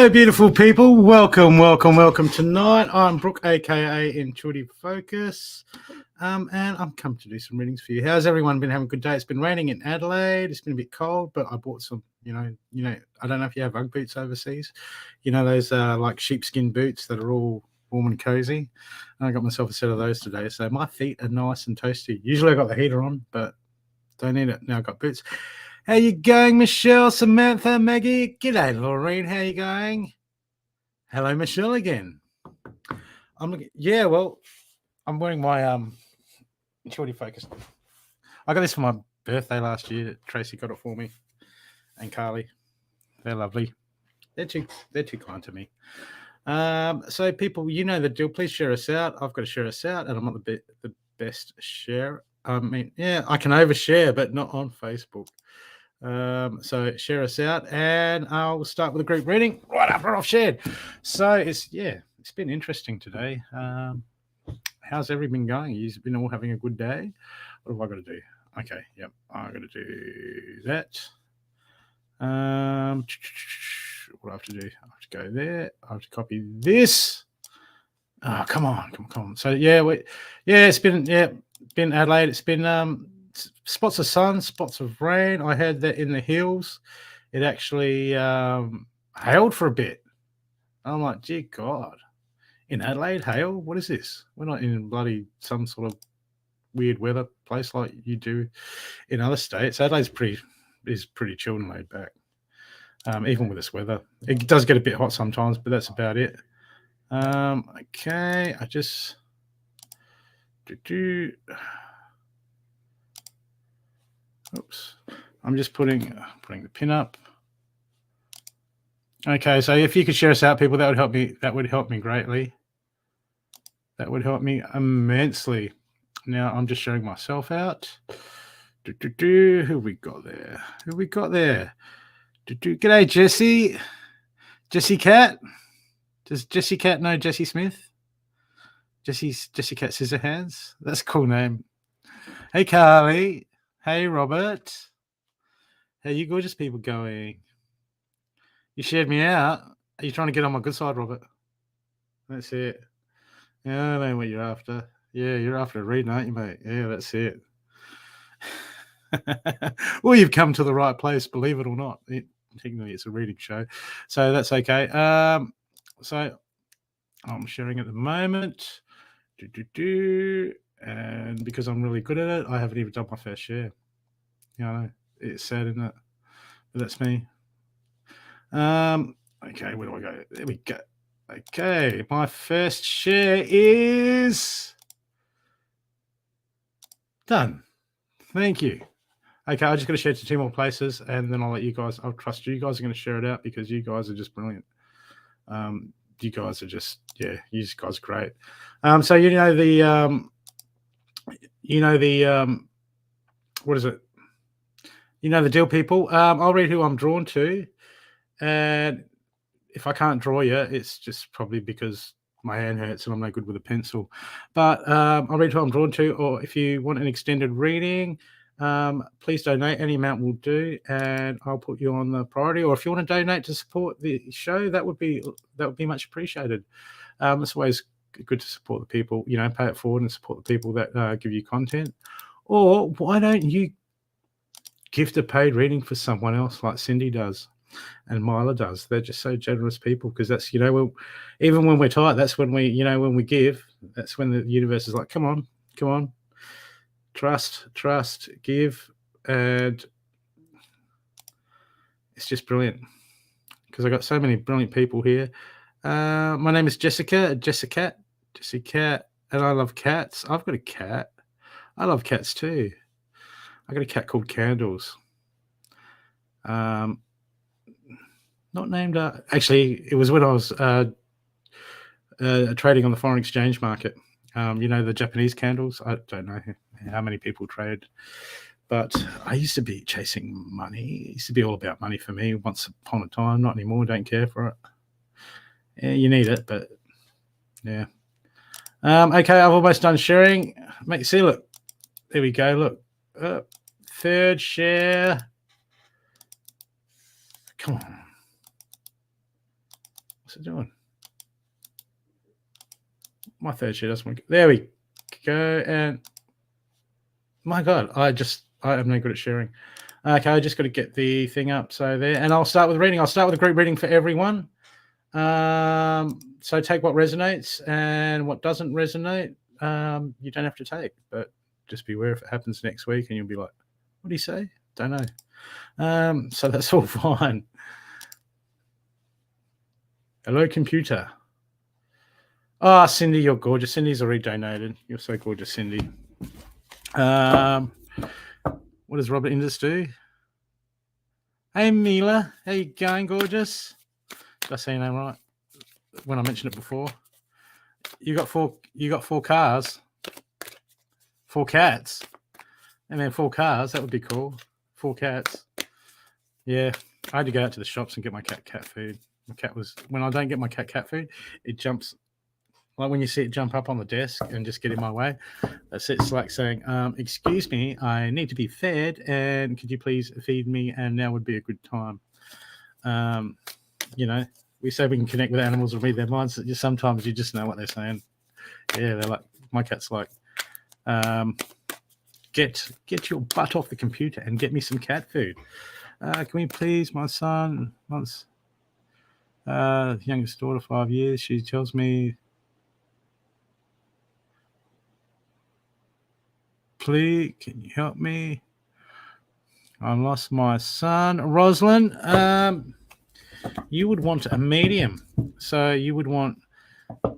Hello, beautiful people. Welcome tonight. I'm Brooke, aka Intuitive Focus, and I'm come to do some readings for you. How's everyone been having a good day? It's been raining in Adelaide. It's been a bit cold, but I bought some. You know. I don't know if you have Ugg boots overseas. You know those like sheepskin boots that are all warm and cozy. And I got myself a set of those today, so my feet are nice and toasty. Usually I got the heater on, but don't need it now. I've got boots. How you going, Michelle, Samantha, Maggie? G'day, Laureen. How you going? Hello, Michelle again. I'm wearing my Shorty Focus. I got this for my birthday last year. Tracy got it for me, and Carly. They're lovely. They're too kind to me. So people, you know the deal. Please share us out. I've got to share us out, and I'm not the best share. I mean, yeah, I can overshare, but not on Facebook. So share us out, and I'll start with a group reading right after I've shared. So it's been interesting today. How's everything going? You've been all having a good day? What have I got to do? Okay, yep, I got to do that. What do I have to do? I have to go there. I have to copy this. Oh, come on. So it's been Adelaide. It's been spots of sun, spots of rain. I heard that in the hills, it actually hailed for a bit. I'm like, gee God, in Adelaide, hail? What is this? We're not in bloody some sort of weird weather place like you do in other states. Adelaide's pretty chilled and laid back, even with this weather. It does get a bit hot sometimes, but that's about it. Okay, I just oops. I'm just putting the pin up. Okay, so if you could share us out, people, that would help me. That would help me greatly. That would help me immensely. Now I'm just showing myself out. Who we got there? G'day, Jesse. Jesse Cat. Does Jesse Cat know Jesse Smith? Jesse Cat Scissorhands. That's a cool name. Hey, Carly. Hey, Robert. How you gorgeous people going? You shared me out. Are you trying to get on my good side, Robert? That's it. Yeah, I know what you're after. Yeah, you're after a reading, aren't you, mate? Yeah, that's it. Well, you've come to the right place, believe it or not. Technically, it's a reading show, so that's okay. So I'm sharing at the moment. And because I'm really good at it, I haven't even done my fair share. You know, it's sad, isn't it? But that's me. Okay, where do I go? There we go. Okay, my first share is done. Thank you. Okay, I just got to share to 2 more places, and then I'll let you guys. I'll trust you guys are going to share it out because you guys are just brilliant. You guys are just you guys are great. So what is it? You know the deal, people. I'll read who I'm drawn to, and if I can't draw you, it's just probably because my hand hurts and I'm no good with a pencil. But I'll read who I'm drawn to, or if you want an extended reading, please donate. Any amount will do, and I'll put you on the priority. Or if you want to donate to support the show, that would be much appreciated. It's always good to support the people, pay it forward and support the people that give you content. Or why don't you gift a paid reading for someone else like Cindy does and Myla does? They're just so generous people, because that's, even when we're tight, that's when when we give, that's when the universe is like, come on, trust, give. And it's just brilliant because I got so many brilliant people here. My name is Jessica, and I love cats. I've got a cat. I love cats too. I got a cat called Candles. Not named actually, it was when I was trading on the foreign exchange market. The Japanese candles. I don't know how many people trade, but I used to be chasing money. It used to be all about money for me once upon a time. Not anymore. Don't care for it. Yeah, you need it, but yeah. Okay, I've almost done sharing. Mate, see, look. There we go. Look. Third share. Come on. What's it doing? My third sheet doesn't work. There we go. And my God, I am no good at sharing. Okay, I just got to get the thing up. So there, and I'll start with reading. I'll start with a group reading for everyone. So take what resonates, and what doesn't resonate, you don't have to take. But just beware if it happens next week, and you'll be like, "What do you say?" Don't know. So that's all fine. Hello, computer. Oh, Cindy, you're gorgeous. Cindy's already donated. You're so gorgeous, Cindy. What does Robert Indus do? Hey, Mila. How you going, gorgeous? Did I say your name right when I mentioned it before? You got four cars, 4 cats, and then 4 cars. That would be cool. 4 cats. Yeah, I had to go out to the shops and get my cat food. My cat was, when I don't get my cat food, it jumps. Like when you see it jump up on the desk and just get in my way. It's like saying, excuse me, I need to be fed, and could you please feed me? And now would be a good time. You know, we say we can connect with animals and read their minds. Just sometimes you just know what they're saying. Yeah, they're like, my cat's like, get your butt off the computer and get me some cat food. Can we please, my son, once youngest daughter, 5 years, she tells me, please, can you help me? I lost my son. Rosalind, you would want a medium. So you would want,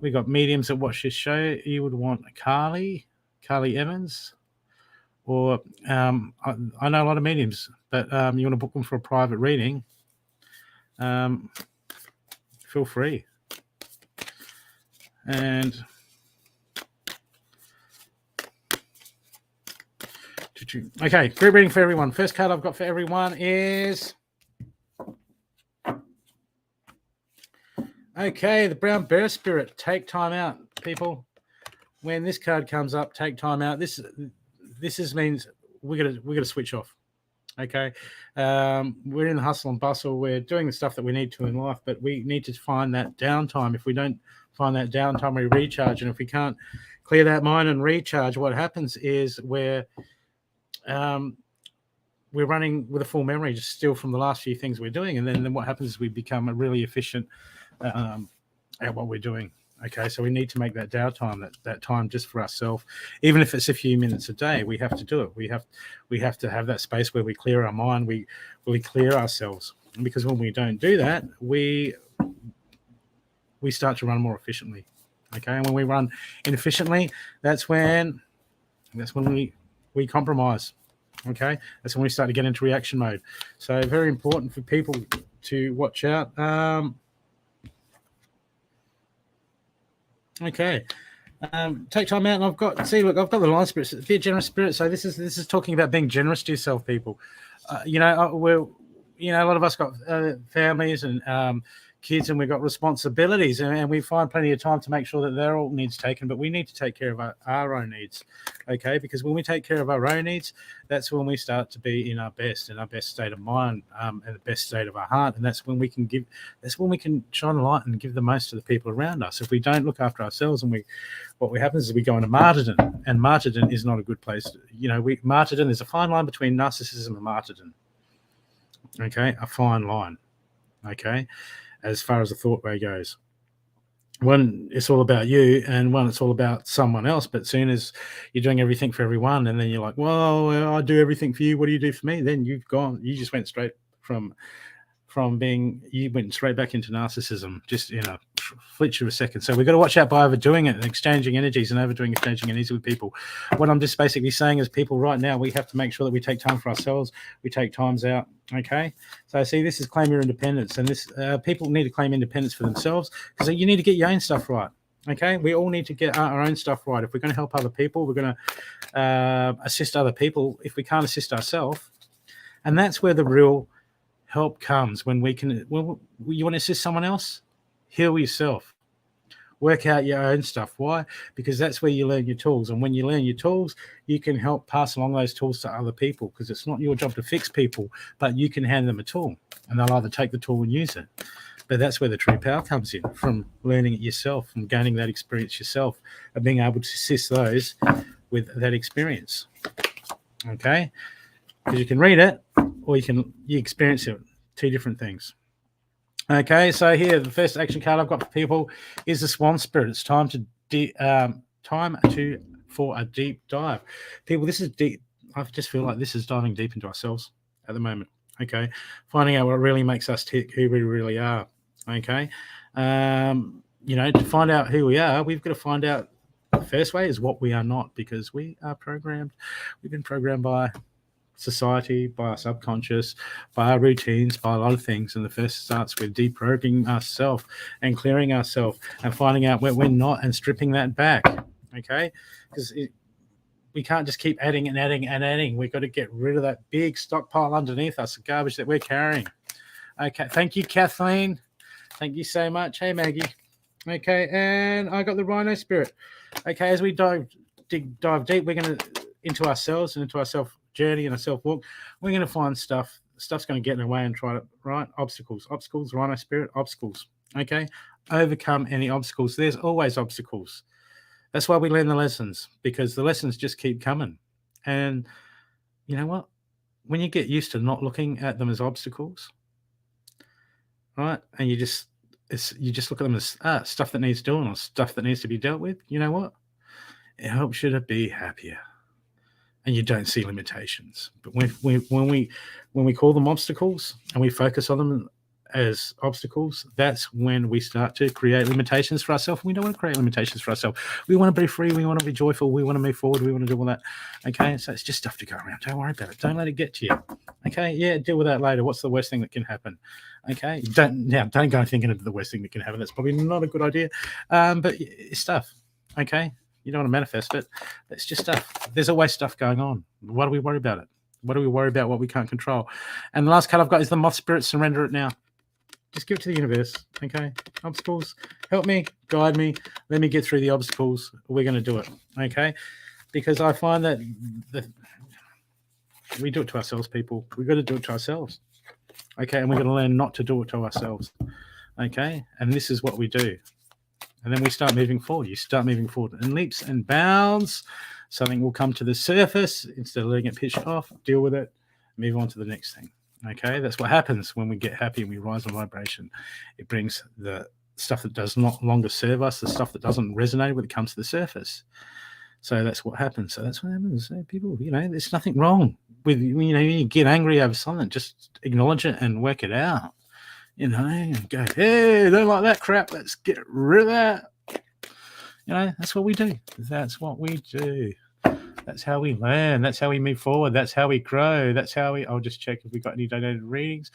we got mediums that watch this show. You would want Carly Evans, or I know a lot of mediums, but you want to book them for a private reading, feel free. And okay, group reading for everyone. First card I've got for everyone is, okay, the Brown Bear Spirit. Take time out, people. When this card comes up, take time out. This means we're gonna switch off. Okay, we're in the hustle and bustle. We're doing the stuff that we need to in life, but we need to find that downtime. If we don't find that downtime, we recharge. And if we can't clear that mind and recharge, what happens is we're running with a full memory, just still from the last few things we're doing. And then what happens is we become really efficient at what we're doing. Okay, so we need to make that downtime, that time just for ourselves. Even if it's a few minutes a day, we have to do it. We have to have that space where we clear our mind, we clear ourselves. Because when we don't do that, we start to run more efficiently. Okay, and when we run inefficiently, that's when we compromise. Okay, that's when we start to get into reaction mode. So very important for people to watch out. Okay, take time out, and I've got the line spirits. Be a generous spirit. So this is talking about being generous to yourself, people. A lot of us got families and kids, and we've got responsibilities, and we find plenty of time to make sure that their all needs taken. But we need to take care of our own needs, okay? Because when we take care of our own needs, that's when we start to be in our best state of mind, and the best state of our heart, and that's when we can shine a light and give the most to the people around us. If we don't look after ourselves, and what happens is we go into martyrdom, and martyrdom is not a good place. Martyrdom, there's a fine line between narcissism and martyrdom. Okay, a fine line. Okay. As far as the thought way goes, one, it's all about you, and one, it's all about someone else. But soon as you're doing everything for everyone, and then you're like, well, I do everything for you, what do you do for me? Then you just went straight you went straight back into narcissism, just in a flitch of a second. So we've got to watch out by overdoing it and exchanging energies with people. What I'm just basically saying is, people, right now, we have to make sure that we take time for ourselves. We take times out. Okay. So see, this is claim your independence, and this people need to claim independence for themselves, because you need to get your own stuff right. Okay. We all need to get our own stuff right. If we're going to help other people, we're going to assist other people. If we can't assist ourselves, and that's where the real help comes, when you want to assist someone else, heal yourself, work out your own stuff. Why? Because that's where you learn your tools, and when you learn your tools, you can help pass along those tools to other people, because it's not your job to fix people, but you can hand them a tool, and they'll either take the tool and use it. But that's where the true power comes in, from learning it yourself, from gaining that experience yourself, and being able to assist those with that experience. Okay? Because you can read it or you experience it. Two different things. Okay, so here the first action card I've got for people is the Swan Spirit. It's time for a deep dive. People, this is deep. I just feel like this is diving deep into ourselves at the moment. Okay, finding out what really makes us tick, who we really are. Okay, to find out who we are, we've got to find out. The first way is what we are not, because we are programmed. We've been programmed by society, by our subconscious, by our routines, by a lot of things. And the first starts with deprogramming ourselves and clearing ourselves and finding out where we're not and stripping that back. Okay, because we can't just keep adding and adding and adding. We've got to get rid of that big stockpile underneath us, the garbage that we're carrying. Okay, thank you, Kathleen. Thank you so much. Hey, Maggie. Okay, and I got the Rhino Spirit. Okay, as we dive deep, we're going to into ourselves and into our self journey and a self walk. We're going to find stuff's going to get in the way and try to, right? Obstacles, Rhino Spirit, obstacles. Okay, overcome any obstacles. There's always obstacles. That's why we learn the lessons, because the lessons just keep coming. And you know what? When you get used to not looking at them as obstacles, right, and you just look at them as stuff that needs doing or stuff that needs to be dealt with, you know what? It helps you to be happier. And you don't see limitations. But when we call them obstacles and we focus on them as obstacles, that's when we start to create limitations for ourselves. We don't want to create limitations for ourselves. We want to be free. We want to be joyful. We want to move forward. We want to do all that. Okay, so it's just stuff to go around. Don't worry about it. Don't let it get to you. Okay, yeah, deal with that later. What's the worst thing that can happen? Okay, don't go thinking of the worst thing that can happen. That's probably not a good idea. But it's stuff. Okay. You don't want to manifest it. It's just stuff. There's always stuff going on. Why do we worry about it? What do we worry about what we can't control? And the last card I've got is the Moth Spirit. Surrender it now. Just give it to the universe. Okay? Obstacles. Help me. Guide me. Let me get through the obstacles. We're going to do it. Okay? Because I find that we do it to ourselves, people. We've got to do it to ourselves. Okay? And we're going to learn not to do it to ourselves. Okay? And this is what we do. And then we start moving forward. You start moving forward in leaps and bounds. Something will come to the surface. Instead of letting it pitch off, deal with it, move on to the next thing. Okay, that's what happens when we get happy and we rise in vibration. It brings the stuff that does not longer serve us, the stuff that doesn't resonate when it comes to the surface. So that's what happens. So that's what happens. People, there's nothing wrong with, you get angry over something, just acknowledge it and work it out. And go, hey, don't like that crap. Let's get rid of that. That's what we do. That's what we do. That's how we learn. That's how we move forward. That's how we grow. That's how I'll just check if we got any donated readings.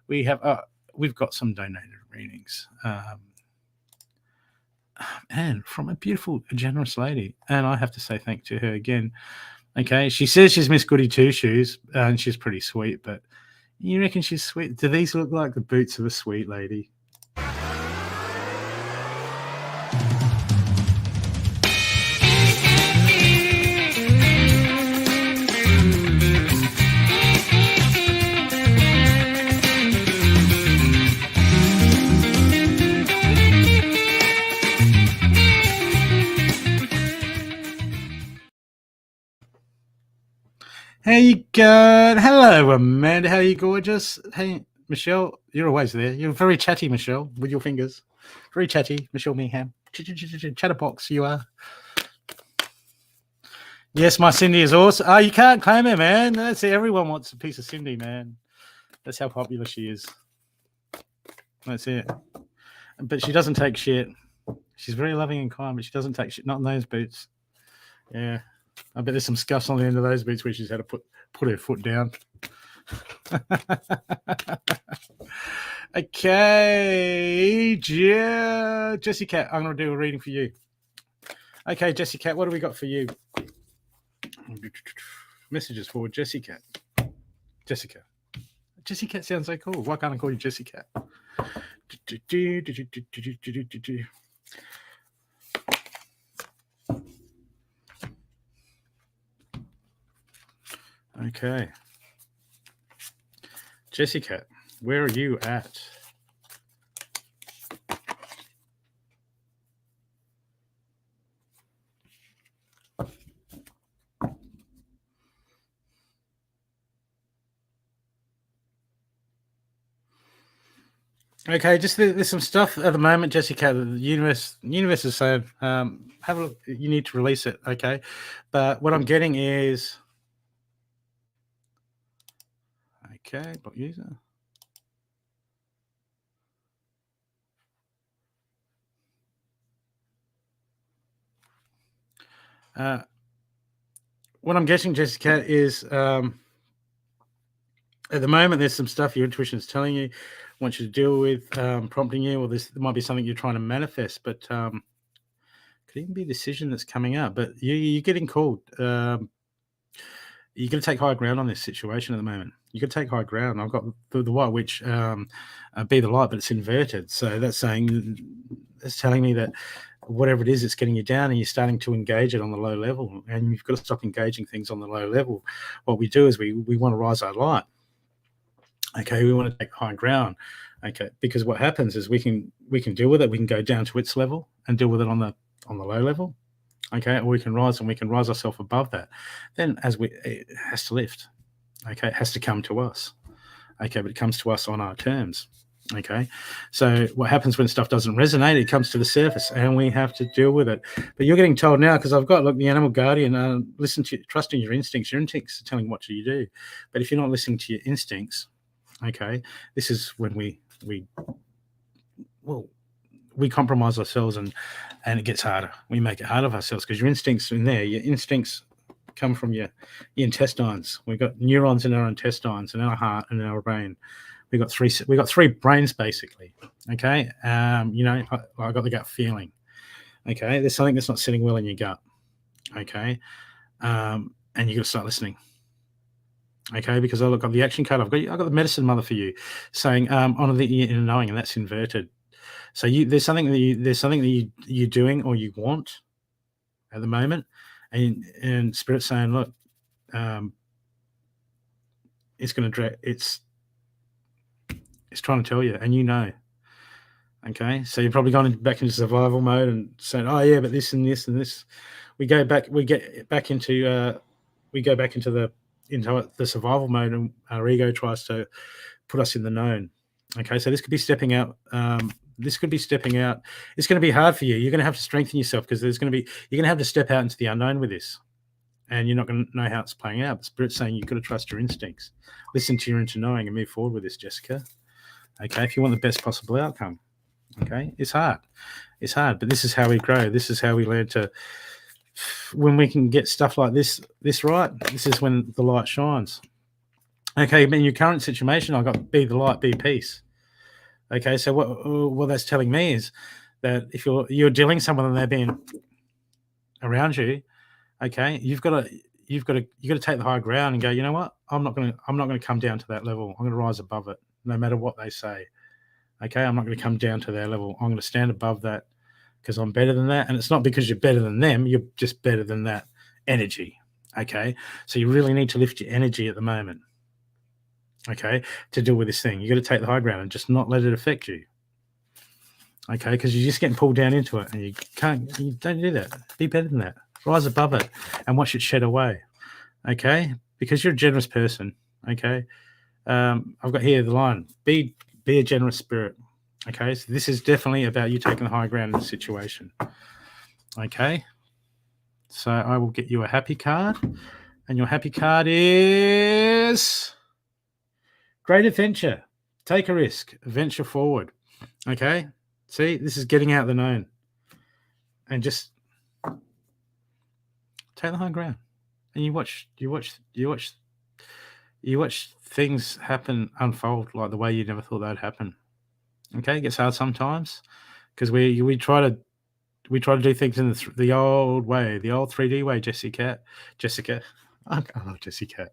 We've got some donated readings. And from a beautiful, generous lady. And I have to say thank you to her again. Okay. She says she's Miss Goody Two Shoes and she's pretty sweet, but you reckon she's sweet? Do these look like the boots of a sweet lady? How you going? Hello, Amanda. How are you, gorgeous? Hey, Michelle, you're always there. You're very chatty, Michelle, with your fingers. Very chatty, Michelle Meeham. Chatterbox, you are. Yes, my Cindy is awesome. Oh, you can't claim her, man. That's it. Everyone wants a piece of Cindy, man. That's how popular she is. That's it. But she doesn't take shit. She's very loving and kind, but she doesn't take shit. Not in those boots. Yeah. I bet there's some scuffs on the end of those boots where she's had to put her foot down. Okay, Jessie Cat, I'm going to do a reading for you. Okay, Jessie Cat, what do we got for you? Messages for Jessie Cat. Jessica. Jessie Cat sounds so cool. Why can't I call you Jessie Cat? Okay. Jessie Cat, where are you at? Okay, just there's some stuff at the moment, Jessica. The universe is saying, have a look. You need to release it, okay? But what I'm getting is, okay, block user. What I'm getting, Jessica, is at the moment there's some stuff your intuition is telling you, wants you to deal with, prompting you, or this might be something you're trying to manifest, but could even be a decision that's coming up. But you're getting called. You're going to take high ground on this situation at the moment. You can take high ground. I've got the white witch, be the light, but it's inverted. So that's saying, it's telling me that whatever it is, it's getting you down, and you're starting to engage it on the low level. And you've got to stop engaging things on the low level. What we do is we want to rise our light. Okay, we want to take high ground. Okay, because what happens is we can deal with it. We can go down to its level and deal with it on the low level. Okay, or we can rise ourselves above that. Then it has to lift. Okay, it has to come to us. Okay, but it comes to us on our terms. Okay, so what happens when stuff doesn't resonate? It comes to the surface, and we have to deal with it. But you're getting told now, because I've got, look, the animal guardian. Trust in your instincts. Your instincts are telling what you do. But if you're not listening to your instincts, okay, this is when we compromise ourselves, and it gets harder. We make it harder for ourselves, because your instincts in there. Your instincts come from your intestines. We've got neurons in our intestines, and in our heart, and in our brain. We got three brains, basically. Okay, I got the gut feeling. Okay, there's something that's not sitting well in your gut. Okay, and you got to start listening. Okay, because I look at the action card. I've got the medicine mother for you, saying honor the inner knowing, and that's inverted. So there's something that you're doing, or you want at the moment, and Spirit's saying, look, it's going to drag. It's trying to tell you, and you know. Okay, so you're probably gone back into survival mode and saying, oh yeah, but this and this and this. We get back into the survival mode, and our ego tries to put us in the known. Okay, so this could be stepping out. It's going to be hard for you. You're going to have to strengthen yourself, because you're going to have to step out into the unknown with this, and you're not going to know how it's playing out. The Spirit's saying you've got to trust your instincts, listen to your inner knowing, and move forward with this, Jessica. Okay, if you want the best possible outcome. Okay, it's hard, but this is how we grow. This is how we learn to. When we can get stuff like this right, this is when the light shines. Okay, in your current situation, I got be the light, be peace. Okay, so what that's telling me is that if you're dealing with someone and they're being around you, okay, you've got to take the high ground and go, you know what? I'm not going to come down to that level. I'm going to rise above it, no matter what they say. Okay, I'm not going to come down to their level. I'm going to stand above that, because I'm better than that. And it's not because you're better than them. You're just better than that energy. Okay, so you really need to lift your energy at the moment. Okay, to deal with this thing, you got to take the high ground and just not let it affect you. Okay, because you're just getting pulled down into it, and you don't do that. Be better than that. Rise above it and watch it shed away. Okay, because you're a generous person. Okay, I've got here the line: be a generous spirit. Okay, so this is definitely about you taking the high ground in the situation. Okay, so I will get you a happy card, and your happy card is great adventure. Take a risk, venture forward. Okay, see, this is getting out of the known, and just take the high ground, and you watch things happen, unfold like the way you never thought they'd happen. Okay, it gets hard sometimes, because we try to do things in the old way, the old 3D way. Jessica, I love Jessica.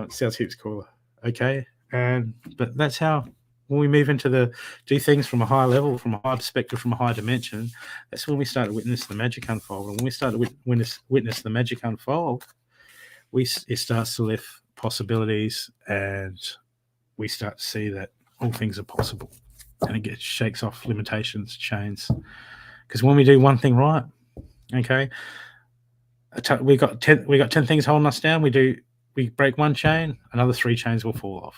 Sounds heaps cooler. Okay, but that's how, when we move into do things from a higher level, from a higher perspective, from a higher dimension, that's when we start to witness the magic unfold. And when we start to witness the magic unfold, it starts to lift possibilities, and we start to see that all things are possible, and it shakes off limitations, chains. Because when we do one thing right, okay, we got 10 things holding us down. We break one chain, another 3 chains will fall off.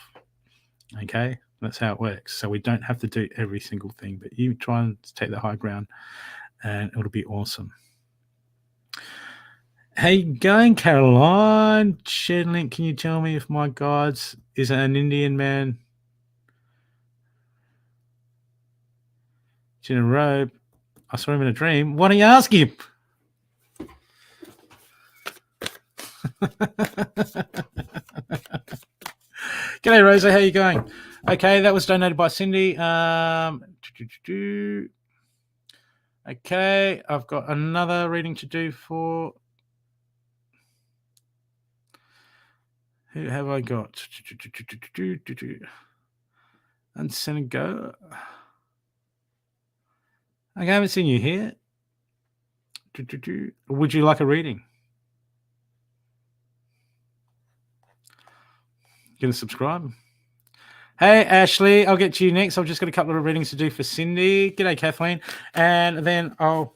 Okay, that's how it works. So we don't have to do every single thing, but you try and take the high ground, and it'll be awesome. How you going, Caroline? Shared link. Can you tell me if my guides is an Indian man in a robe? I saw him in a dream. Why don't you ask him? G'day, Rosa. How you going? Okay, that was donated by Cindy. Okay, I've got another reading to do for. Who have I got? And Senegal. Okay, I haven't seen you here. Would you like a reading? Gonna subscribe? Hey, Ashley, I'll get to you next. I've just got a couple of readings to do for Cindy. G'day, Kathleen. And then I'll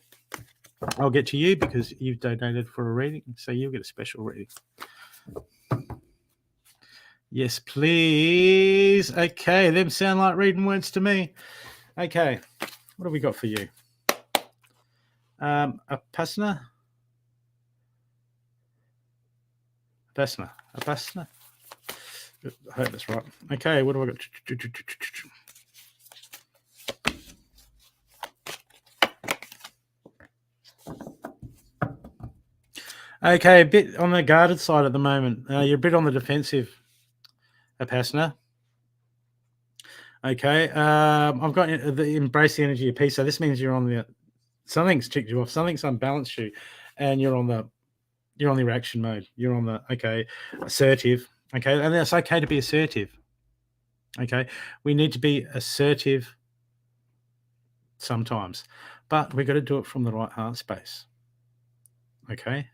get to you because you've donated for a reading. So you'll get a special reading. Yes, please. Okay, them sound like reading words to me. Okay, what have we got for you? Apasana. I hope that's right. Okay, what do I got? Okay, a bit on the guarded side at the moment. You're a bit on the defensive, Apasana. Okay, I've got the embrace the energy of peace. So this means you're on the something's ticked you off, something's unbalanced you, and you're on the reaction mode. You're on the assertive. Okay, and it's okay to be assertive. Okay, we need to be assertive sometimes, but we've got to do it from the right heart space. Okay,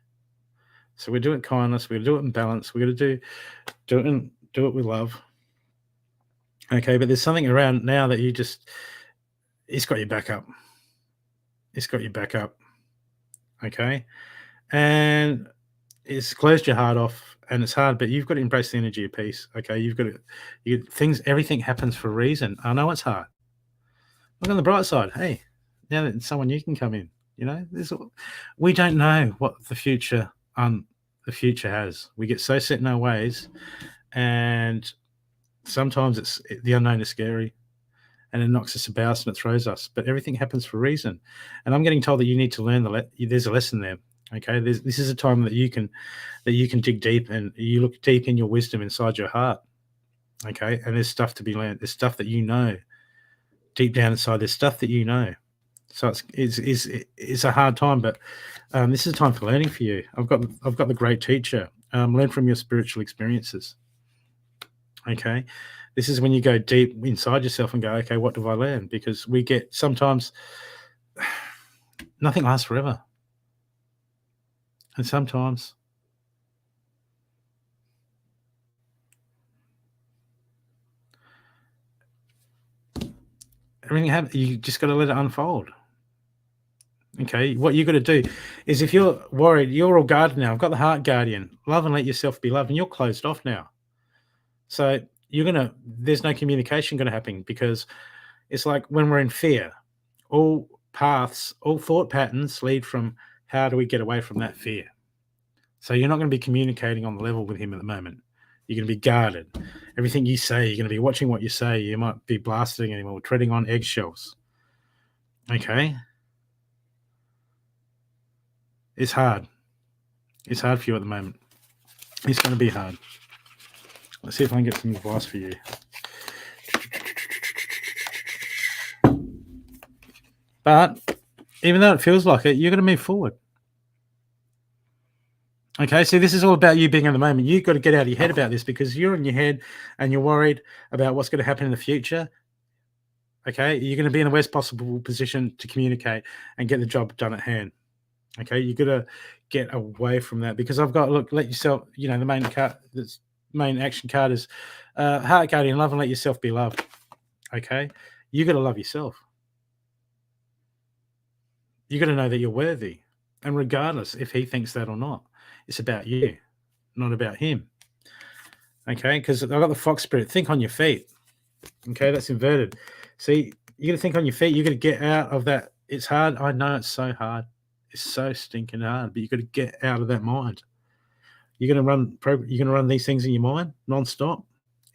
so we're doing kindness. We're going to do it in balance. We're going to do it with love. Okay, but there's something around now that it's got your back up. It's got your back up. Okay, and it's closed your heart off, and it's hard, but you've got to embrace the energy of peace. Okay, you've got to everything happens for a reason. I know it's hard. Look on the bright side. Hey, now that someone new can come in, we don't know what the future has. We get so set in our ways, and sometimes the unknown is scary, and it knocks us about and it throws us. But everything happens for a reason, and I'm getting told that you need to learn there's a lesson there. Okay, this is a time that you can dig deep, and you look deep in your wisdom inside your heart. Okay, and there's stuff to be learned. There's stuff that you know deep down inside. There's stuff that you know. So it's a hard time, but this is a time for learning for you. I've got the great teacher. Learn from your spiritual experiences. Okay, this is when you go deep inside yourself and go, okay, what do I learn? Because we get sometimes nothing lasts forever. And sometimes everything happens. You just got to let it unfold. Okay, what you got to do is, if you're worried, you're all guarded now. I've got the heart guardian. Love and let yourself be loved, and you're closed off now. So there's no communication going to happen, because it's like when we're in fear, all thought patterns lead from how do we get away from that fear. So you're not going to be communicating on the level with him at the moment. You're going to be guarded. Everything you say, you're going to be watching what you say. You might be blasting him or treading on eggshells. Okay? It's hard. It's hard for you at the moment. It's going to be hard. Let's see if I can get some advice for you. But even though it feels like it, you're going to move forward. Okay, so this is all about you being in the moment. You've got to get out of your head about this, because you're in your head and you're worried about what's going to happen in the future. Okay, you're going to be in the worst possible position to communicate and get the job done at hand. Okay, you've got to get away from that, because I've got, let yourself, the main card, this main action card is heart guardian, love and let yourself be loved. Okay, you got to love yourself. You got to know that you're worthy, and regardless if he thinks that or not, it's about you, not about him. Okay, because I've got the fox spirit. Think on your feet. Okay, that's inverted. See, you got to think on your feet. You got to get out of that. It's hard. I know it's so hard. It's so stinking hard. But you got to get out of that mind. You're gonna run. You're gonna run these things in your mind non-stop.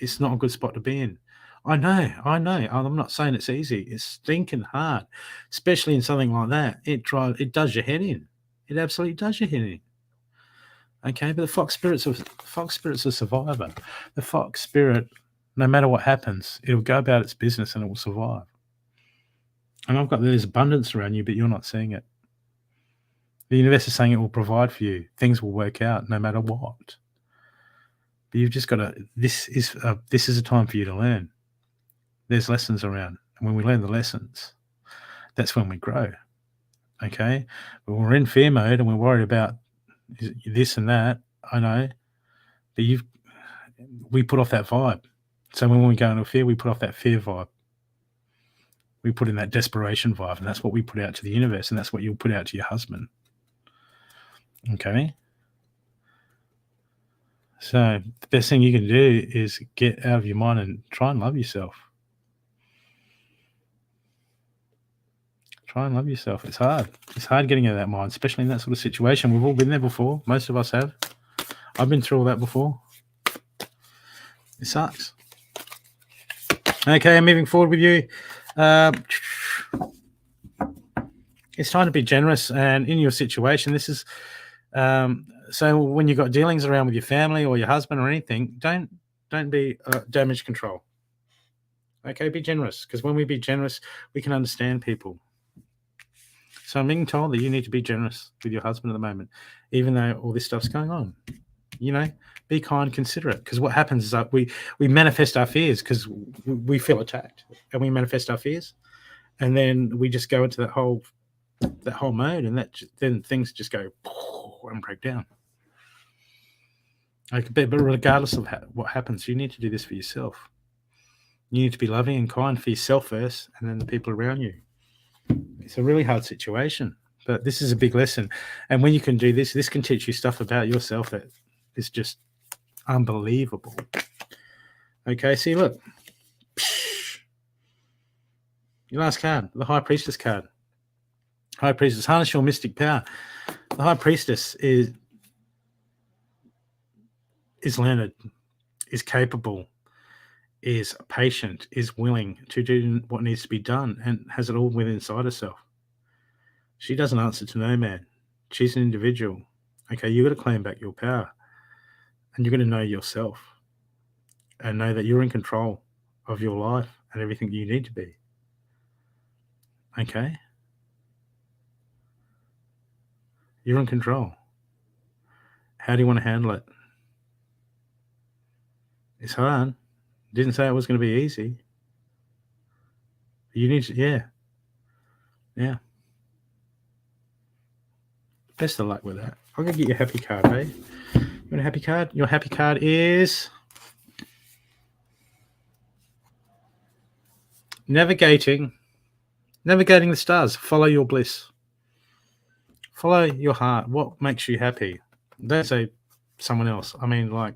It's not a good spot to be in. I know. I know. I'm not saying it's easy. It's stinking hard, especially in something like that. It does your head in. It absolutely does your head in. Okay, but the fox spirit's a survivor. The fox spirit, no matter what happens, it'll go about its business and it will survive. And there's abundance around you, but you're not seeing it. The universe is saying it will provide for you. Things will work out no matter what. But you've just got to. This is a time for you to learn. There's lessons around, and when we learn the lessons, that's when we grow. Okay, but when we're in fear mode and we're worried about this and that, I know, but we put off that vibe. So when we go into fear, we put off that fear vibe. We put in that desperation vibe, and that's what we put out to the universe, and that's what you'll put out to your husband. Okay. So the best thing you can do is get out of your mind and try and love yourself. Try and love yourself. It's hard. It's hard getting out of that mind, especially in that sort of situation. We've all been there before. Most of us have. I've been through all that before. It sucks. Okay, moving forward with you. It's time to be generous, and in your situation, this is so when you've got dealings around with your family or your husband or anything, don't be damage control. Okay, be generous, because when we be generous, we can understand people. So I'm being told that you need to be generous with your husband at the moment, even though all this stuff's going on. You know, be kind, considerate, because what happens is that we manifest our fears because we feel attacked, and we manifest our fears, and then we just go into that whole mode, and then things just go and break down. But regardless of what happens, you need to do this for yourself. You need to be loving and kind for yourself first, and then the people around you. It's a really hard situation, but this is a big lesson. And when you can do this can teach you stuff about yourself that is just unbelievable. Okay, see, look. Your last card, the High Priestess card. High Priestess, harness your mystic power. The High Priestess is learned, is capable, is patient, is willing to do what needs to be done, and has it all within inside herself. She doesn't answer to no man. She's an individual. Okay, you got to claim back your power, and you're going to know yourself and know that you're in control of your life and everything you need to be. Okay? You're in control. How do you want to handle it? It's hard. Didn't say it was going to be easy. You need to, yeah. Best of luck with that. I'm going to get your happy card, eh? You want a happy card? Your happy card is navigating the stars. Follow your bliss. Follow your heart. What makes you happy? Don't say someone else. I mean, like,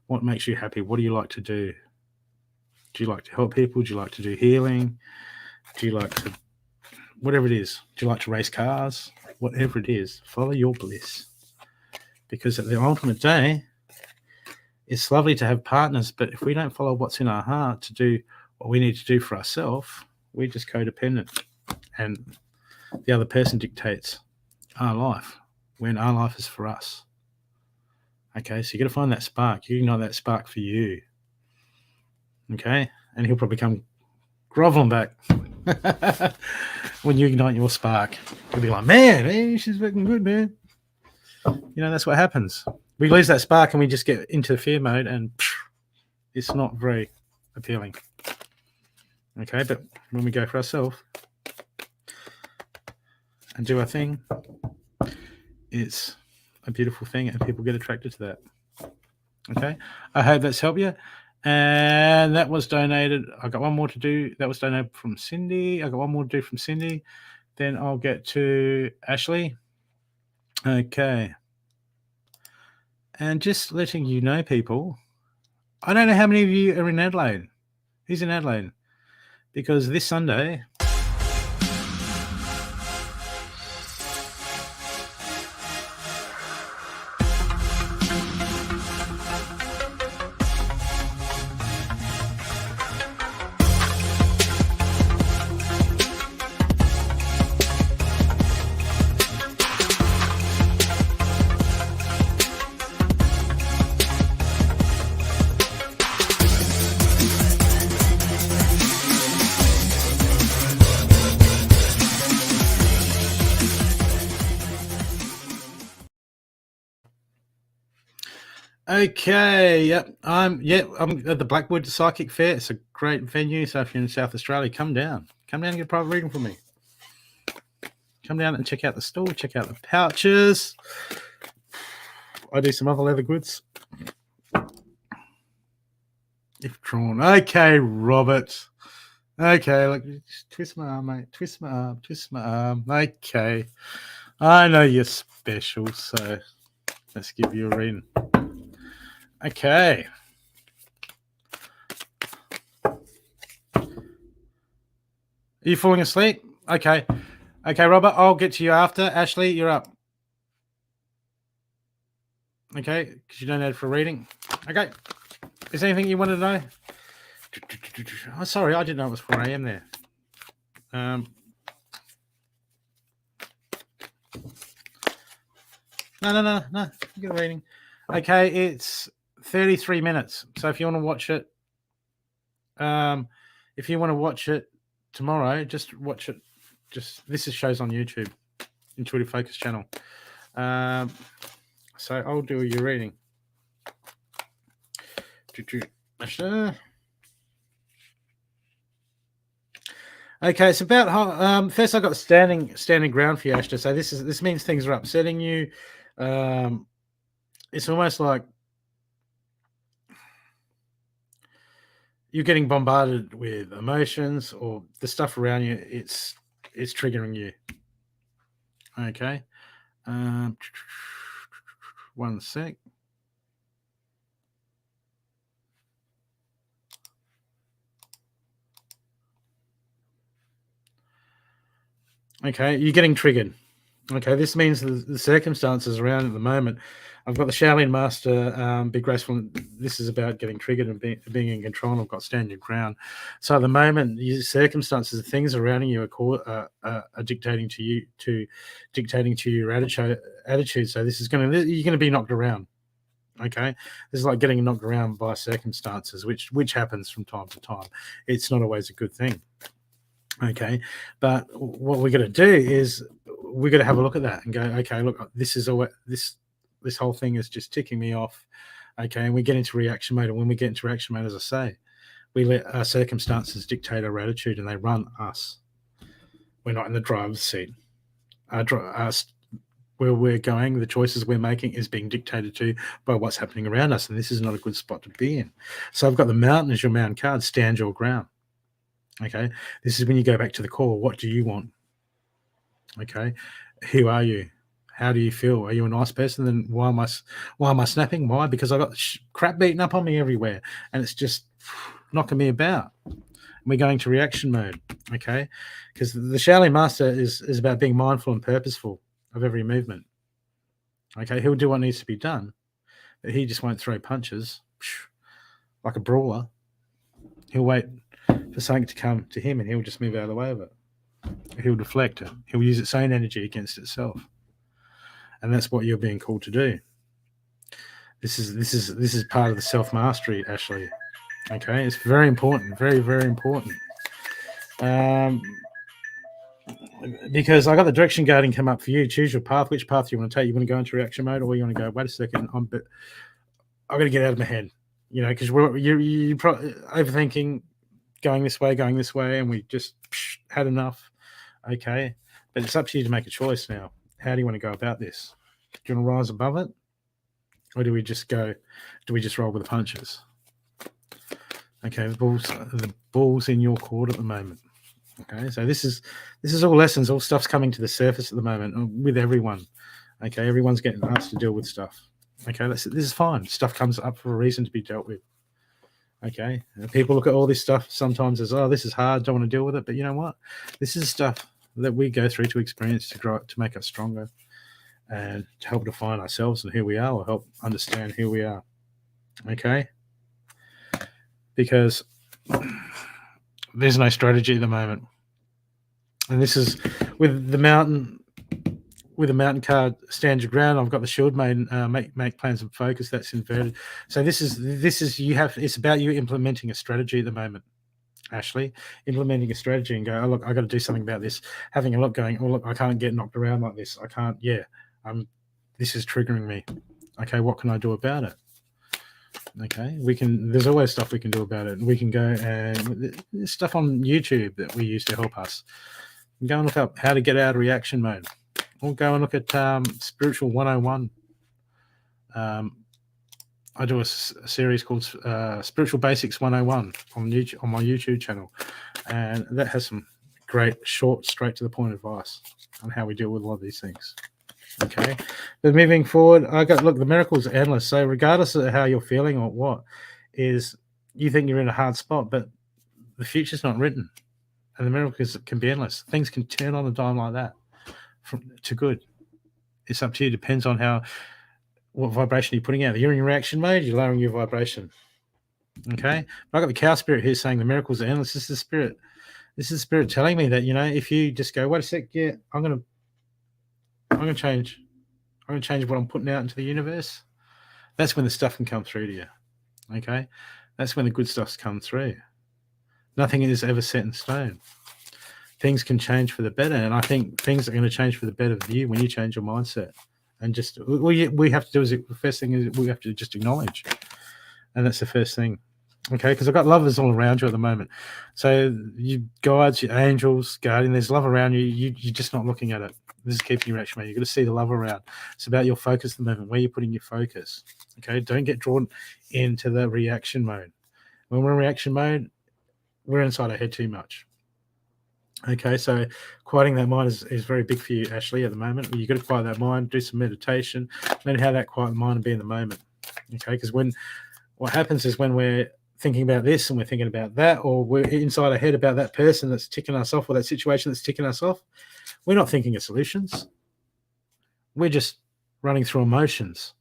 what makes you happy? What do you like to do? Do you like to help people? Do you like to do healing? Do you like to, whatever it is, do you like to race cars? Whatever it is, follow your bliss. Because at the ultimate day, it's lovely to have partners, but if we don't follow what's in our heart to do what we need to do for ourselves, we're just codependent. And the other person dictates our life when our life is for us. Okay, so you got to find that spark. You ignite that spark for you. Okay, and he'll probably come groveling back when you ignite your spark. He'll be like, man, hey, she's looking good, man. You know, that's what happens. We lose that spark and we just get into fear mode, and it's not very appealing. Okay, but when we go for ourselves and do our thing, it's a beautiful thing, and people get attracted to that. Okay, I hope that's helped you. And that was donated. I got one more to do. That was donated from Cindy. I got one more to do from Cindy. Then I'll get to Ashley. Okay. And just letting you know, people, I don't know how many of you are in Adelaide. He's in Adelaide because this Sunday. Okay, yep. I'm at the Blackwood Psychic Fair. It's a great venue. So if you're in South Australia, come down. Come down and get a private reading from me. Come down and check out the store, check out the pouches. I do some other leather goods. If drawn. Okay, Robert. Okay, look, just twist my arm, mate. Twist my arm. Okay. I know you're special, so let's give you a reading. Okay. Are you falling asleep? Okay. Okay, Robert, I'll get to you after. Ashley, you're up. Okay, because you don't know for a reading. Okay. Is there anything you wanted to know? Oh, sorry, I didn't know it was 4 a.m. there. No. Get a reading. Okay, it's 33 minutes. So if you want to watch it, tomorrow, just watch it. This is shows on YouTube, Intuitive Focus channel. So I'll do your reading. Okay, it's about first I got standing ground for you, Ashton. So this means things are upsetting you. It's almost like you're getting bombarded with emotions, or the stuff around you. It's triggering you. Okay, 1 sec. Okay, you're getting triggered. Okay, this means the circumstances around at the moment. I've got the Shaolin Master, be graceful. This is about getting triggered and being in control. And I've got stand your ground. So at the moment, your circumstances, the things around you are dictating to you, dictating to your attitude. So you're going to be knocked around. Okay, this is like getting knocked around by circumstances, which happens from time to time. It's not always a good thing. Okay, but what we're going to do is we're going to have a look at that and go, okay, look, this whole thing is just ticking me off. Okay, and we get into reaction mode. And when we get into reaction mode, as I say, we let our circumstances dictate our attitude, and they run us. We're not in the driver's seat. Where we're going, the choices we're making is being dictated to by what's happening around us, and this is not a good spot to be in. So I've got the Mountain as your Mountain card. Stand your ground. Okay, this is when you go back to the core. What do you want? Okay, who are you? How do you feel? Are you a nice person? Then why am I snapping? Why? Because I got crap beaten up on me everywhere, and it's just knocking me about. We're going to reaction mode. Okay, because the Shaolin Master is about being mindful and purposeful of every movement. Okay, he'll do what needs to be done, but he just won't throw punches like a brawler. He'll wait for something to come to him, and he'll just move out of the way of it. He'll deflect it. He'll use its own energy against itself, and that's what you're being called to do. This is part of the self-mastery, Ashley. Okay, it's very important, very, very important. Because I got the direction guiding come up for you. Choose your path. Which path you want to take? You want to go into reaction mode, or you want to go, wait a second, I've got to get out of my head. Because you're probably overthinking, going this way, and we just had enough. Okay, but it's up to you to make a choice now. How do you want to go about this? Do you want to rise above it, or do we just roll with the punches? Okay, the ball's in your court at the moment. Okay, so this is all lessons, all stuff's coming to the surface at the moment with everyone. Okay, everyone's getting asked to deal with stuff. Okay, this is fine. Stuff comes up for a reason to be dealt with. Okay, and people look at all this stuff sometimes as, oh, this is hard, don't want to deal with it. But you know what? This is stuff that we go through to experience, to grow, to make us stronger, and to help define ourselves and who we are, or help understand who we are. Okay, because there's no strategy at the moment, and this is with the mountain. With a mountain card, stand your ground. I've got the shield maiden, make plans and focus. That's inverted. So this is you have. It's about you implementing a strategy at the moment, Ashley. Implementing a strategy and go, oh look, I got to do something about this. Having a look, going, oh look, I can't get knocked around like this. I can't. Yeah, this is triggering me. Okay, what can I do about it? Okay, we can. There's always stuff we can do about it. We can go and there's stuff on YouTube that we use to help us. Go and look up how to get out of reaction mode. Or go and look at Spiritual 101. I do a series called Spiritual Basics 101 on YouTube, on my YouTube channel, and that has some great, short, straight to the point advice on how we deal with a lot of these things. Okay, but moving forward, look, the miracles are endless. So regardless of how you're feeling or what, is you think you're in a hard spot, but the future's not written, and the miracles can be endless. Things can turn on a dime like that. To good. It's up to you. Depends on what vibration you're putting out. You're in reaction mode, you're lowering your vibration. Okay, but I got the cow spirit here saying the miracles are endless. This is the spirit. This is the spirit telling me that, you know, if you just go, wait a sec, yeah, I'm gonna change. I'm gonna change what I'm putting out into the universe. That's when the stuff can come through to you. Okay, that's when the good stuff's come through. Nothing is ever set in stone. Things can change for the better, and I think things are going to change for the better for you when you change your mindset. And just we have to do is the first thing is we have to just acknowledge, and that's the first thing. Okay, because I've got lovers all around you at the moment. So you guides, your angels, guardian, there's love around you. You're just not looking at it. This is keeping your reaction mode. You've got to see the love around. It's about your focus at the moment, where you're putting your focus. Okay, don't get drawn into the reaction mode. When we're in reaction mode, we're inside our head too much. Okay, so quieting that mind is very big for you, Ashley, at the moment. You've got to quiet that mind, do some meditation, learn how that quiet mind and be in the moment. Okay, because what happens is when we're thinking about this and we're thinking about that, or we're inside our head about that person that's ticking us off, or that situation that's ticking us off, we're not thinking of solutions. We're just running through emotions,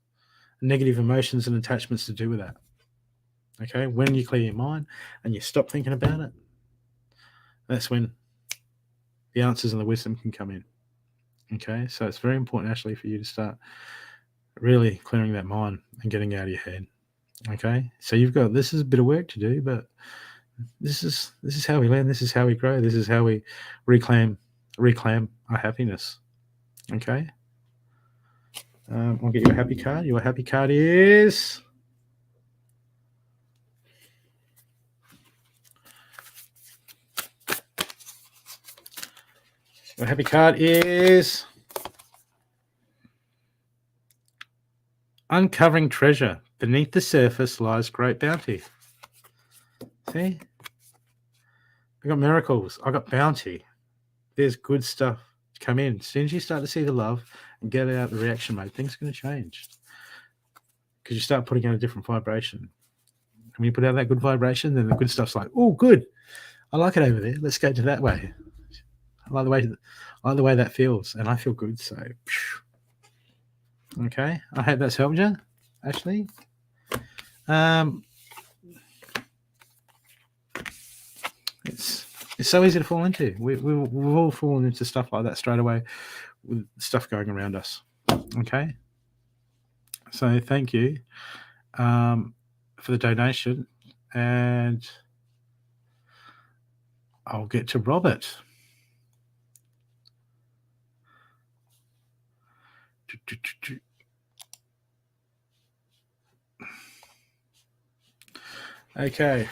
negative emotions and attachments to do with that. Okay, when you clear your mind and you stop thinking about it, that's when the answers and the wisdom can come in. Okay, so it's very important, Ashley, for you to start really clearing that mind and getting out of your head. Okay, so this is a bit of work to do, but this is how we learn. This is how we grow. This is how we reclaim our happiness. Okay, I'll get you a happy card. Your happy card is Uncovering Treasure. Beneath the surface lies great bounty. See? I got miracles. I got bounty. There's good stuff to come in. As soon as you start to see the love and get out of the reaction mode, things are going to change. Because you start putting out a different vibration. And when you put out that good vibration, then the good stuff's like, oh, good. I like it over there. Let's go to that way. I like the way that feels, and I feel good. So, okay. I hope that's helped you, Ashley. It's so easy to fall into. We've all fallen into stuff like that straight away with stuff going around us. Okay. So thank you for the donation, and I'll get to Robert. Okay.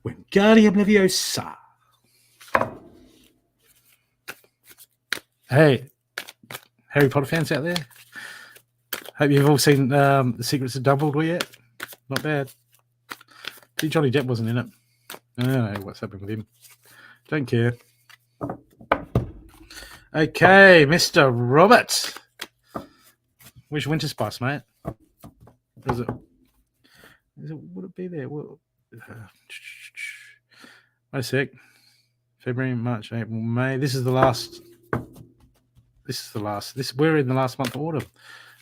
Wingardium Leviosa. Hey, Harry Potter fans out there? Hope you've all seen The Secrets of Dumbledore yet. Not bad. Johnny Depp wasn't in it. I don't know what's happening with him. Don't care. Okay, Mr. Robert. Where's your winter spice, mate? Is it? Would it be there? Well, wait a sec. February, March, April, May. This is the last. We're in the last month of autumn.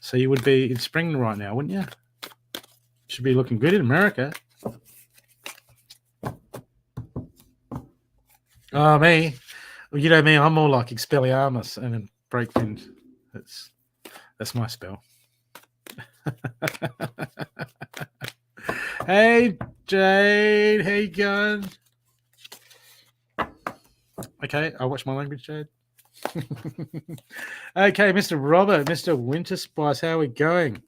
So you would be in spring right now, wouldn't you? Should be looking good in America. Oh, me. Well, you know me, I'm more like Expelliarmus and then Breakwind. That's my spell. Hey, Jade. How you going? Okay, I'll watch my language, Jade. Okay, Mr. Robert, Mr. Winter Spice, how are we going?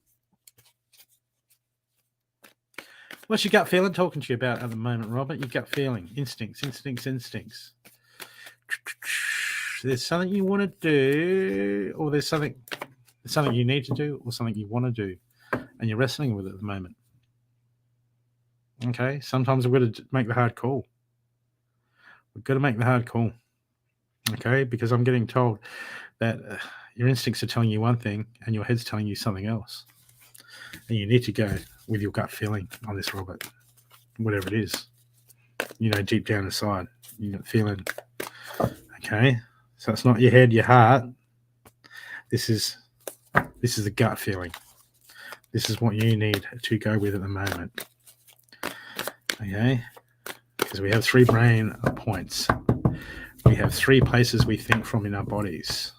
What's your gut feeling talking to you about at the moment, Robert? Your gut feeling, instincts. There's something you want to do, or there's something you need to do, or something you want to do, and you're wrestling with it at the moment. Okay, sometimes we've got to make the hard call. We've got to make the hard call. Okay, because I'm getting told that your instincts are telling you one thing and your head's telling you something else. And you need to go with your gut feeling on this, Robert. Whatever it is. You know, deep down inside, you're feeling. Okay, so it's not your head, your heart. This is the gut feeling. This is what you need to go with at the moment. Okay, because we have 3 brain points. We have 3 places we think from in our bodies: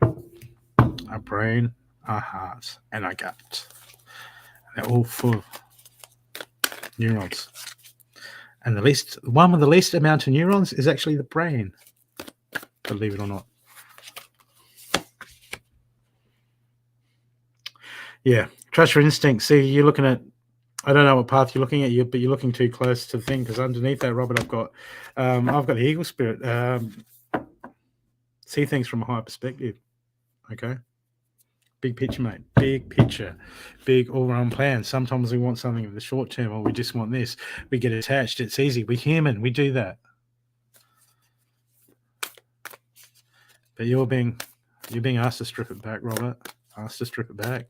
our brain, our heart, and our gut. They're all full of neurons. And the one with the least amount of neurons is actually the brain, believe it or not. Yeah, trust your instincts. See, you're looking at, I don't know what path you're looking at, but you're looking too close to the thing, because underneath that, Robert, I've got the eagle spirit. See things from a higher perspective. Okay. Big picture, mate. Big picture. Big all-round plan. Sometimes we want something in the short term, or we just want this. We get attached. It's easy. We're human. We do that. But you're being asked to strip it back, Robert. Asked to strip it back.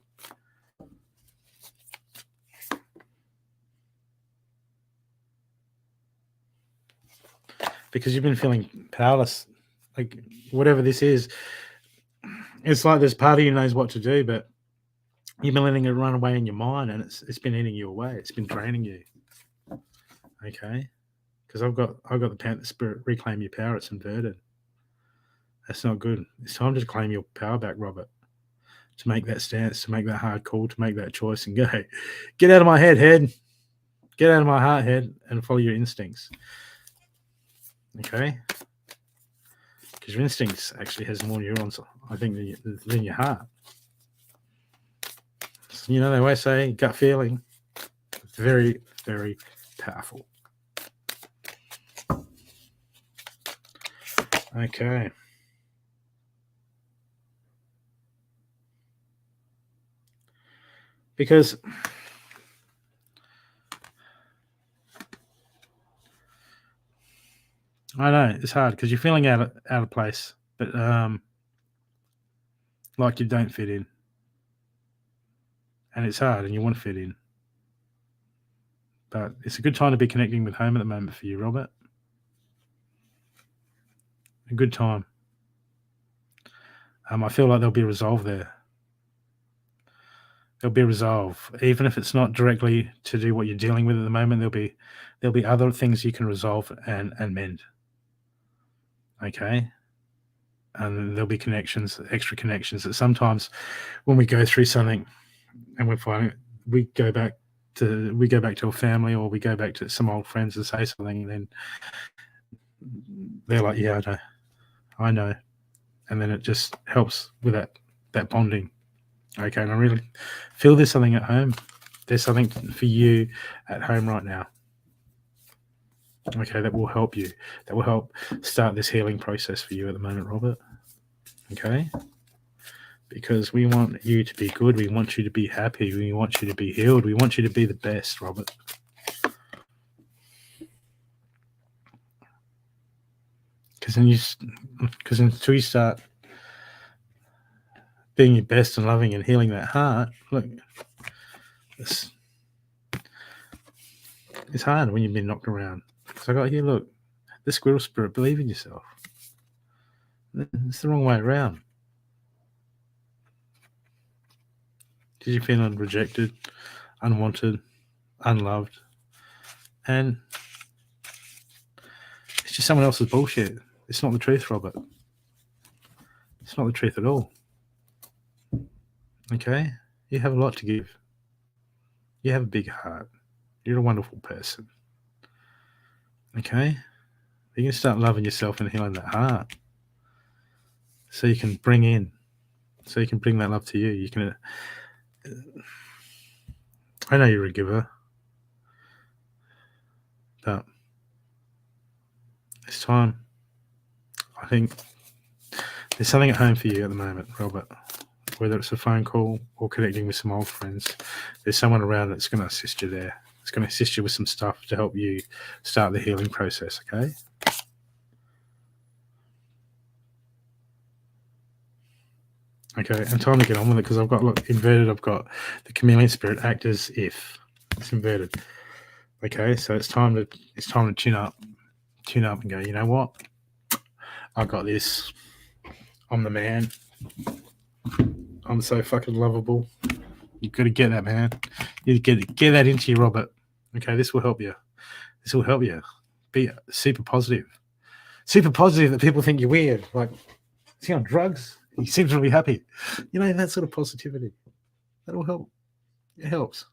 Because you've been feeling powerless. Like, whatever this is, it's like there's part of you knows what to do, but you've been letting it run away in your mind, and it's been eating you away. It's been draining you. Okay, because I've got the Panther Spirit. Reclaim your power. It's inverted. That's not good. It's time to claim your power back, Robert. To make that stance, to make that hard call, to make that choice, and go, get out of my head. Get out of my heart, head, and follow your instincts. Okay, because your instincts actually has more neurons, I think, than your heart. You know, they always say gut feeling, very, very powerful. Okay. Because I know it's hard because you're feeling out of place, but like you don't fit in. And it's hard and you want to fit in. But it's a good time to be connecting with home at the moment for you, Robert. A good time. I feel like there'll be a resolve there. There'll be a resolve. Even if it's not directly to do what you're dealing with at the moment, there'll be other things you can resolve and mend. Okay? And there'll be connections, extra connections that sometimes when we go through something and we're finding we go back to a family, or we go back to some old friends and say something, and then they're like, yeah, I know. And then it just helps with that bonding. Okay, and I really feel there's something at home. There's something for you at home right now. Okay, that will help you. That will help start this healing process for you at the moment, Robert. Okay? Because we want you to be good. We want you to be happy. We want you to be healed. We want you to be the best, Robert. because until you start being your best and loving and healing that heart, look, it's hard when you've been knocked around. So I got here, look, the squirrel spirit, believe in yourself. It's the wrong way around. Because you're feeling rejected, unwanted, unloved, and it's just someone else's bullshit. It's not the truth, Robert. It's not the truth at all. Okay? You have a lot to give. You have a big heart. You're a wonderful person. Okay? You're going to start loving yourself and healing that heart. So you can bring that love to you. You can. I know you're a giver, but it's time. I think there's something at home for you at the moment, Robert. Whether it's a phone call or connecting with some old friends, there's someone around that's going to assist you there. It's going to assist you with some stuff to help you start the healing process, okay? Okay, and time to get on with it because I've got, look, inverted. I've got the chameleon spirit act as if it's inverted. Okay, so it's time to tune up and go, you know what? I got this. I'm the man. I'm so fucking lovable. You've got to get that, man. You get that into you, Robert. Okay, this will help you. This will help you be super positive. Super positive that people think you're weird. Like, is he on drugs? He seems to be happy. You know, that sort of positivity. That will help. It helps.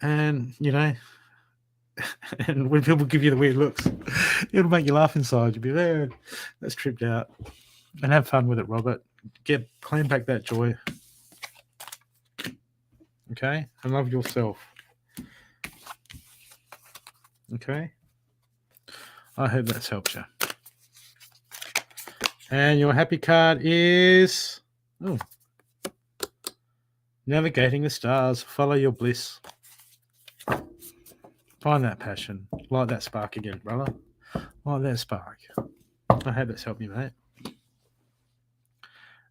And, you know, and when people give you the weird looks, it'll make you laugh inside. You'll be there. That's tripped out. And have fun with it, Robert. Claim back that joy. Okay? And love yourself. Okay? I hope that's helped you. And your happy card is navigating the stars. Follow your bliss. Find that passion. Light that spark again, brother. Light that spark. I hope that's helped you, mate.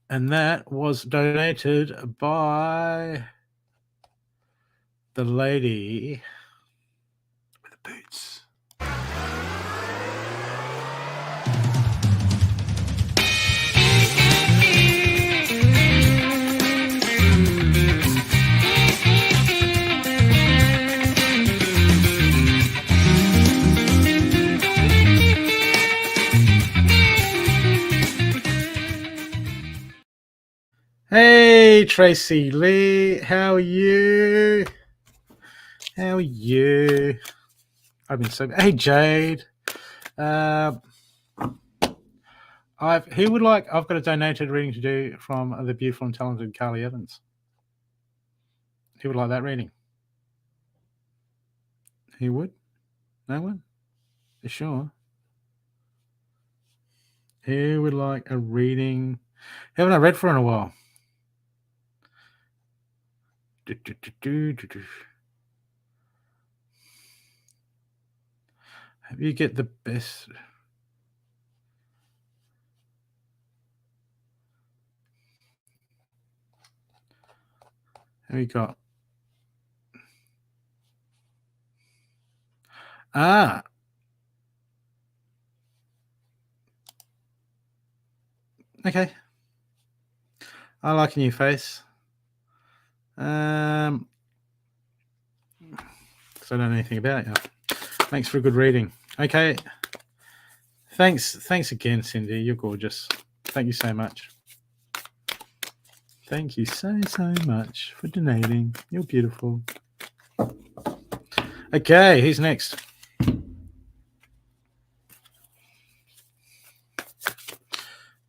And that was donated by the lady with the boots. Hey, Tracy Lee, how are you? How are you? I've been so. Hey, Jade. I've got a donated reading to do from the beautiful and talented Carly Evans. He would like that reading. He would? No one? You sure? He would like a reading. Haven't I read for in a while? Have you get the best? Have you got? Okay. I like a new face. So I don't know anything about you. Thanks for a good reading. Okay. Thanks again, Cindy. You're gorgeous. Thank you so much. Thank you so much for donating. You're beautiful. Okay, who's next?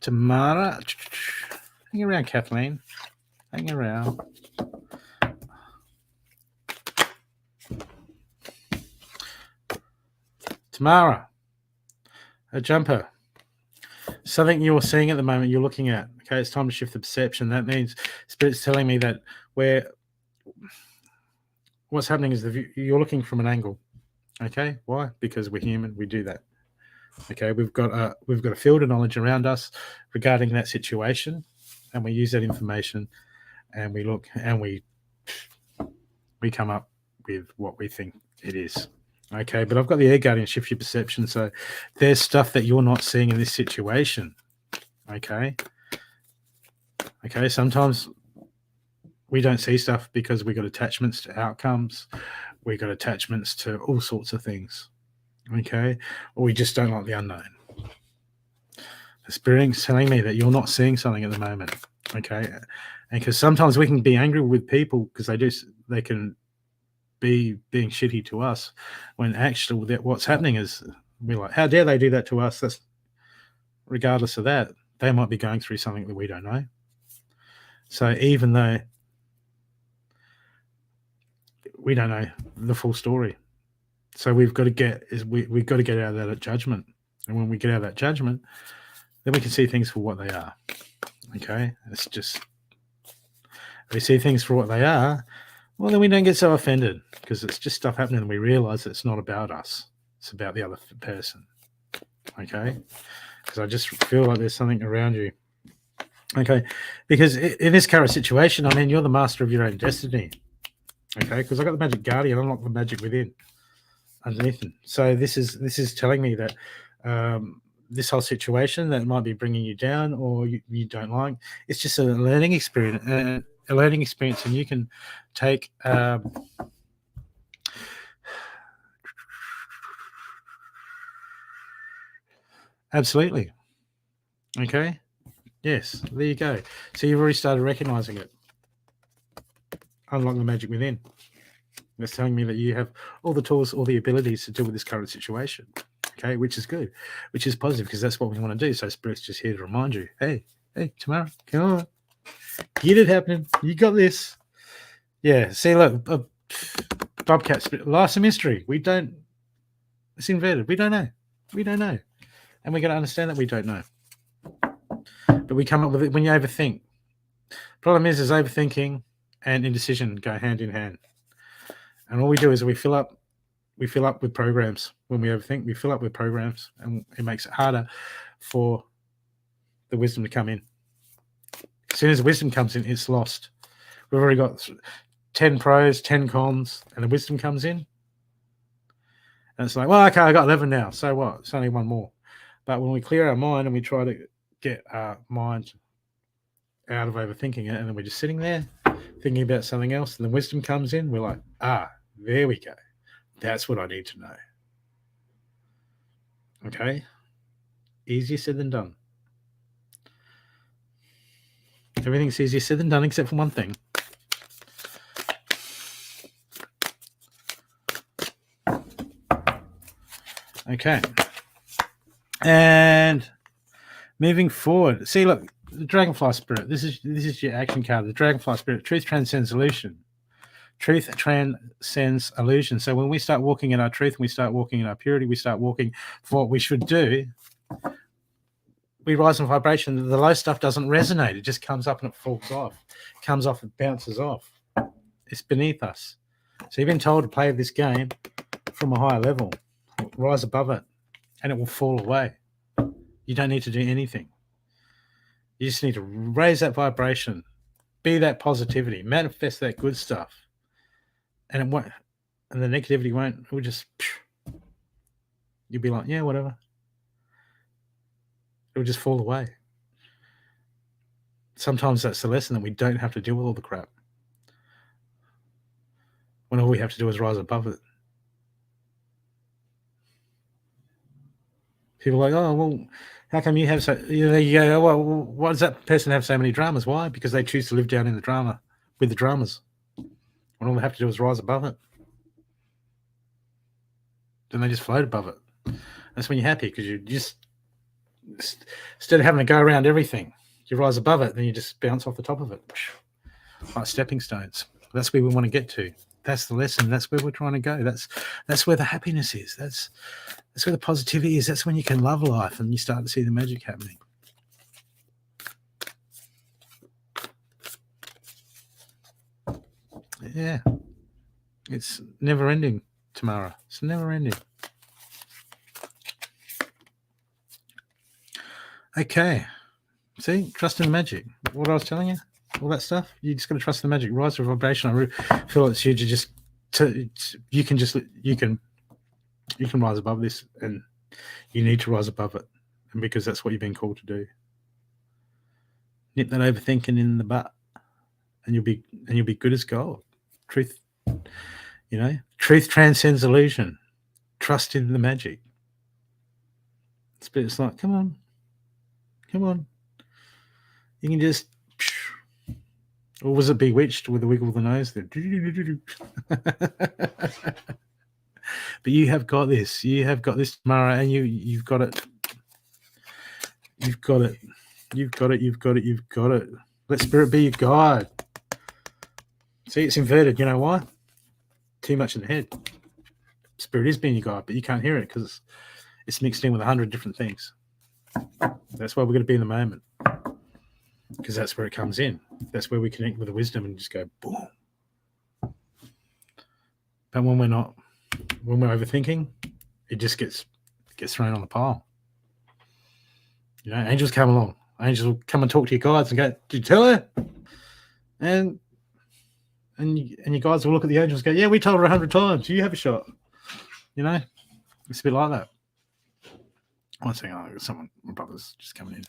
Tamara. Hang around, Kathleen. Hang around. Tamara. A jumper. Something you're seeing at the moment, you're looking at. Okay, it's time to shift the perception. That means Spirit's telling me that what's happening is you're looking from an angle. Okay, why? Because we're human. We do that. Okay, we've got a field of knowledge around us regarding that situation, and we use that information, and we look and we come up with what we think it is. Okay, but I've got the air guardian shift your perception, so there's stuff that you're not seeing in this situation. Okay, sometimes we don't see stuff because we got attachments to outcomes, we got attachments to all sorts of things. Okay, or we just don't like the unknown. The spirit's telling me that you're not seeing something at the moment. Okay, and because sometimes we can be angry with people because they can be being shitty to us, when actually what's happening is we're like, how dare they do that to us? That's regardless of that, they might be going through something that we don't know. So even though we don't know the full story, so we've got to get out of that judgment, and when we get out of that judgment, then we can see things for what they are. Okay, it's just we see things for what they are. Well, then we don't get so offended because it's just stuff happening, and we realize that it's not about us; it's about the other person. Okay, because I just feel like there's something around you. Okay, because in this current situation, I mean, you're the master of your own destiny. Okay, because I got the magic guardian, unlock the magic within, underneath it. So this is telling me that this whole situation that might be bringing you down or you don't like, it's just a learning experience, and you can take. Absolutely. Okay. Yes, there you go. So you've already started recognizing it. Unlock the magic within. That's telling me that you have all the tools, all the abilities to deal with this current situation. Okay, which is good, which is positive, because that's what we want to do. So Spirit's just here to remind you, hey, tomorrow, come on, get it happening. You got this. Yeah, see, look, Bobcat Spirit, life's a mystery. It's inverted. We don't know. And we got to understand that we don't know. But we come up with it when you overthink. Problem is overthinking and indecision go hand in hand. And all we do is we fill up with programs. When we overthink, we fill up with programs, and it makes it harder for the wisdom to come in. As soon as wisdom comes in, it's lost. We've already got 10 pros, 10 cons, and the wisdom comes in. And it's like, well, okay, I got 11 now. So what? It's only one more. But when we clear our mind and we try to get our mind out of overthinking it, and then we're just sitting there thinking about something else, and the wisdom comes in, we're like, there we go. That's what I need to know. Okay? Easier said than done. Everything's easier said than done except for one thing. Okay. And moving forward. See, look, the Dragonfly Spirit. This is your action card. The Dragonfly Spirit. Truth transcends illusion. Truth transcends illusion. So when we start walking in our truth, we start walking in our purity, we start walking for what we should do, we rise in vibration. The low stuff doesn't resonate. It just comes up and it falls off. It comes off and bounces off. It's beneath us. So you've been told to play this game from a higher level. Rise above it, and it will fall away. You don't need to do anything. You just need to raise that vibration, be that positivity, manifest that good stuff. And it won't, and the negativity won't, it will just, you'll be like, yeah, whatever. It will just fall away. Sometimes that's the lesson, that we don't have to deal with all the crap, when all we have to do is rise above it. People are like, oh, well, how come you have so, you go, well, why does that person have so many dramas? Why? Because they choose to live down in the drama, with the dramas, when all they have to do is rise above it. Then they just float above it. That's when you're happy, because you just, instead of having to go around everything, you rise above it, then you just bounce off the top of it, like stepping stones. That's where we want to get to. That's the lesson. That's where we're trying to go. That's where the happiness is. That's where the positivity is. That's when you can love life and you start to see the magic happening. Yeah. It's never ending, Tamara. It's never ending. Okay. See, trust in the magic. What I was telling you, all that stuff. You just got to trust in the magic. Rise to vibration. I feel it's huge. You can rise above this, and you need to rise above it, and because that's what you've been called to do. Nip that overthinking in the butt, and you'll be good as gold. Truth, truth transcends illusion. Trust in the magic. Spirit's like, come on. You can just, or was it Bewitched with the wiggle of the nose? But you have got this. You have got this tomorrow, and you've got it. You've got it. You've got it. You've got it. You've got it. Let spirit be your guide. See, it's inverted. You know why? Too much in the head. Spirit is being your guide, but you can't hear it because it's mixed in with 100 different things. That's why we're going to be in the moment, because that's where it comes in. That's where we connect with the wisdom and just go boom. But when we're overthinking, it just gets thrown on the pile. Angels come along. Angels will come and talk to your guides and go, "Did you tell her?" And your guides will look at the angels and go, "Yeah, we told her 100 times. You have a shot." It's a bit like that. One second, I got someone, my brother's just coming in.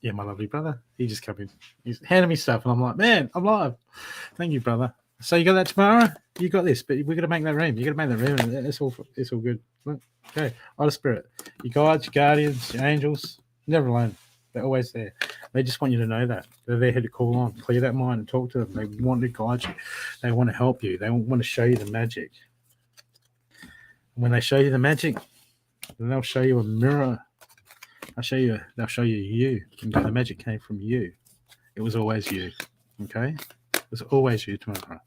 Yeah, my lovely brother. He just come in. He's handing me stuff, and I'm like, man, I'm live. Thank you, brother. So you got that tomorrow? You got this, but we're gonna make that room. You gotta make that room, and it's all good. Okay, Out of spirit, your guides, your guardians, your angels, never alone. They're always there. They just want you to know that they're there to call on, clear that mind, and talk to them. They want to guide you. They want to help you. They want to show you the magic. And when they show you the magic, then they'll show you a mirror. They'll show you you. And the magic came from you. It was always you. Okay? It was always you tomorrow.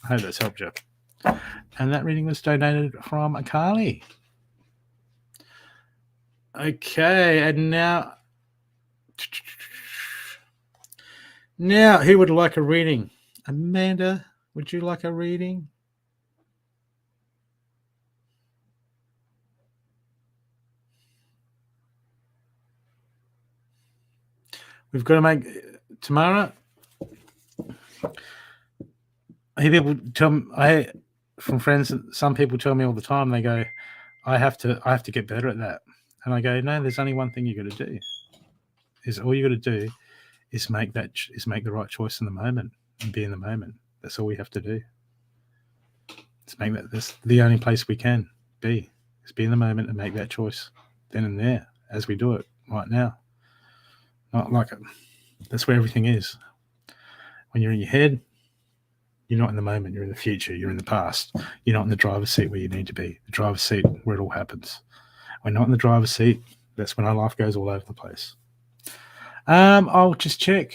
I hope that's helped you. And that reading was donated from Akali. Okay, and now who would like a reading? Amanda, would you like a reading? We've got to make Tamara. I hear people tell me, from friends, some people tell me all the time, they go, I have to get better at that. And I go, no, there's only one thing you got to do. All you got to do is make the right choice in the moment and be in the moment. That's all we have to do. Let's make that. That's the only place we can be. Is be in the moment and make that choice then and there as we do it right now. Not like it. That's where everything is. When you're in your head, you're not in the moment. You're in the future. You're in the past. You're not in the driver's seat where you need to be. The driver's seat where it all happens. When not in the driver's seat, that's when our life goes all over the place. I'll just check.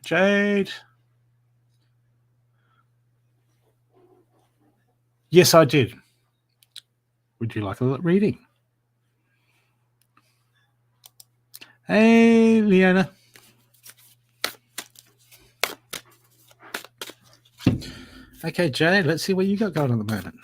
Jade. Yes, I did. Would you like a little reading? Hey, Leona. Okay, Jade, let's see what you got going on at the moment.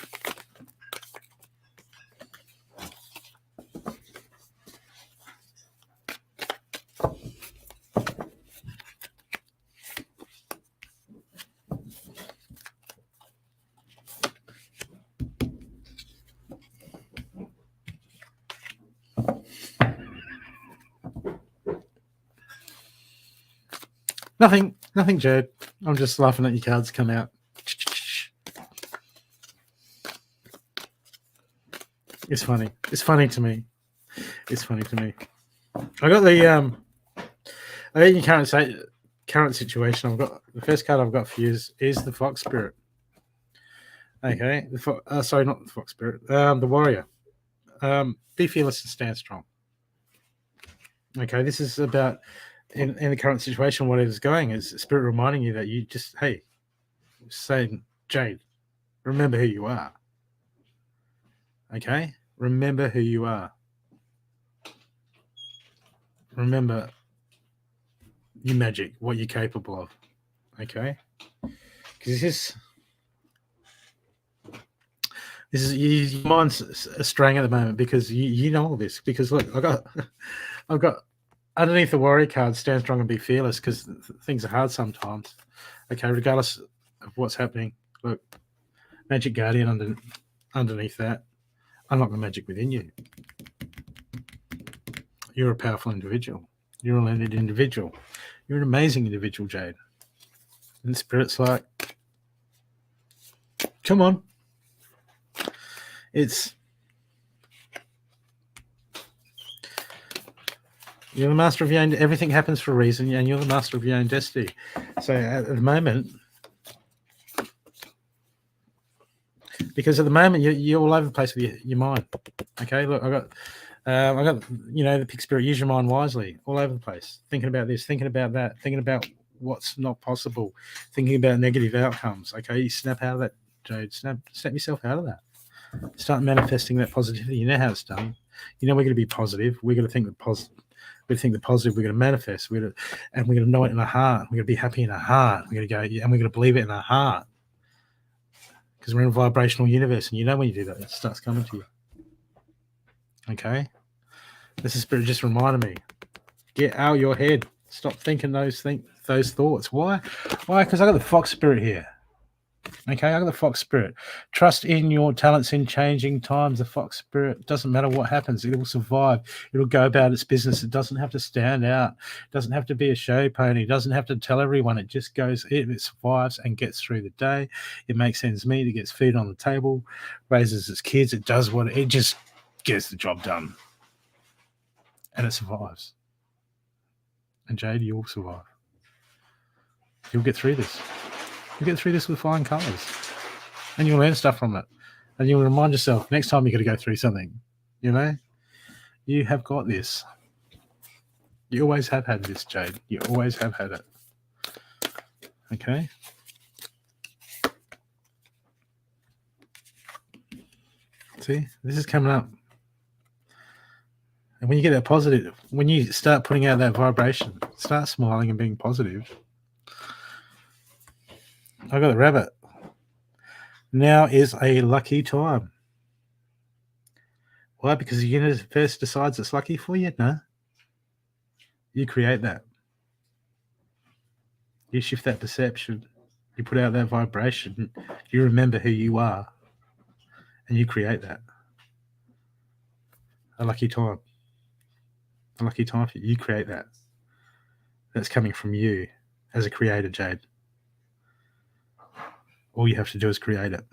Nothing, Jade. I'm just laughing at your cards come out. It's funny. It's funny to me. I got the I think your current situation. I've got the first card I've got for you is the Fox Spirit. Okay, sorry, not the Fox Spirit. The Warrior. Be fearless and stand strong. Okay, this is about in the current situation. What it is going is Spirit reminding you that you just saying, Jade, remember who you are. Okay, remember who you are. remember your magic, what you're capable of. Okay? Because this is your mind's straying at the moment because you know all this. Because look, I've got underneath the warrior card, stand strong and be fearless, because things are hard sometimes. Okay, regardless of what's happening. Look, magic guardian underneath that. Unlock the magic within you. You're a powerful individual. You're a landed individual. You're an amazing individual, Jade. And the spirit's like, come on. You're the master of your own. Everything happens for a reason, and you're the master of your own destiny. So at the moment, because at the moment you're all over the place with your mind. Okay, look, I got the pick spirit. Use your mind wisely, all over the place, thinking about this, thinking about that, thinking about what's not possible, thinking about negative outcomes. Okay, you snap out of that, Jade. Snap yourself out of that. Start manifesting that positivity. You know how it's done. You know we're going to be positive. We're going to think the positive. We think the positive. We're going to manifest. We're going to know it in our heart. We're going to be happy in our heart. We're going to go, and we're going to believe it in our heart. Because we're in a vibrational universe, and you know when you do that, it starts coming to you. Okay? This is spirit just reminded me. Get out of your head. Stop thinking those thoughts. Why? Because I got the fox spirit here. Okay, I got the fox spirit. Trust in your talents in changing times. The fox spirit, doesn't matter what happens, it will survive. It'll go about its business. It doesn't have to stand out. It doesn't have to be a show pony. It doesn't have to tell everyone. It just goes, it survives and gets through the day. It makes ends meet. It gets food on the table, raises its kids. It does what it just gets the job done. And it survives. And Jade, you will survive. You'll get through this. You get through this with flying colours, and you'll learn stuff from it, and you'll remind yourself next time you're going to go through something. You know, you have got this. You always have had this, Jade. You always have had it. Okay. See, this is coming up, and when you get that positive, when you start putting out that vibration, start smiling and being positive. I got the rabbit. Now is a lucky time. Why? Because the universe decides it's lucky for you? No. You create that. You shift that perception. You put out that vibration. You remember who you are. And you create that. A lucky time. A lucky time for you. You create that. That's coming from you as a creator, Jade. All you have to do is create it.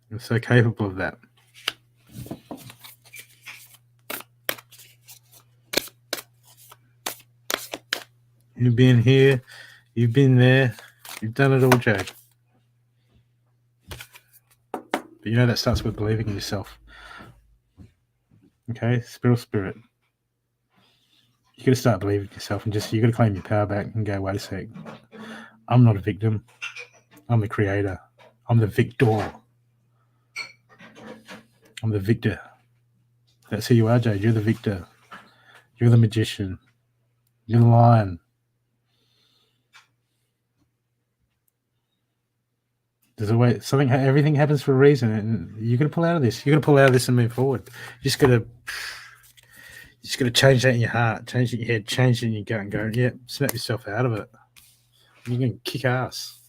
You're so capable of that. You've been here. You've been there. You've done it all, Jade. But you know that starts with believing in yourself. Okay? Spirit. You got to start believing in yourself, and you got to claim your power back and go, wait a sec. I'm not a victim. I'm the creator. I'm the victor. I'm the victor. That's who you are, Jade. You're the victor. You're the magician. You're the lion. There's a way. Everything happens for a reason, and you're gonna pull out of this. You're gonna pull out of this and move forward. You just gotta change that in your heart, change it in your head, change it in your gut, and go, yeah, snap yourself out of it. You're gonna kick ass.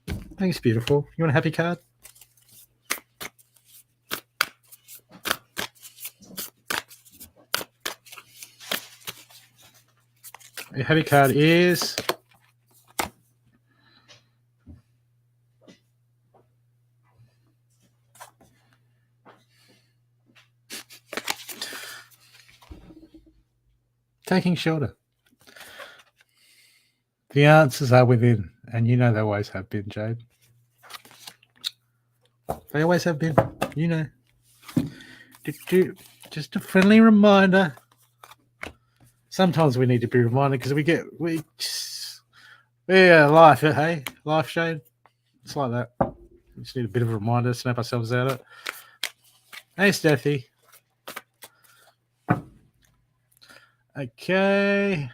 I think it's beautiful. You want a happy card? Your happy card is taking shelter. The answers are within, and you know they always have been, Jade. They always have been, you know. Just a friendly reminder. Sometimes we need to be reminded because life, hey? Life, Jade. It's like that. We just need a bit of a reminder, snap ourselves out of it. Hey, Steffi. Okay.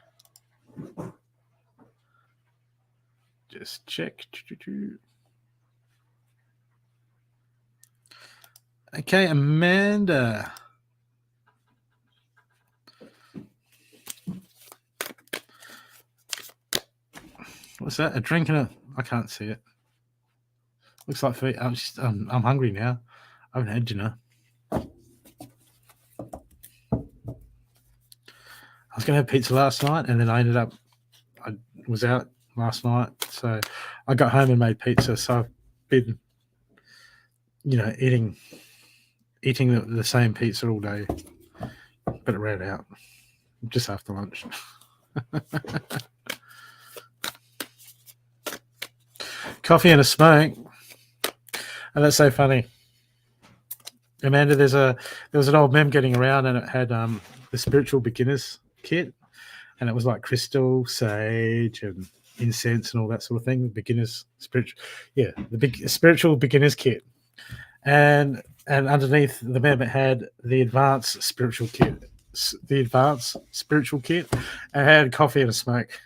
Just check. Okay, Amanda. What's that? A drink and a... I can't see it. Looks like food. I'm hungry now. I haven't had dinner. I was going to have pizza last night, and then I was out last night, so I got home and made pizza. So I've been, eating the same pizza all day, but it ran out just after lunch. Coffee and a smoke. And that's so funny. Amanda, there was an old meme getting around, and it had the spiritual beginners kit, and it was like crystal, sage, and incense, and all that sort of thing. The big spiritual beginners kit, and underneath the meme it had the advanced spiritual kit, and it had coffee and a smoke.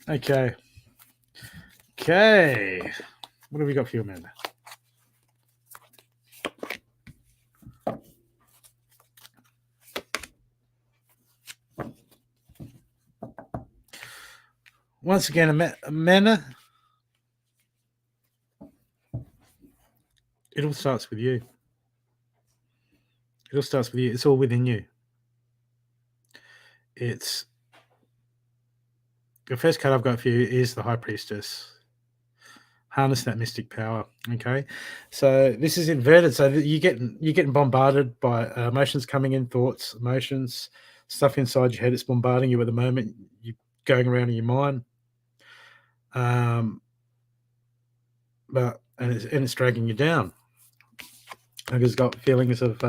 Okay. What have we got for you, Amanda? Once again, Amanda, it all starts with you. It all starts with you. It's all within you. It's the first card I've got for you is the High Priestess. Harness that mystic power. Okay, so this is inverted. So you're getting bombarded by emotions coming in, thoughts, emotions, stuff inside your head. It's bombarding you at the moment. You're going around in your mind, but it's dragging you down. Because it's got feelings of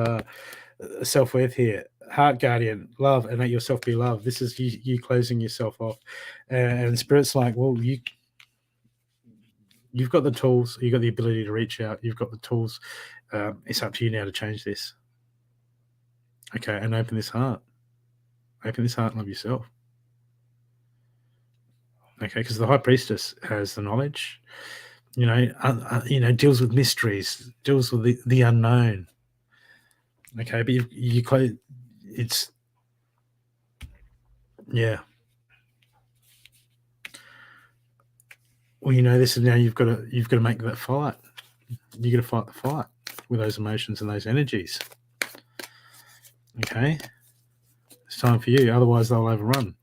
self-worth here. Heart guardian, love, and let yourself be loved. This is you closing yourself off, and Spirit's like, well, you've got the tools, you've got the ability to reach out, you've got the tools. It's up to you now to change this. Okay, and open this heart and love yourself. Okay, because the High Priestess has the knowledge, deals with mysteries, deals with the unknown. Okay, but you close. It's yeah. Well, this is now you've got to make that fight. You got to fight the fight with those emotions and those energies. Okay, it's time for you. Otherwise, they'll overrun.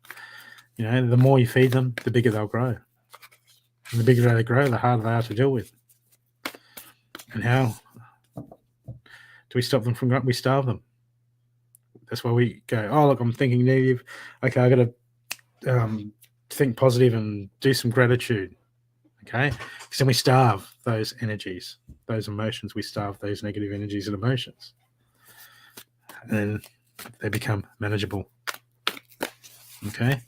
The more you feed them, the bigger they'll grow. And the bigger they grow, the harder they are to deal with. And how do we stop them from growing? We starve them. That's why we go, oh, look, I'm thinking negative. Okay, I got to think positive and do some gratitude. Okay, because then we starve those energies, those emotions. We starve those negative energies and emotions. And then they become manageable. Okay?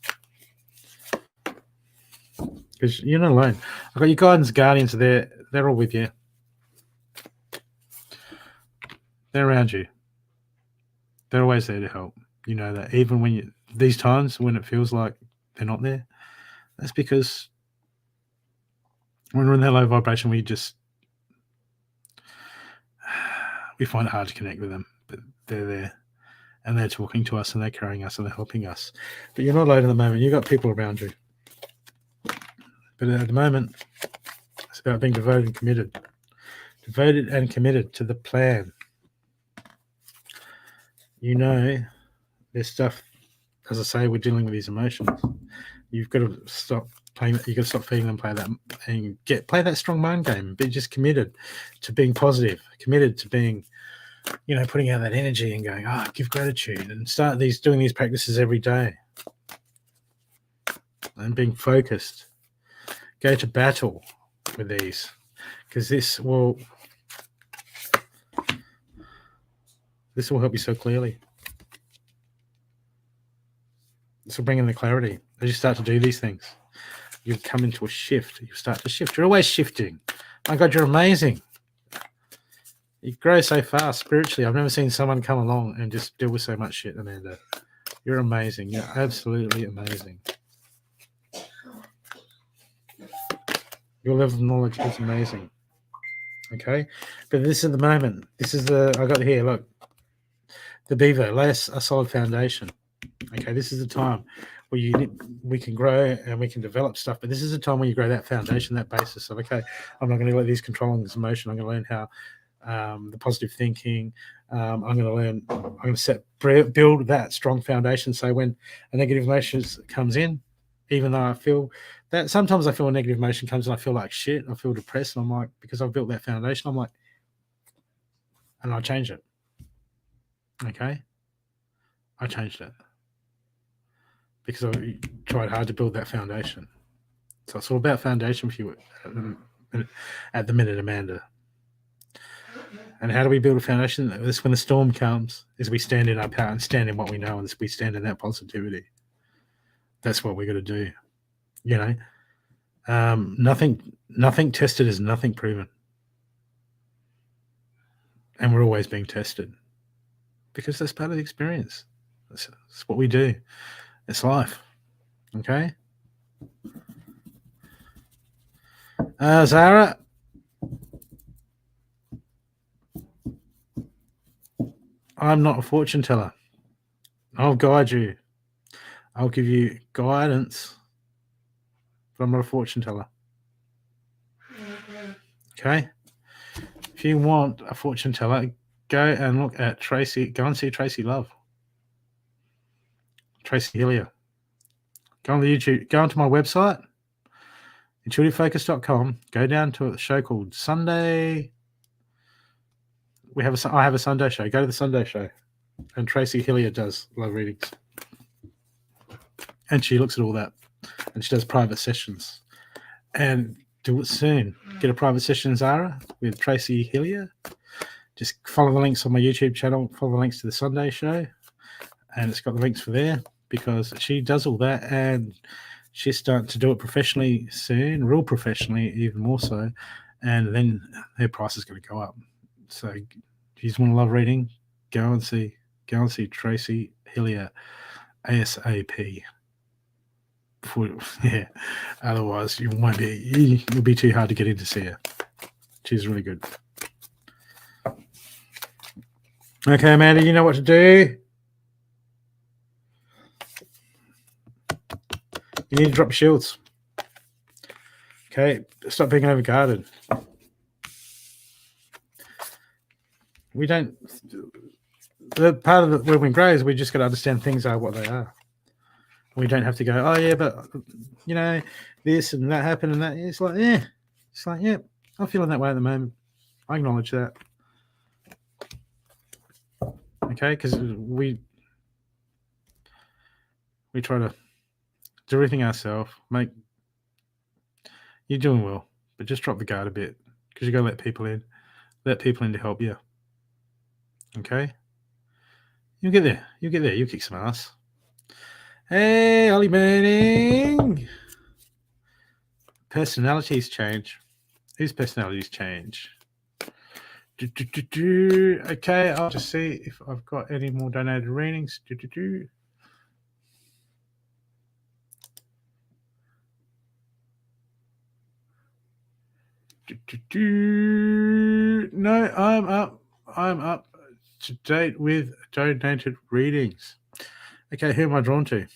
Because you're not alone. I've got your guidance guardians there. They're all with you. They're around you. They're always there to help. You know that. Even when these times when it feels like they're not there, that's because when we're in that low vibration, we find it hard to connect with them. But they're there. And they're talking to us, and they're carrying us, and they're helping us. But you're not alone at the moment. You've got people around you. But at the moment, it's about being devoted and committed. Devoted and committed to the plan. There's stuff, as I say, we're dealing with these emotions. You've got to stop playing that. You've got to stop feeding them, play that, and play that strong mind game. Be just committed to being positive, committed to being, putting out that energy and going, give gratitude, and start doing these practices every day. And being focused. Go to battle with these, because this will help you so clearly. This will bring in the clarity as you start to do these things. you come into a shift. You start to shift. You're always shifting. My God, you're amazing. You grow so fast spiritually. I've never seen someone come along and just deal with so much shit, Amanda. You're amazing. You're absolutely amazing. Your level of knowledge is amazing. Okay? But this is the moment. This is I got here, look. The beaver, lay a solid foundation. Okay, this is the time where we can grow and we can develop stuff. But this is the time when you grow that foundation, that basis of, okay, I'm not going to let these controlling this emotion. I'm going to learn how the positive thinking. I'm going to build that strong foundation. So when a negative emotion comes in, even though I feel that sometimes I feel a negative emotion comes and I feel like shit, I feel depressed, and I'm like, because I've built that foundation, I'm like, and I change it. Okay, I changed it because I tried hard to build that foundation. So it's all about foundation for you at the minute, Amanda. And how do we build a foundation? This when the storm comes, is we stand in our power and stand in what we know, and we stand in that positivity. That's what we're going to do. You know, nothing tested is nothing proven, and we're always being tested because that's part of the experience. That's what we do. It's life. Okay. Zara. I'm not a fortune teller. I'll guide you. I'll give you guidance, but I'm not a fortune teller. Okay? If you want a fortune teller, go and look at Tracy. Go and see Tracy Love. Tracy Hillier. Go on the YouTube. Go onto my website, intuitivefocus.com. Go down to a show called Sunday. I have a Sunday show. Go to the Sunday show. And Tracy Hillier does love readings. And she looks at all that. And she does private sessions. And do it soon. Get a private session, Zara, with Tracy Hillier. Just follow the links on my YouTube channel. Follow the links to the Sunday show. And it's got the links for there because she does all that. And she's starting to do it professionally soon, real professionally, even more so. And then her price is going to go up. So if you want to love reading, go and see Tracy Hillier ASAP. Otherwise you'll be too hard to get in to see her. She's really good. Okay, Amanda, you know what to do. You need to drop your shields. Okay, stop being overguarded. We don't. The part of the where we grow is we just got to understand things are what they are. We don't have to go, oh yeah, but you know, this and that happened and that. It's like, yeah, I'm feeling that way at the moment. I acknowledge that. Okay, because we try to do everything ourselves. You're doing well, but just drop the guard a bit because you got to let people in to help you. Okay, you'll get there. You'll kick some ass. Hey, Ollie Burning. Personalities change. Whose personalities change? Okay, I'll just see if I've got any more donated readings. No, I'm up to date with donated readings. Okay, who am I drawn to?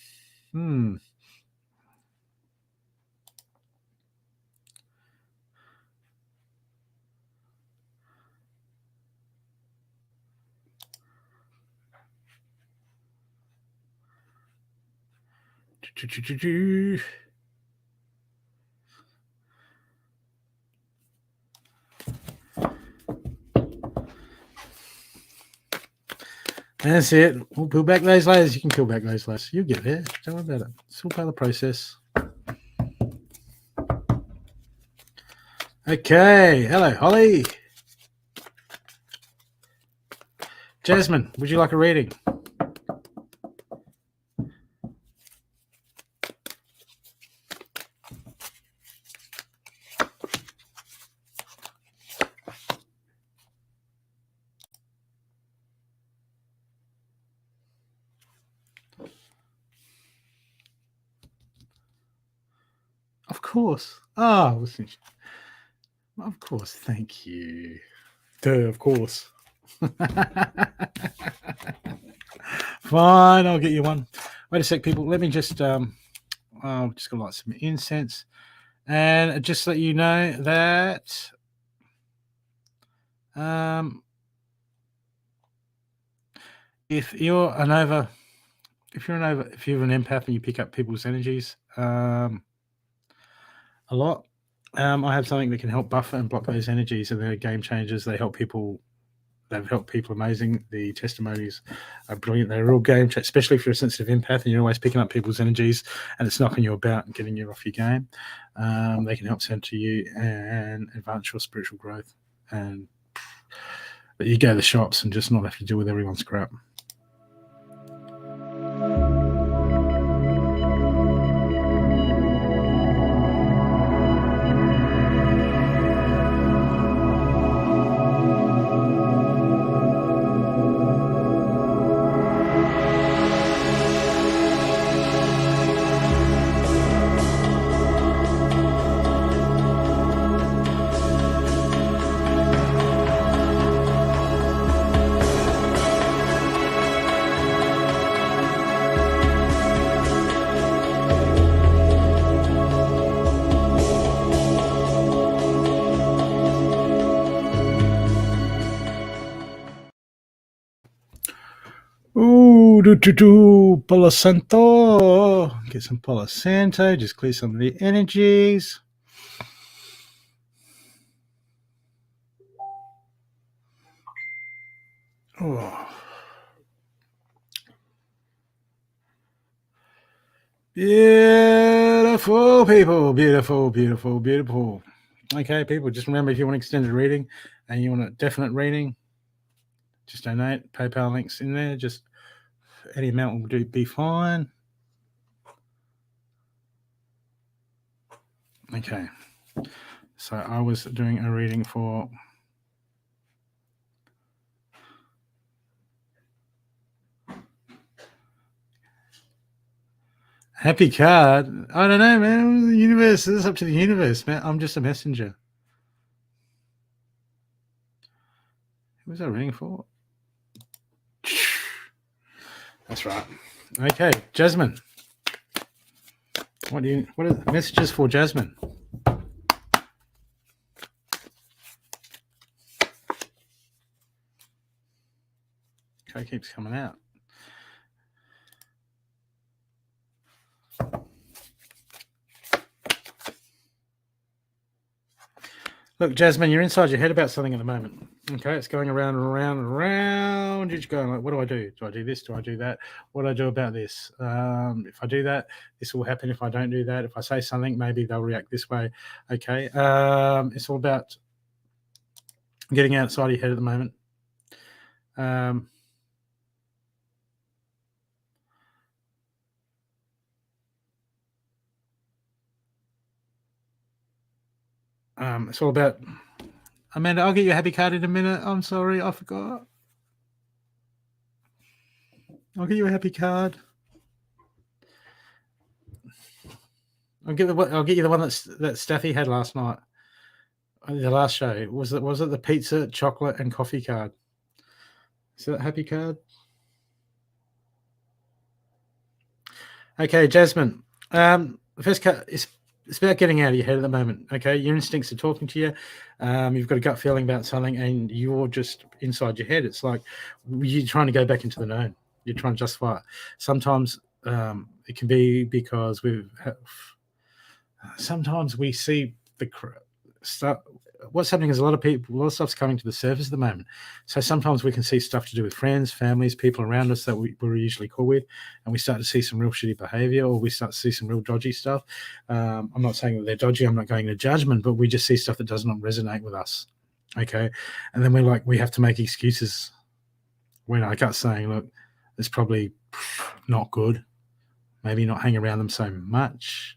That's it. We'll peel back those layers. You can peel back those layers. You'll get there. Don't worry about it. It's all part of the process. Okay. Hello, Holly. Jasmine, would you like a reading? of course. Oh, of course. Thank you. Duh, of course. Fine, I'll get you one. Wait a sec, people. Let me just just gonna light some incense, and just let you know that if you're an empath and you pick up people's energies a lot, I have something that can help buffer and block those energies, and they're game changers. They've helped people amazing. The testimonies are brilliant. They're real game changers, especially if you're a sensitive empath and you're always picking up people's energies and it's knocking you about and getting you off your game. They can help center you and advance your spiritual growth, and that you go to the shops and just not have to deal with everyone's crap. Palo Santo. Get some Palo Santo. Just clear some of the energies. Oh. Beautiful people. Beautiful, beautiful, beautiful. Okay, people, just remember, if you want extended reading and you want a definite reading, just donate. PayPal links in there. Just any amount will be fine. Okay. So I was doing a reading for happy card. I don't know, man. The universe. This is up to the universe, man. I'm just a messenger. Who was I reading for? That's right. Okay, Jasmine. What are the messages for Jasmine? Okay, keeps coming out. Look, Jasmine, you're inside your head about something at the moment. Okay, it's going around and around and around. You're just going like, what do I do? Do I do this? Do I do that? What do I do about this? If I do that, this will happen. If I don't do that, if I say something, maybe they'll react this way. Okay, it's all about getting outside your head at the moment. It's all about, Amanda, I'll get you a happy card in a minute. I'm sorry, I forgot. I'll get you a happy card. I'll get you the one that Staffy had last night. The last show. Was it the pizza, chocolate, and coffee card? Is that a happy card? Okay, Jasmine. The first card is, it's about getting out of your head at the moment. Okay, your instincts are talking to you. You've got a gut feeling about something, and you're just inside your head. It's like you're trying to go back into the known. You're trying to justify it. Sometimes it can be because sometimes we see the stuff. What's happening is a lot of stuff's coming to the surface at the moment. So sometimes we can see stuff to do with friends, families, people around us that we're usually cool with, and we start to see some real shitty behavior, or we start to see some real dodgy stuff. I'm not saying that they're dodgy. I'm not going into judgment, but we just see stuff that does not resonate with us. Okay. And then we have to make excuses when I got saying, look, it's probably not good. Maybe not hang around them so much.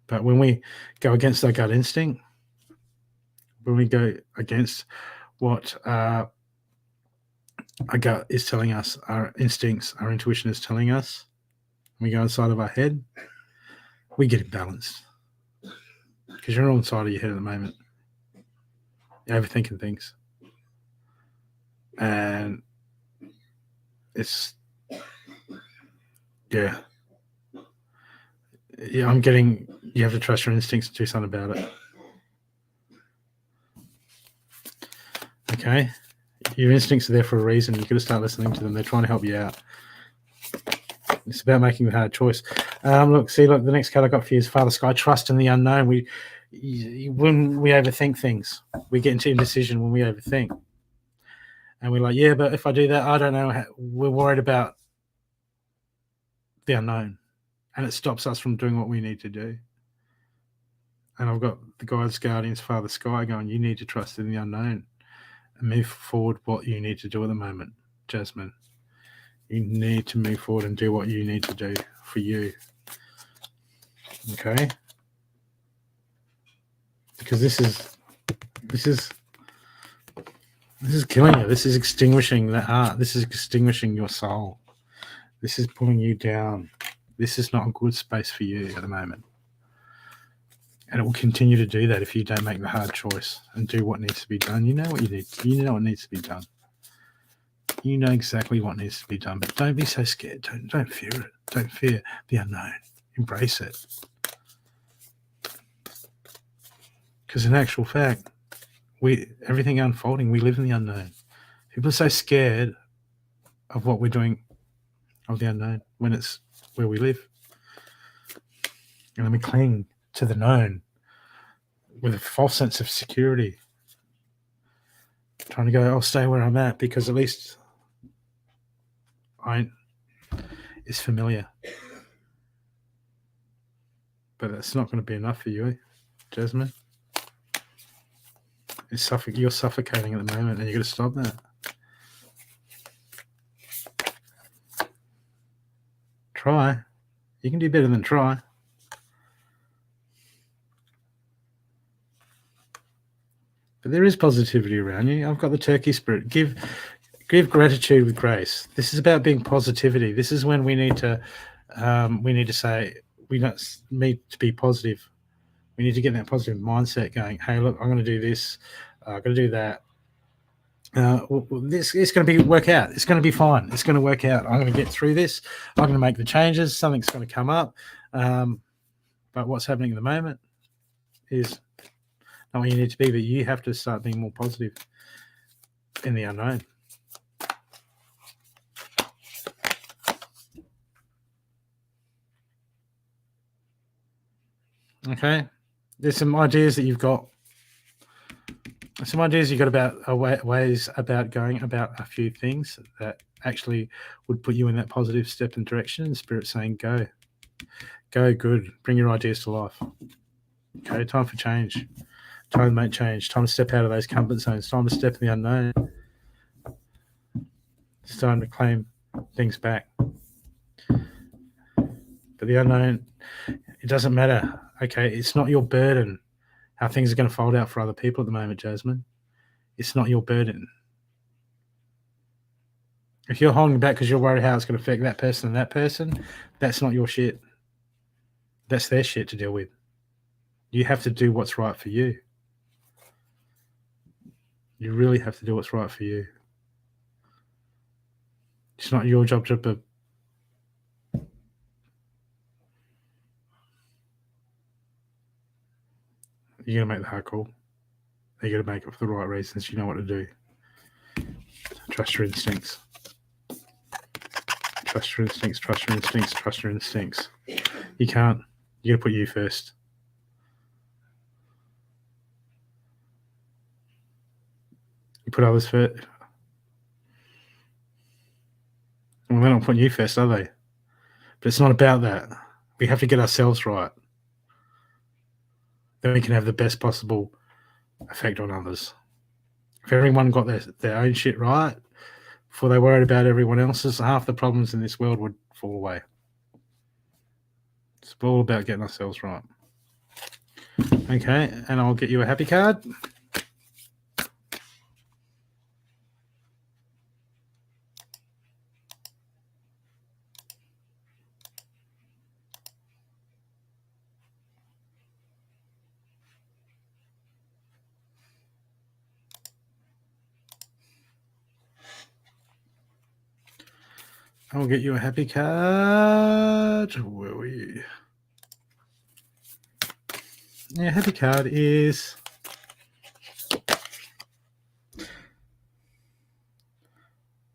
But when we go against our gut instinct, when we go against what our gut is telling us, our instincts, our intuition is telling us, we go inside of our head, we get imbalanced because you're all inside of your head at the moment. You're overthinking things. And it's, yeah, I'm getting, you have to trust your instincts to do something about it. Okay? Your instincts are there for a reason. You've got to start listening to them. They're trying to help you out. It's about making the hard choice. Look, the next card I got for you is Father Sky. Trust in the unknown. When we overthink things, we get into indecision when we overthink. And we're like, yeah, but if I do that, I don't know. We're worried about the unknown. And it stops us from doing what we need to do. And I've got the guides, guardians, Father Sky going, you need to trust in the unknown and move forward what you need to do at the moment, Jasmine. You need to move forward and do what you need to do for you. Okay? Because this is killing you. This is extinguishing the heart. This is extinguishing your soul. This is pulling you down. This is not a good space for you at the moment. And it will continue to do that if you don't make the hard choice and do what needs to be done. You know what you need. You know what needs to be done. You know exactly what needs to be done. But don't be so scared. Don't fear it. Don't fear the unknown. Embrace it. Because in actual fact, everything unfolding, we live in the unknown. People are so scared of what we're doing of the unknown when it's where we live. And then we cling to the known with a false sense of security. Trying to go, I'll stay where I'm at because at least it's familiar. But that's not going to be enough for you, Jasmine. You're suffocating at the moment and you've got to stop that. Try. You can do better than try. But there is positivity around you. I've got the turkey spirit. Give gratitude with grace. This is about being positivity. This is when we need to say we need to be positive. We need to get that positive mindset going. Hey, look, I'm going to do this. I'm going to do that. This is going to work out. It's going to be fine. It's going to work out. I'm going to get through this. I'm going to make the changes. Something's going to come up. But what's happening at the moment is not where you need to be, but you have to start being more positive in the unknown. Okay? There's some ideas that you've got. Some ideas you've got about ways about going about a few things that actually would put you in that positive step and direction. And Spirit saying, go. Go, good. Bring your ideas to life. Okay, time for change. Time to make change. Time to step out of those comfort zones. Time to step in the unknown. It's time to claim things back. But the unknown, it doesn't matter. Okay, it's not your burden how things are going to fold out for other people at the moment, Jasmine. It's not your burden. If you're holding back because you're worried how it's going to affect that person and that person, that's not your shit. That's their shit to deal with. You have to do what's right for you. You really have to do what's right for you. It's not your job to you're going to make the hard call. You're going to make it for the right reasons. You know what to do. Trust your instincts. Trust your instincts. Trust your instincts. Trust your instincts. You can't. You got to put you first. You put others first. Well, they're not putting you first, are they? But it's not about that. We have to get ourselves right. Then we can have the best possible effect on others. If everyone got their own shit right before they worried about everyone else's, half the problems in this world would fall away. It's all about getting ourselves right. Okay, and I'll get you a happy card. I will get you a happy card. Where were you? Yeah, happy card is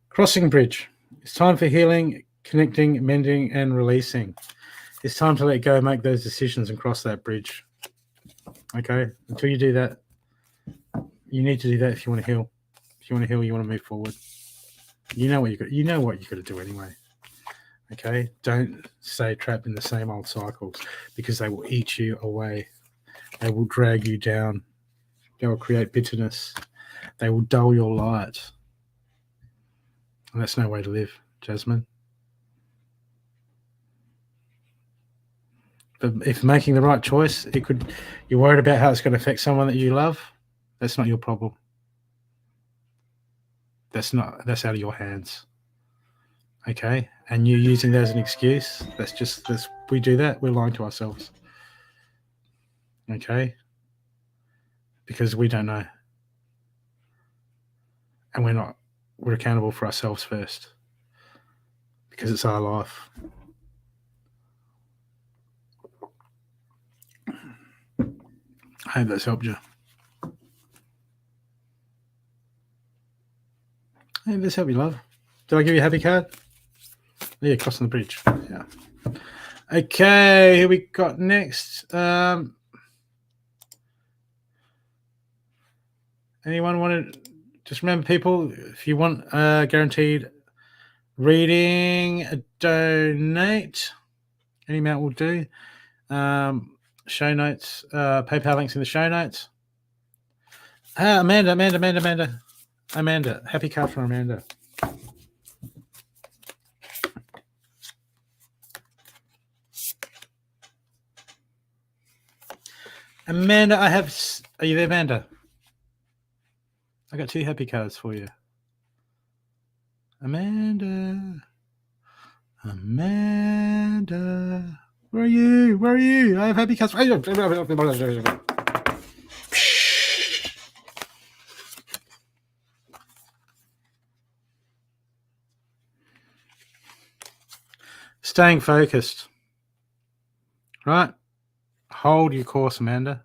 crossing bridge. It's time for healing, connecting, mending, and releasing. It's time to let go, make those decisions, and cross that bridge. Okay? Until you do that, you need to do that if you want to heal. If you want to heal, you want to move forward. You know what you got to do anyway. Okay? Don't stay trapped in the same old cycles because they will eat you away. They will drag you down. They will create bitterness. They will dull your light. And that's no way to live, Jasmine. But if making the right choice, you're worried about how it's going to affect someone that you love, that's not your problem. That's out of your hands. Okay? And you using that as an excuse, we do that, we're lying to ourselves. Okay? Because we don't know. And we're accountable for ourselves first. Because it's our life. I hope that's helped you. Hey, let's help you, love. Did I give you a happy card? Yeah, crossing the bridge. Yeah. Okay, here we got next. Anyone want to just remember, people, if you want a guaranteed reading, donate. Any amount will do. Show notes, PayPal links in the show notes. Amanda. Happy card from Amanda. Amanda, are you there, Amanda? I got 2 happy cards for you. Amanda. Where are you? I have happy cards. Staying focused. Right? Hold your course, Amanda.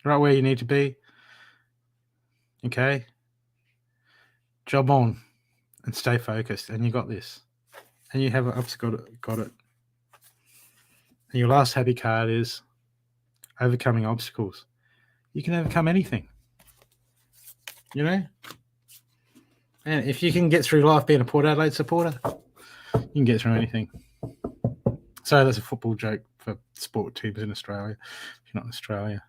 Right where you need to be. Okay? Job on and stay focused. And you got this. And you have got it. And your last happy card is overcoming obstacles. You can overcome anything. You know? And if you can get through life being a Port Adelaide supporter, you can get through anything. So that's a football joke for sport teams in Australia. If you're not in Australia.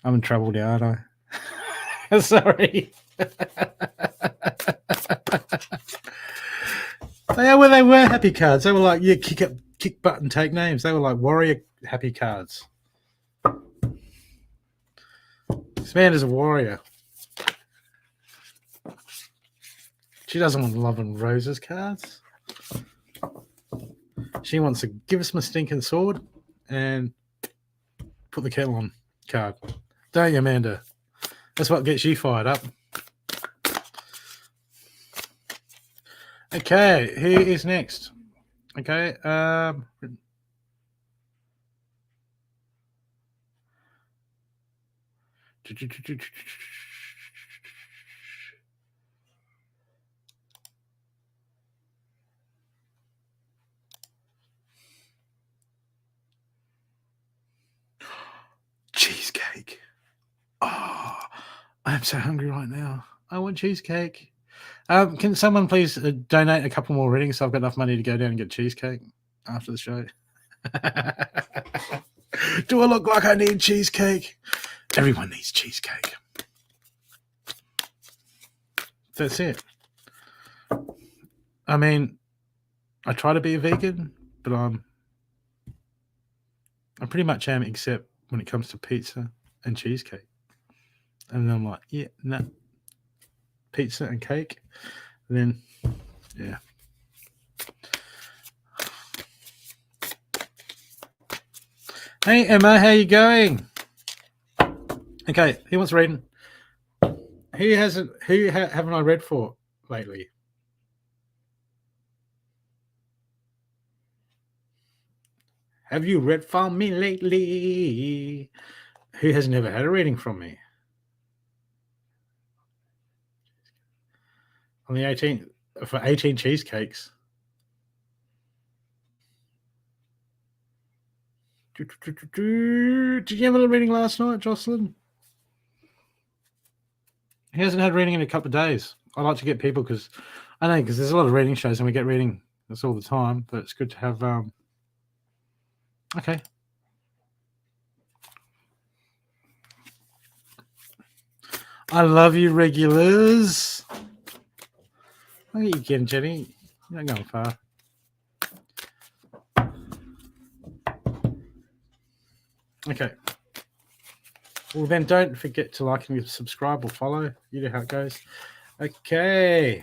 I'm in trouble now, aren't I? Sorry. They were happy cards. They were like, yeah, kick butt and take names. They were like warrior happy cards. This man is a warrior. She doesn't want love and roses cards. She wants to give us my stinking sword and put the kettle on card. Don't you, Amanda? That's what gets you fired up. Okay, who is next? Okay, cheesecake. Oh, I'm so hungry right now. I want cheesecake. Can someone please donate a couple more readings so I've got enough money to go down and get cheesecake after the show? Do I look like I need cheesecake? Everyone needs cheesecake. That's it. I mean, I try to be a vegan, but I pretty much am, except when it comes to pizza and cheesecake. And then I'm like, yeah, no. Pizza and cake. And then, yeah. Hey, Emma, how you going? Okay, who wants reading? Who haven't I read for lately? Have you read from me lately? Who has never had a reading from me? On the 18th, for 18 cheesecakes. Did you have a reading last night, Jocelyn? He hasn't had reading in a couple of days. I like to get people because I know because there's a lot of reading shows and we get reading that's all the time, but it's good to have. Okay. I love you, regulars. Look at you again, Jenny. You're not going far. Okay. Well, then don't forget to like and subscribe or follow. You know how it goes. Okay.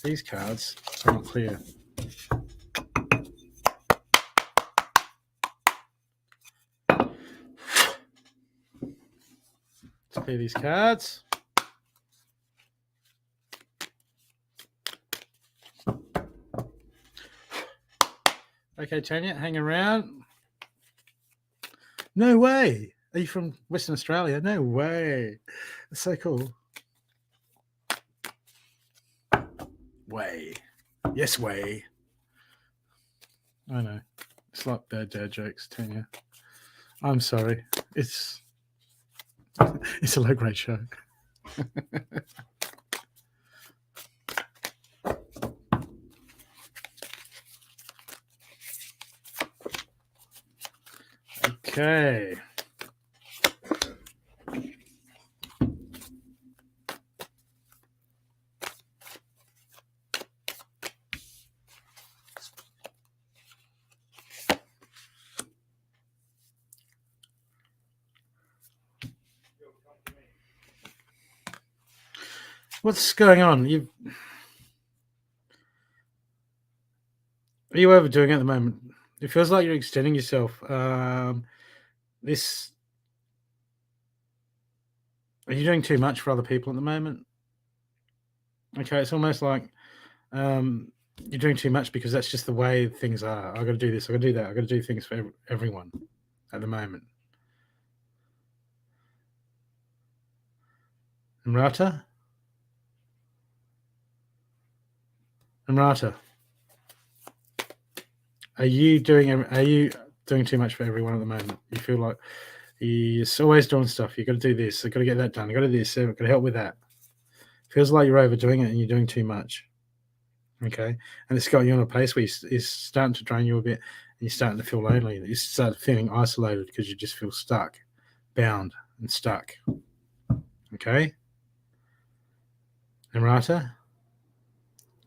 These cards are not clear. Let's clear these cards. Okay, Tanya, hang around. No way. Are you from Western Australia? No way. That's so cool. Way. Yes, way. I know. It's like bad dad jokes, Tanya. I'm sorry. It's a low grade show. Okay. What's going on? Are you overdoing it at the moment? It feels like you're extending yourself. Are you doing too much for other people at the moment? Okay, it's almost like you're doing too much because that's just the way things are. I got to do this. I got to do that. I got to do things for everyone at the moment. Amrata, are you doing too much for everyone at the moment? You feel like you're always doing stuff. You got to do this. I got to get that done. I got to do this. I got to help with that. Feels like you're overdoing it and you're doing too much. Okay, and it's got you on a pace where it's starting to drain you a bit, and you're starting to feel lonely. You start feeling isolated because you just feel stuck, bound, and stuck. Okay, Amrata,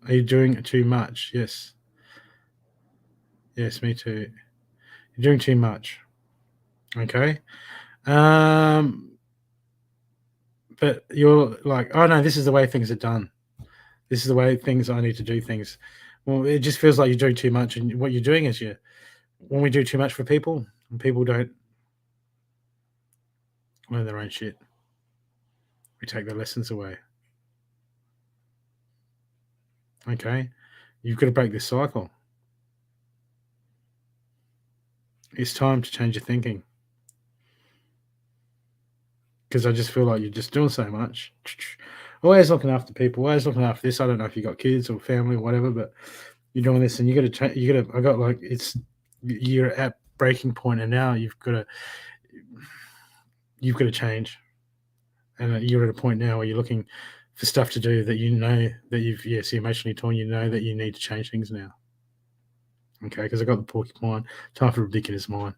are you doing too much? Yes. Yes, me too. You're doing too much. Okay. But you're like, oh no, this is the way things are done. This is the way I need to do things. Well, it just feels like you're doing too much, and what you're doing is when we do too much for people, and people don't learn their own shit, we take their lessons away. Okay, you've got to break this cycle. It's time to change your thinking, because I just feel like you're just doing so much. Always looking after people, always looking after this. I don't know if you got kids or family or whatever, but you're doing this, and you got to change. You got to. I got like you're at breaking point, and now you've got to change, and you're at a point now where you're looking for stuff to do that you know that you're emotionally torn. You know that you need to change things now. Okay, because I got the porcupine. Time for ridiculous mind.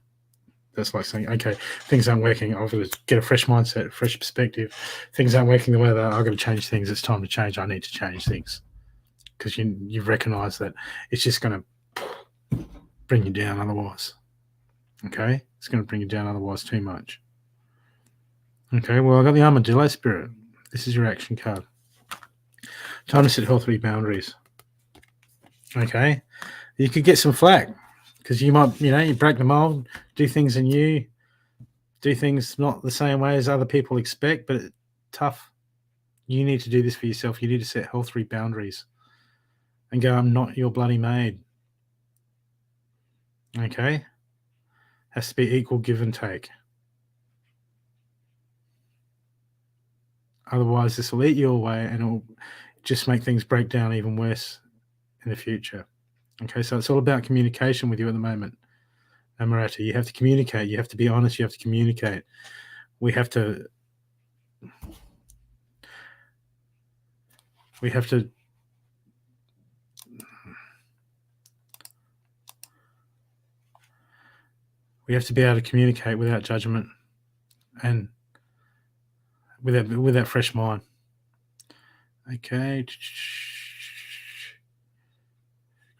That's like saying, okay, things aren't working. I've got to get a fresh mindset, fresh perspective. Things aren't working the way that I've got to change things. It's time to change. I need to change things because you've recognized that it's just going to bring you down otherwise. Okay, it's going to bring you down otherwise too much. Okay, well, I got the Armadillo Spirit. This is your action card. Time to set healthy boundaries. Okay, you could get some flack because you might, you break the mold, do things do things not the same way as other people expect, but it's tough. You need to do this for yourself. You need to set healthy boundaries. and go, I'm not your bloody maid. Okay? Has to be equal give and take. Otherwise, this will eat you away and it will just make things break down even worse in the future. Okay, so it's all about communication with you at the moment. Amarata, you have to communicate. You have to be honest. You have to communicate. We have to be able to communicate without judgment and with that fresh mind. Okay.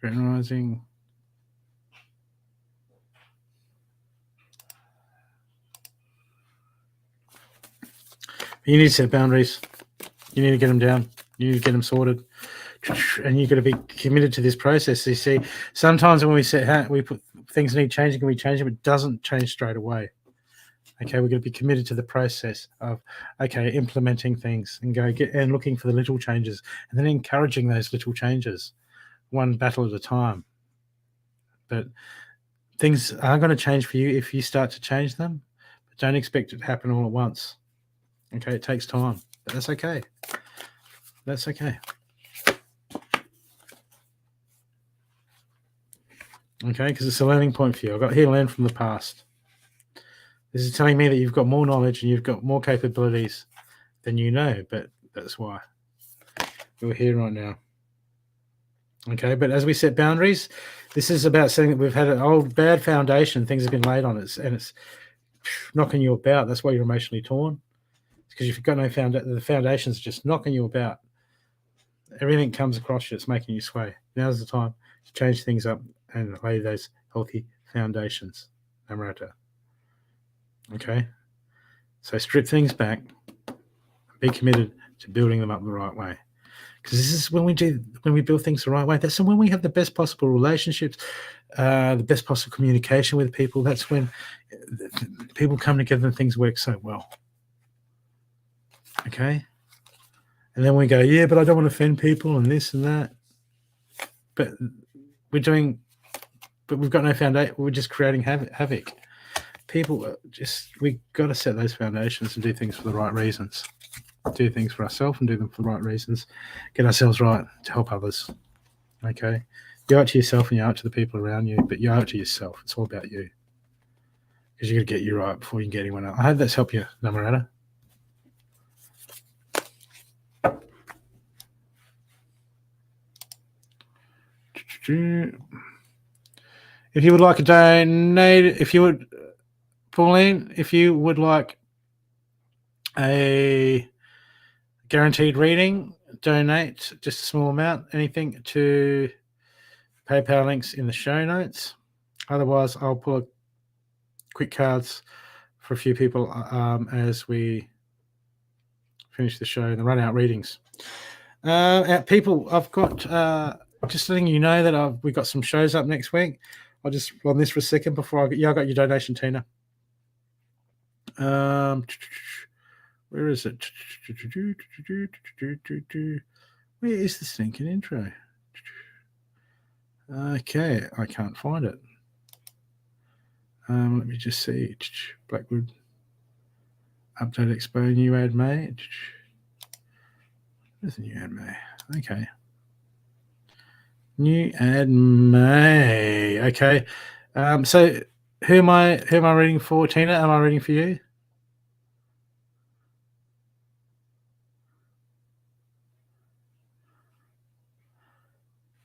Great Rising. You need to set boundaries. You need to get them down. You need to get them sorted. And you've got to be committed to this process. You see, sometimes when we put things need changing, and we change them, it doesn't change straight away. Okay, we're going to be committed to the process of implementing things and looking for the little changes, and then encouraging those little changes, one battle at a time. But things are going to change for you if you start to change them. But don't expect it to happen all at once. Okay, it takes time, but that's okay. That's okay. Okay, because it's a learning point for you. I've got here to learn from the past. This is telling me that you've got more knowledge and you've got more capabilities than you know, but that's why we're here right now. Okay, but as we set boundaries, this is about saying that we've had an old bad foundation. Things have been laid on it, and it's knocking you about. That's why you're emotionally torn. It's because you've got no the foundation's just knocking you about. Everything comes across you. It's making you sway. Now's the time to change things up and lay those healthy foundations. Namrata. Okay, so strip things back. Be committed to building them up the right way. Because this is when we build things the right way. That's when we have the best possible relationships, the best possible communication with people. That's when people come together and things work so well. Okay? And then we go, yeah, but I don't want to offend people and this and that. But we've got no foundation. We're just creating havoc. People we've got to set those foundations and do things for the right reasons. Do things for ourselves and do them for the right reasons. Get ourselves right to help others. Okay? You owe it to yourself and you owe it to the people around you, but you owe it to yourself. It's all about you. Because you got to get you right before you can get anyone else. I hope that's helped you, Namarata. If you would like a donate, Pauline, if you would like a guaranteed reading, donate just a small amount, anything to PayPal links in the show notes. Otherwise, I'll pull quick cards for a few people as we finish the show and the run-out readings. People, I've got just letting you know that we've got some shows up next week. I'll just run this for a second before I got your donation, Tina. Where is it? Where is the stinking intro? Okay, I can't find it. Let me just see. Blackwood. Update Expo, new ad May. Where's the new ad May? Okay. New ad May. Okay. So who am I reading for, Tina? Am I reading for you?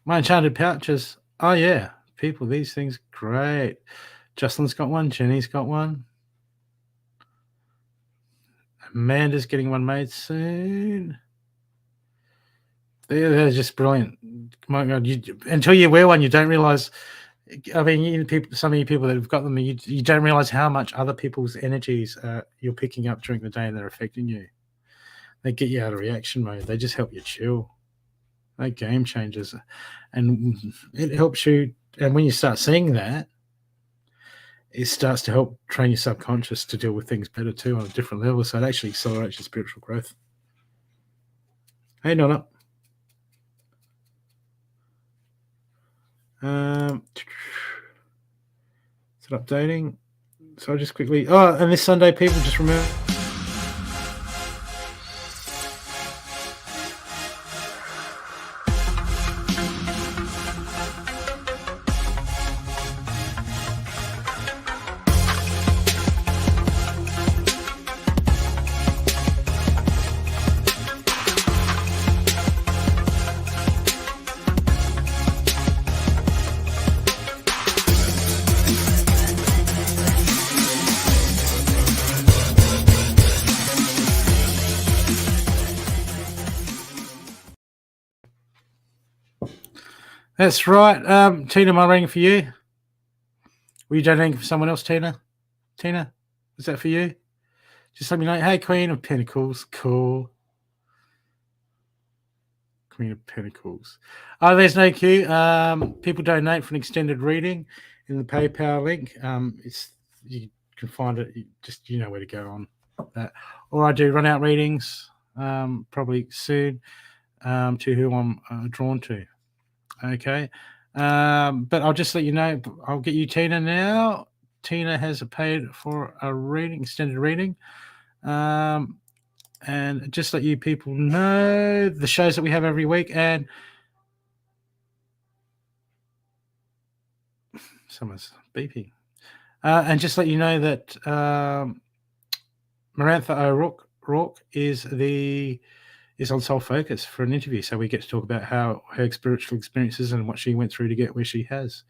My Enchanted Pouches. Oh yeah. People, these things great. Justin's got one, Jenny's got one. Amanda's getting one made soon. They're just brilliant. My God, until you wear one, you don't realize. I mean, some of you people that have got them, you don't realize how much other people's energies you're picking up during the day and they're affecting you. They get you out of reaction mode. They just help you chill. They're game changers. And it helps you. And when you start seeing that, it starts to help train your subconscious to deal with things better too on a different level. So it actually accelerates your spiritual growth. Hey, Nonna. Is it updating? So I'll just quickly. Oh, and this Sunday, people just remember. That's right. Tina, am I ringing for you? Were you donating for someone else, Tina? Tina, was that for you? Just let me know. Hey, Queen of Pentacles. Cool. Queen of Pentacles. Oh, there's no queue. People donate for an extended reading in the PayPal link. It's you can find it. You know where to go on that. Or I do run out readings probably soon to who I'm drawn to. Okay. But I'll just let you know. I'll get you Tina now. Tina has paid for a reading, extended reading. And just let you people know the shows that we have every week. And someone's beeping. And just let you know that Samantha O'Rourke is on Soul Focus for an interview. So we get to talk about how her spiritual experiences and what she went through to get where she has.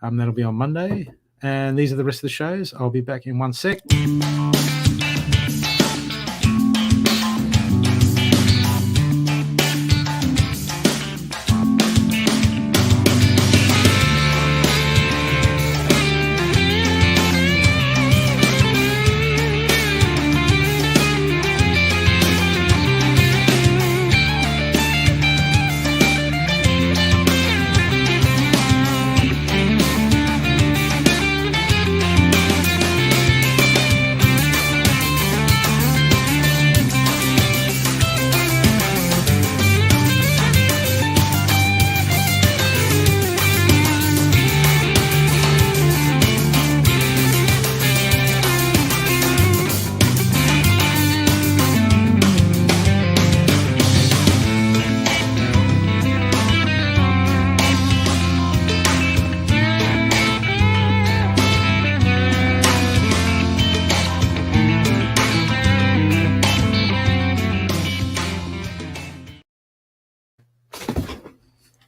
That'll be on Monday. And these are the rest of the shows. I'll be back in 1 sec.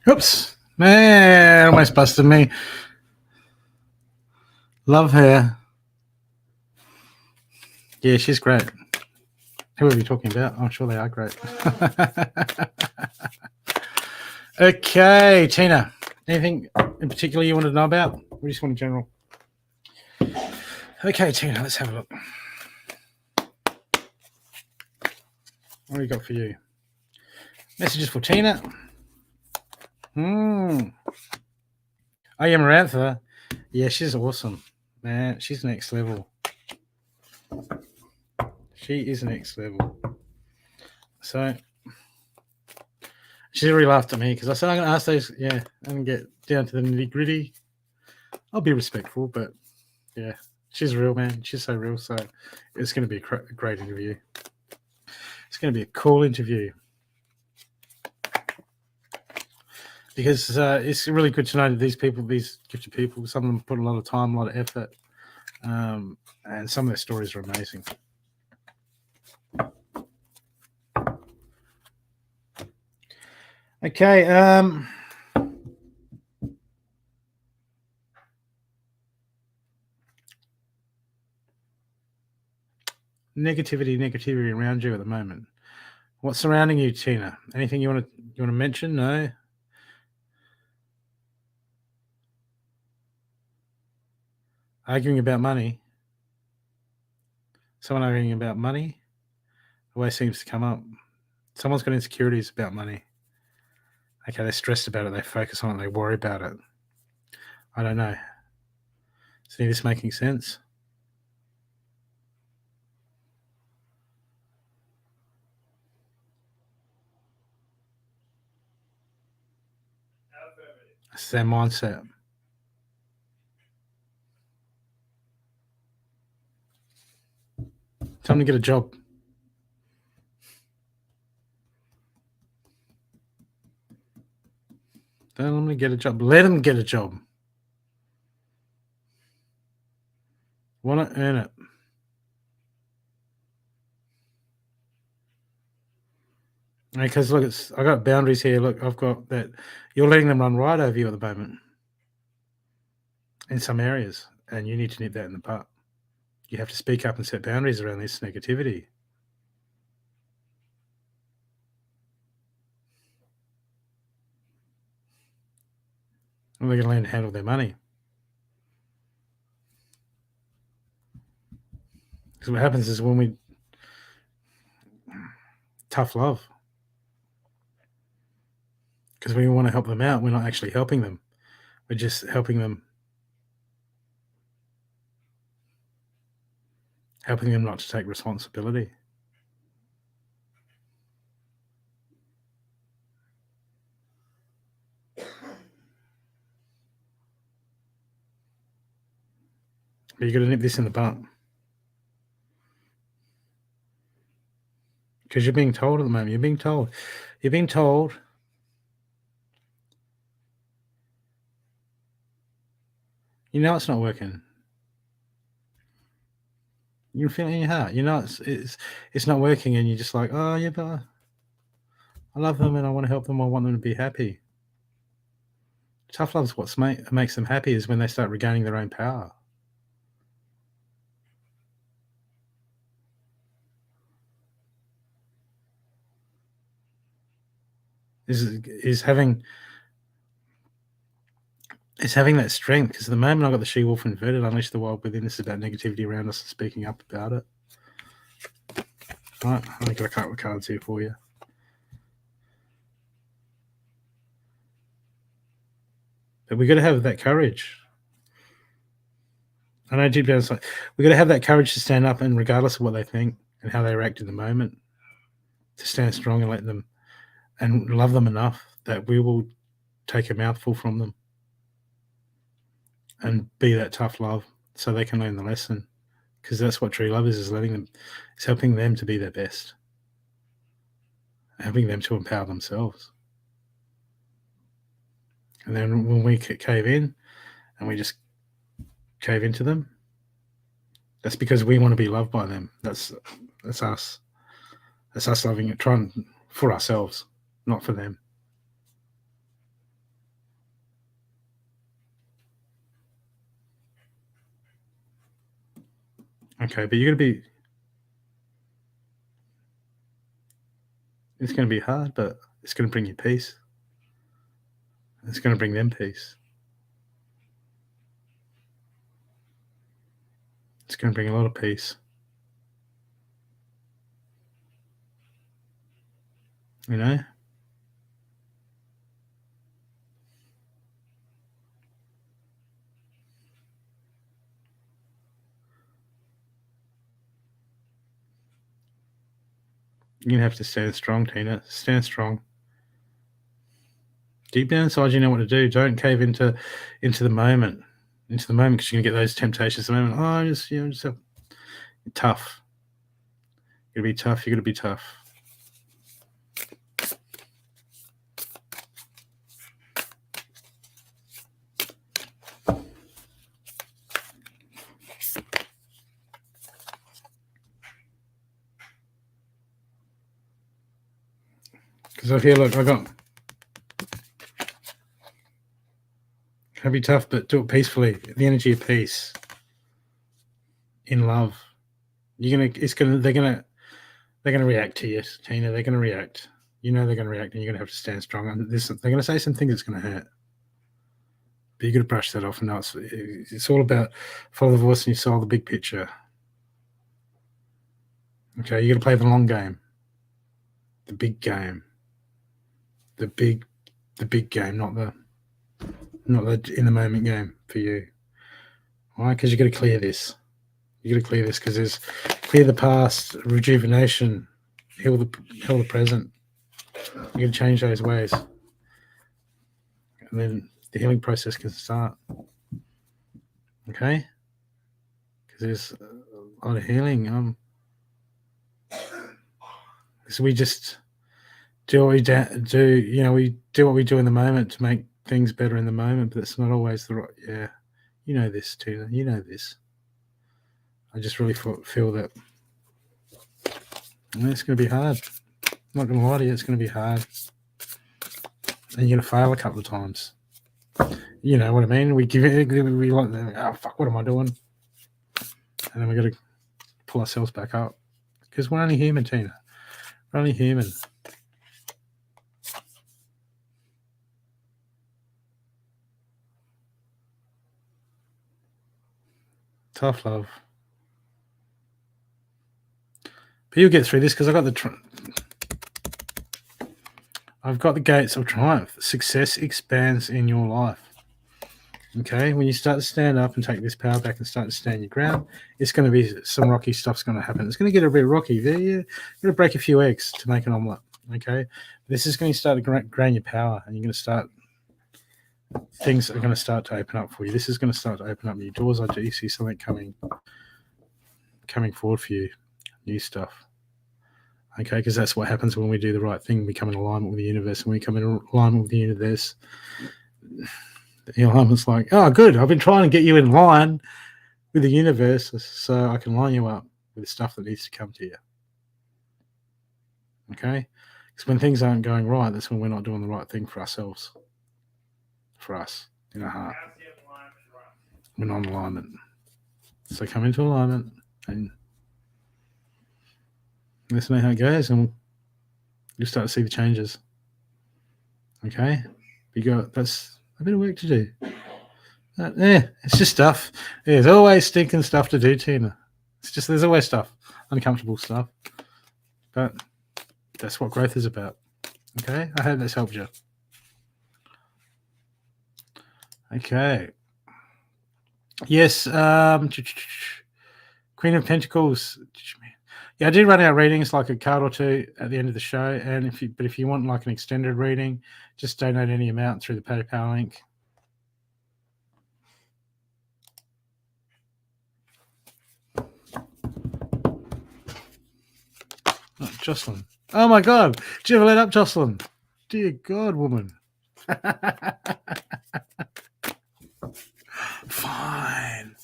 Oops, man, almost busted me. Love her. Yeah, she's great. Who are we talking about? I'm sure they are great. Okay, Tina, anything in particular you want to know about? We just want in general. Okay, Tina, let's have a look. What do we got for you? Messages for Tina. Oh, yeah, Marantha. Yeah, she's awesome. Man, she's next level. She is next level. So she really laughed at me because I said I'm going to ask those, and get down to the nitty gritty. I'll be respectful, but yeah, she's real, man. She's so real. So it's going to be a great interview. It's going to be a cool interview. Because it's really good to know that these people, these gifted people, some of them put a lot of time, a lot of effort, and some of their stories are amazing. Okay. Negativity around you at the moment. What's surrounding you, Tina? Anything you want to mention? No. Arguing about money. Someone arguing about money always seems to come up. Someone's got insecurities about money. Okay, they're stressed about it. They focus on it. They worry about it. I don't know. Is any of this making sense? It's their mindset. Tell them to get a job. Tell them to get a job. Let them get a job. Want to earn it. Because look, I got boundaries here. Look, I've got that. You're letting them run right over you at the moment in some areas, and you need to nip that in the butt. You have to speak up and set boundaries around this negativity. And they're going to learn to handle their money. Because what happens is when we tough love, because we want to help them out, we're not actually helping them. We're just helping them not to take responsibility. But you've got to nip this in the butt. Because you're being told at the moment. You're being told. You know it's not working. You feel it in your heart. You know it's not working, and you're just like, oh yeah, but I love them and I want to help them. I want them to be happy. Tough love is what makes them happy is when they start regaining their own power. Is having that strength, because at the moment I've got the she-wolf inverted, unleash the wild within. This is about negativity around us and speaking up about it. Right, I've got a couple of cards here for you. But we've got to have that courage. I know deep down inside, we've got to have that courage to stand up, and regardless of what they think and how they react in the moment, to stand strong and let them, and love them enough that we will take a mouthful from them and be that tough love so they can learn the lesson. Because that's what true love is letting them, it's helping them to be their best, helping them to empower themselves. And then when we cave in and we just cave into them, that's because we want to be loved by them. That's us. That's us loving it, trying for ourselves, not for them. Okay, but you're going to be, it's going to be hard, but it's going to bring you peace. It's going to bring them peace. It's going to bring a lot of peace. You know? You're going to have to stand strong, Tina. Stand strong. Deep down inside, you know what to do. Don't cave into the moment. Into the moment, because you're going to get those temptations. The moment, just tough. You're going to be tough. You're going to be tough. Because I feel like be tough, but do it peacefully. The energy of peace, in love. They're gonna react to you, Tina. They're gonna react. You know they're gonna react, and you're gonna have to stand strong. And they're gonna say some things that's gonna hurt, but you got to brush that off. And now it's all about follow the voice in your soul, the big picture. Okay, you got to play the long game, the big game, the big game, not the in the moment game for you. All right, because you got to clear this. You got to clear this, because there's clear the past, rejuvenation, heal the present. You got to change those ways, and then the healing process can start. Okay? Because there's a lot of healing. So we just do what we do. We do what we do in the moment to make things better in the moment, but it's not always the right. Yeah, you know this, Tina. You know this. I just really feel that it's going to be hard. I'm not going to lie to you, it's going to be hard, and you're going to fail a couple of times. You know what I mean? We give it. We like, oh fuck, what am I doing? And then we got to pull ourselves back up because we're only human, Tina. We're only human. Tough love. But you'll get through this because I've got the gates of triumph. Success expands in your life. Okay, when you start to stand up and take this power back and start to stand your ground, it's going to be some rocky stuff's going to happen. It's going to get a bit rocky. You're going to break a few eggs to make an omelette. Okay, this is going to start to gain your power, and you're going to start. Things are going to start to open up for you. This is going to start to open up new doors. I do see something coming forward for you, new stuff. Okay, because that's what happens when we do the right thing. We come in alignment with the universe. When we come in alignment with the universe, the alignment's like, oh, good. I've been trying to get you in line with the universe so I can line you up with the stuff that needs to come to you. Okay? Because when things aren't going right, that's when we're not doing the right thing for ourselves. For us, in our heart. We're not in alignment. So come into alignment and let's know how it goes, and you'll start to see the changes. Okay? That's a bit of work to do. It's just stuff. There's always stinking stuff to do, Tina. There's always stuff, uncomfortable stuff. But that's what growth is about. Okay? I hope that's helped you. Okay. Yes. Queen of Pentacles. Yeah, I did run out readings, like a card or two at the end of the show. And if you want like an extended reading, just donate any amount through the PayPal link. Oh, Jocelyn. Oh my God. Did you ever let up, Jocelyn? Dear God, woman. Fine.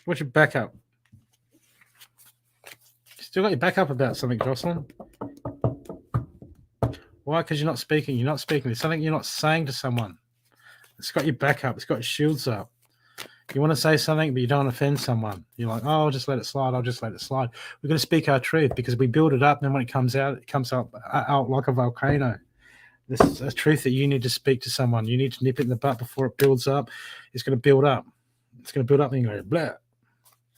What's your backup? Still got your backup about something, Jocelyn? Why? Because you're not speaking. You're not speaking. There's something you're not saying to someone. It's got your backup. It's got your shields up. You want to say something, but you don't offend someone. You're like, oh, I'll just let it slide. I'll just let it slide. We're going to speak our truth because we build it up, and then when it comes out like a volcano. This is a truth that you need to speak to someone. You need to nip it in the butt before it builds up. It's going to build up. It's going to build up, and you go, blah.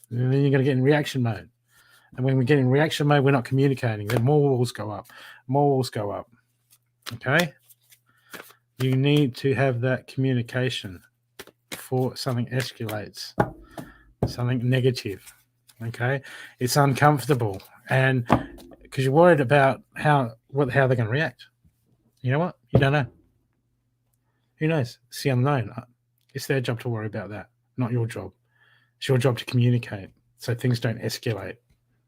And then you're going to get in reaction mode. And when we get in reaction mode, we're not communicating. Then more walls go up. More walls go up. Okay? You need to have that communication before something escalates. Something negative. Okay? It's uncomfortable. And because you're worried about how they're going to react. You know what? You don't know. Who knows? It's the unknown. It's their job to worry about that, not your job. It's your job to communicate so things don't escalate.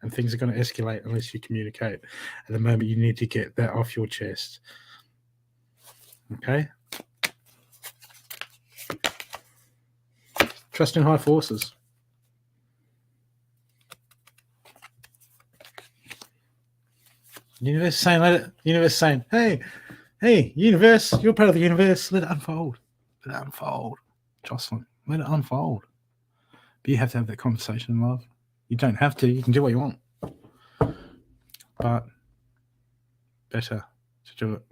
And things are going to escalate unless you communicate. At the moment, you need to get that off your chest. Okay? Trust in high forces. Universe saying, hey, universe, you're part of the universe. Let it unfold. Let it unfold. Jocelyn, let it unfold. But you have to have that conversation in love. You don't have to. You can do what you want. But better to do it.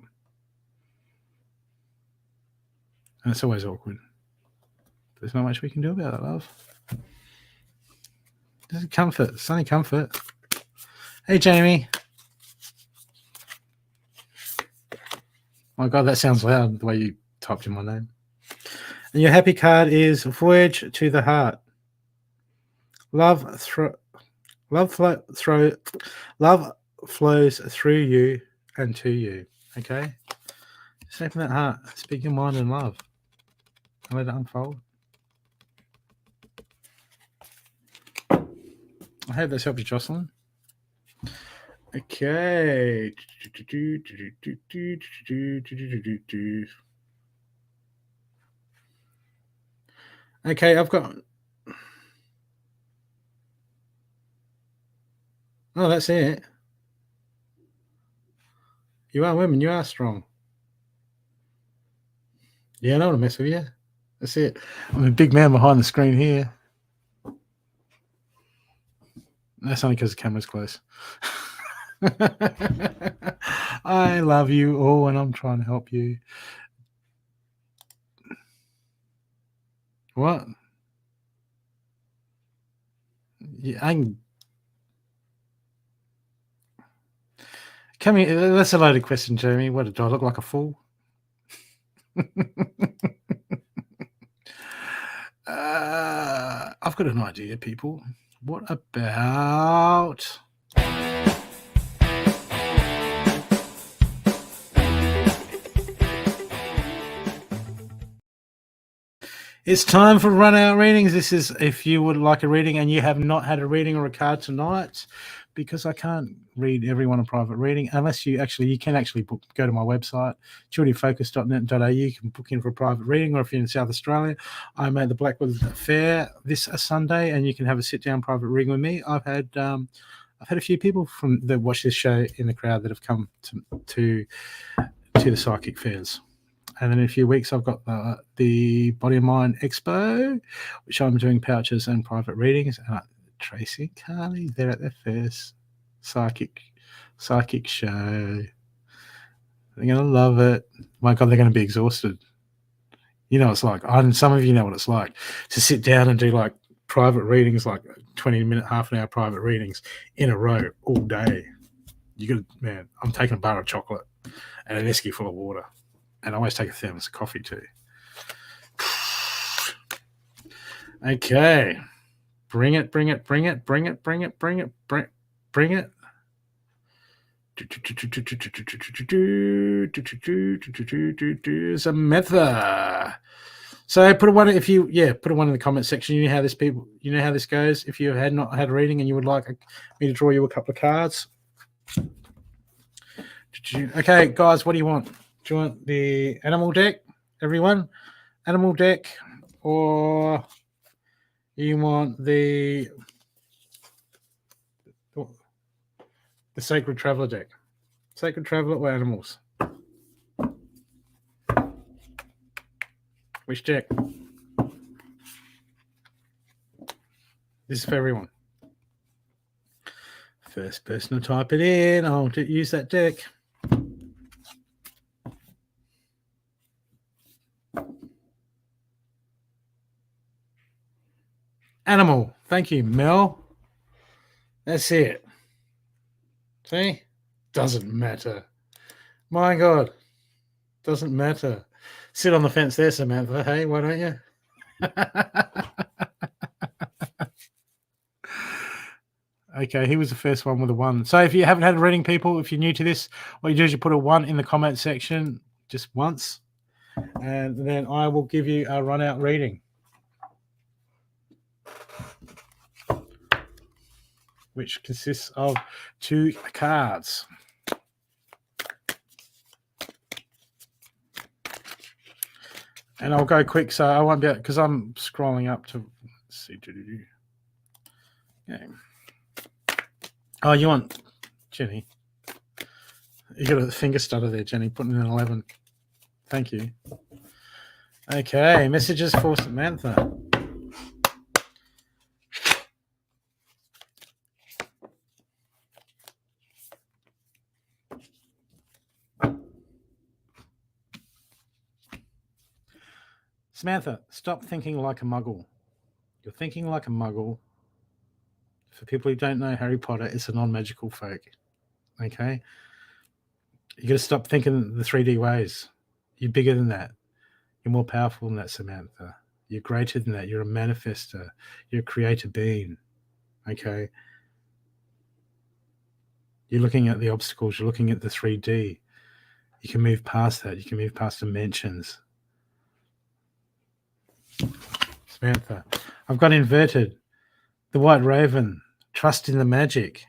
And it's always awkward. But there's not much we can do about it, love. This is comfort. It's only comfort. Hey, Jamie. My God, that sounds loud, the way you typed in my name. And your happy card is Voyage to the Heart. Love flows through you and to you. Okay? Just open that heart, speak your mind in love, and let it unfold. I hope that's helped you, Jocelyn. Okay. Okay, I've got... Oh, that's it. You are women. You are strong. Yeah, I don't want to mess with you. That's it. I'm a big man behind the screen here. That's only because the camera's close. I love you all, and I'm trying to help you. What? Yeah, come here. That's a loaded question, Jeremy. What, do I look like a fool? I've got an idea, people. What about... It's time for run out readings. This is if you would like a reading and you have not had a reading or a card tonight, because I can't read everyone a private reading unless you can actually go to my website, childifocus.net.au. You can book in for a private reading, or if you're in South Australia, I'm at the Blackwood Fair this Sunday, and you can have a sit-down private reading with me. I've had a few people that watch this show in the crowd that have come to the psychic fairs. And then in a few weeks, I've got the Body and Mind Expo, which I'm doing pouches and private readings. And Tracy and Carly, they're at their first psychic show. They're going to love it. My God, they're going to be exhausted. You know, it's like, some of you know what it's like to sit down and do like private readings, like 20-minute, half an hour private readings in a row all day. Man, I'm taking a bar of chocolate and an esky full of water. And I always take a thermos of coffee too. Okay. Bring it. Samantha. So put a one in the comment section. You know how this goes. If you had not had a reading and you would like me to draw you a couple of cards. Okay, guys, what do you want? Do you want the animal deck, everyone? Animal deck, or you want the Sacred Traveler deck? Sacred Traveler or animals? Which deck? This is for everyone. First person to type it in, I'll use that deck. Animal. Thank you, Mel. That's it. See? Doesn't matter. My God. Doesn't matter. Sit on the fence there, Samantha. Hey, why don't you? Okay, he was the first one with a 1. So if you haven't had a reading, people, if you're new to this, what you do is you put a 1 in the comment section just once, and then I will give you a run-out reading, which consists of 2 cards. And I'll go quick, so I won't be able, because I'm scrolling up to, let's see. Yeah. Oh, you want Jenny? You got a finger stutter there, Jenny, putting in an 11. Thank you. Okay, messages for Samantha. Samantha, stop thinking like a muggle. You're thinking like a muggle. For people who don't know Harry Potter, it's a non-magical folk. Okay? You got to stop thinking the 3D ways. You're bigger than that. You're more powerful than that, Samantha. You're greater than that. You're a manifester. You're a creator being. Okay? You're looking at the obstacles. You're looking at the 3D. You can move past that. You can move past dimensions. Samantha, I've got inverted. The white raven, trust in the magic.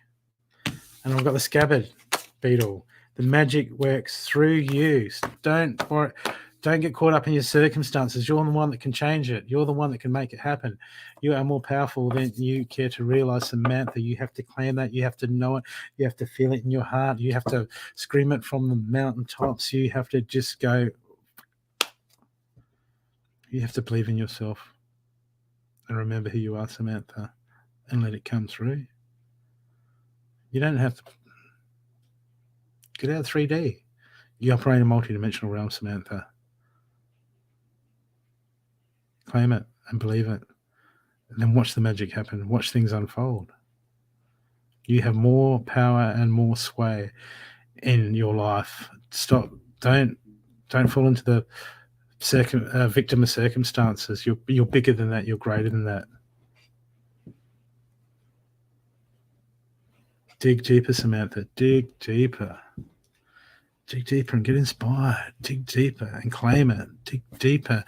And I've got the scabbard beetle. The magic works through you. Don't get caught up in your circumstances. You're the one that can change it. You're the one that can make it happen. You are more powerful than you care to realize, Samantha. You have to claim that. You have to know it. You have to feel it in your heart. You have to scream it from the mountaintops. You have to just go. You have to believe in yourself and remember who you are, Samantha, and let it come through. You don't have to get out of 3D. You operate in a multi-dimensional realm, Samantha. Claim it and believe it. And then watch the magic happen. Watch things unfold. You have more power and more sway in your life. Stop. Don't fall into the victim of circumstances. You're bigger than that. You're greater than that. Dig deeper, Samantha. Dig deeper. Dig deeper and get inspired. Dig deeper and claim it. Dig deeper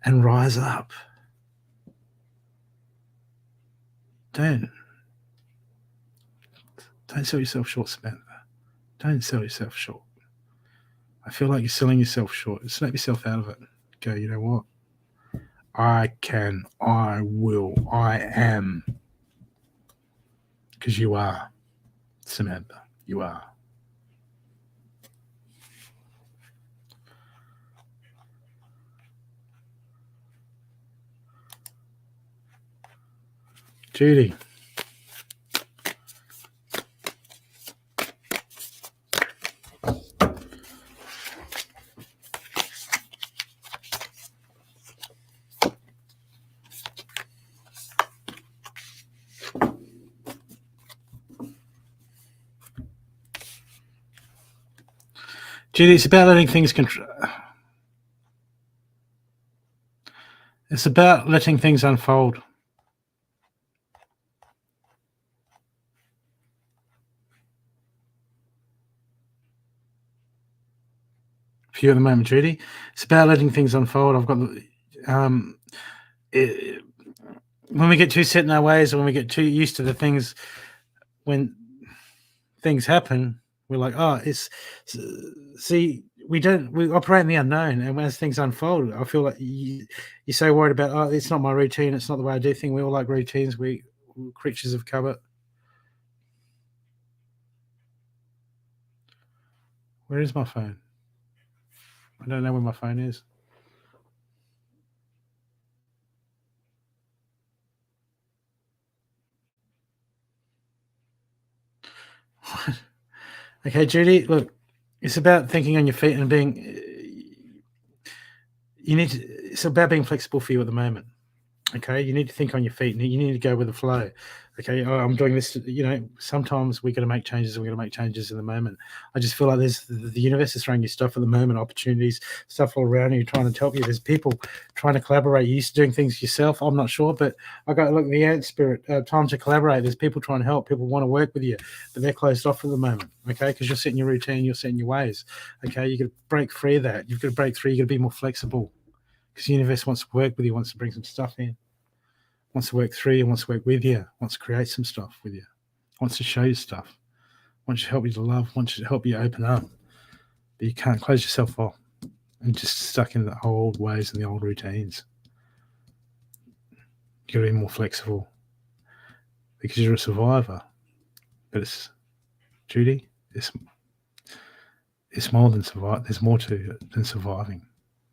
and rise up. Don't sell yourself short, Samantha. Don't sell yourself short. I feel like you're selling yourself short. Snap yourself out of it. Go, you know what? I can, I will, I am. Because you are, Samantha. You are. Judy. Judy, it's about letting things It's about letting things unfold. For you at the moment, Judy, it's about letting things unfold. I've got when we get too set in our ways, or when we get too used to the things, when things happen, we're like, oh, we operate in the unknown, and as things unfold, I feel like you're so worried about, oh, it's not my routine, it's not the way I do things. We all like routines. We're creatures of cover. Where is my phone? I don't know where my phone is. Okay, Judy, look, it's about thinking on your feet and it's about being flexible for you at the moment. Okay, you need to think on your feet, and you need to go with the flow. Okay, I'm doing this. Sometimes we got to make changes, and we got to make changes in the moment. I just feel like the universe is throwing you stuff at the moment, opportunities, stuff all around you, trying to help you. There's people trying to collaborate. You're used to doing things yourself. I'm not sure, but I got look the ant spirit. Time to collaborate. There's people trying to help. People want to work with you, but they're closed off at the moment. Okay, because you're setting your routine, you're setting your ways. Okay, you got to break free of that. You've got to break free. You got to be more flexible, because the universe wants to work with you, wants to bring some stuff in. Wants to work through you, wants to work with you, wants to create some stuff with you, wants to show you stuff, wants to help you to love, wants to help you open up. But you can't close yourself off and just stuck in the old ways and the old routines. You got to be more flexible, because you're a survivor. But it's, Judy, it's more than survive. There's more to it than surviving.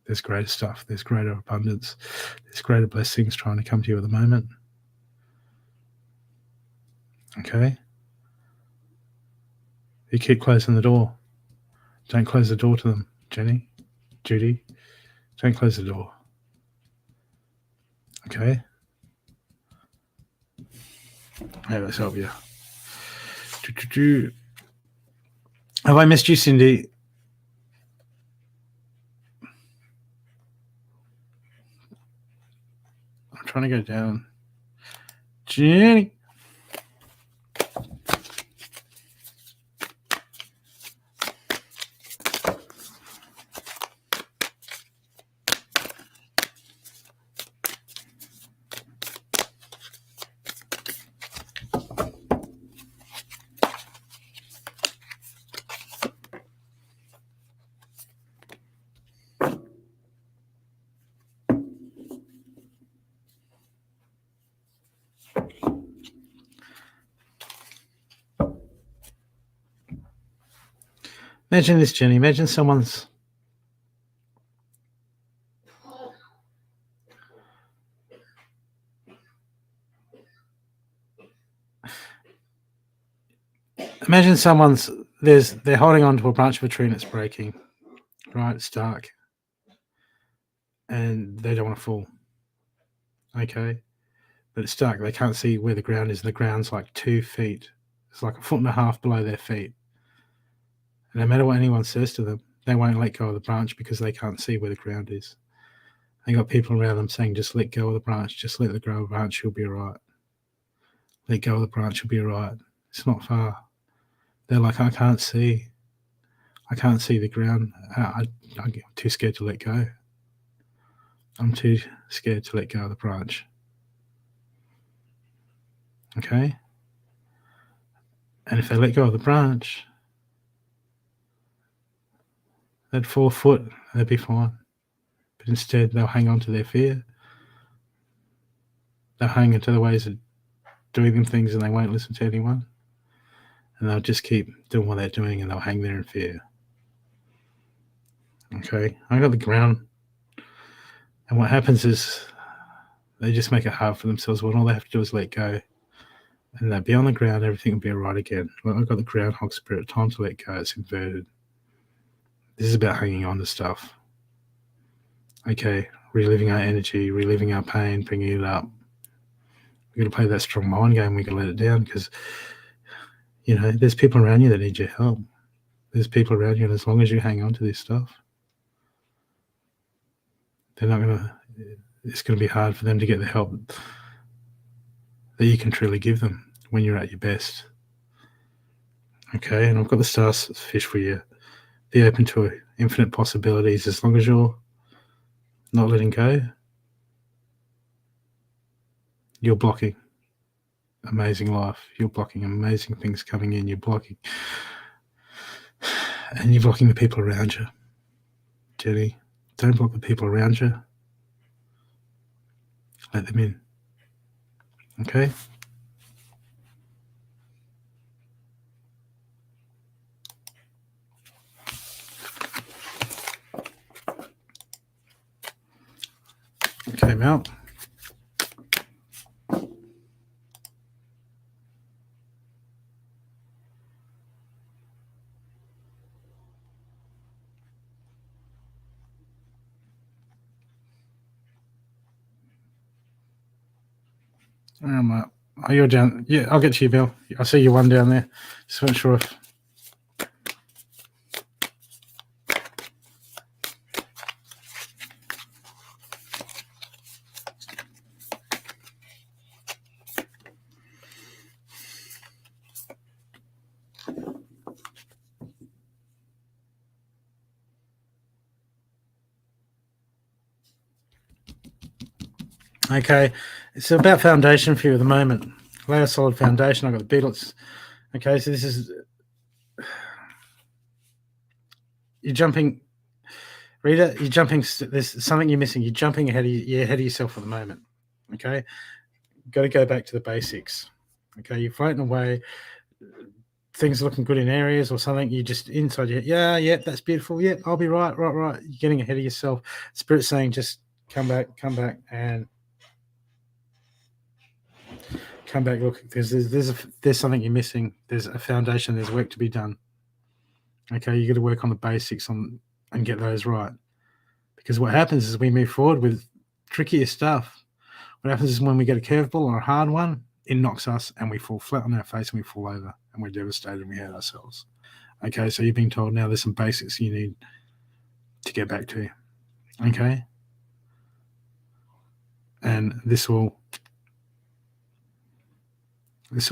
There's greater stuff. There's greater abundance. There's greater blessings trying to come to you at the moment. Okay? You keep closing the door. Don't close the door to them, Judy. Don't close the door. Okay? Hey, let's help you. Have I missed you, Cindy? I'm trying to go down. Jenny. Imagine this, Jenny. Imagine someone's they're holding on to a branch of a tree and it's breaking. Right, it's dark. And they don't want to fall. Okay. But it's dark. They can't see where the ground is. And the ground's like 2 feet. It's like 1.5 feet below their feet. And no matter what anyone says to them, they won't let go of the branch because they can't see where the ground is. They got people around them saying, just let go of the branch. Just let go of the branch. You'll be all right. Let go of the branch. You'll be all right. It's not far. They're like, I can't see. I can't see the ground. I'm too scared to let go. I'm too scared to let go of the branch. Okay? And if they let go of the branch, they'd fall foot, they'd be fine. But instead, they'll hang on to their fear. They'll hang into the ways of doing them things and they won't listen to anyone. And they'll just keep doing what they're doing and they'll hang there in fear. Okay? I got the ground. And what happens is they just make it hard for themselves. Well, all they have to do is let go. And they'll be on the ground, everything will be all right again. Well, I've got the groundhog spirit, time to let go, it's inverted. This is about hanging on to stuff. Okay, reliving our energy, reliving our pain, bringing it up. We've got to play that strong mind game, we've got to let it down because, you know, there's people around you that need your help. There's people around you, and as long as you hang on to this stuff, it's going to be hard for them to get the help that you can truly give them when you're at your best. Okay, and I've got the starfish for you. Be open to infinite possibilities as long as you're not letting go. You're blocking amazing life. You're blocking amazing things coming in. You're blocking the people around you. Jenny, don't block the people around you. Let them in. Okay? Okay, Mel. Oh, you're down. Yeah, I'll get to you, Bill. I see you one down there. Just not sure if. Okay, it's about foundation for you at the moment. Lay a solid foundation. I've got the beetlets. Okay, so this is. You're jumping. Rita, you're jumping. There's something you're missing. You're jumping ahead of yourself at the moment. Okay, got to go back to the basics. Okay, you're floating away. Things are looking good in areas or something. You just inside your head, yeah, that's beautiful. Yeah, I'll be right. You're getting ahead of yourself. Spirit saying, just come back, and come back. Look, there's something you're missing. There's a foundation. There's work to be done. Okay, you got to work on the basics and get those right. Because what happens is we move forward with trickier stuff. What happens is when we get a curveball or a hard one, it knocks us and we fall flat on our face and we fall over and we're devastated and we hurt ourselves. Okay, so you're being told now there's some basics you need to get back to. Okay? And this will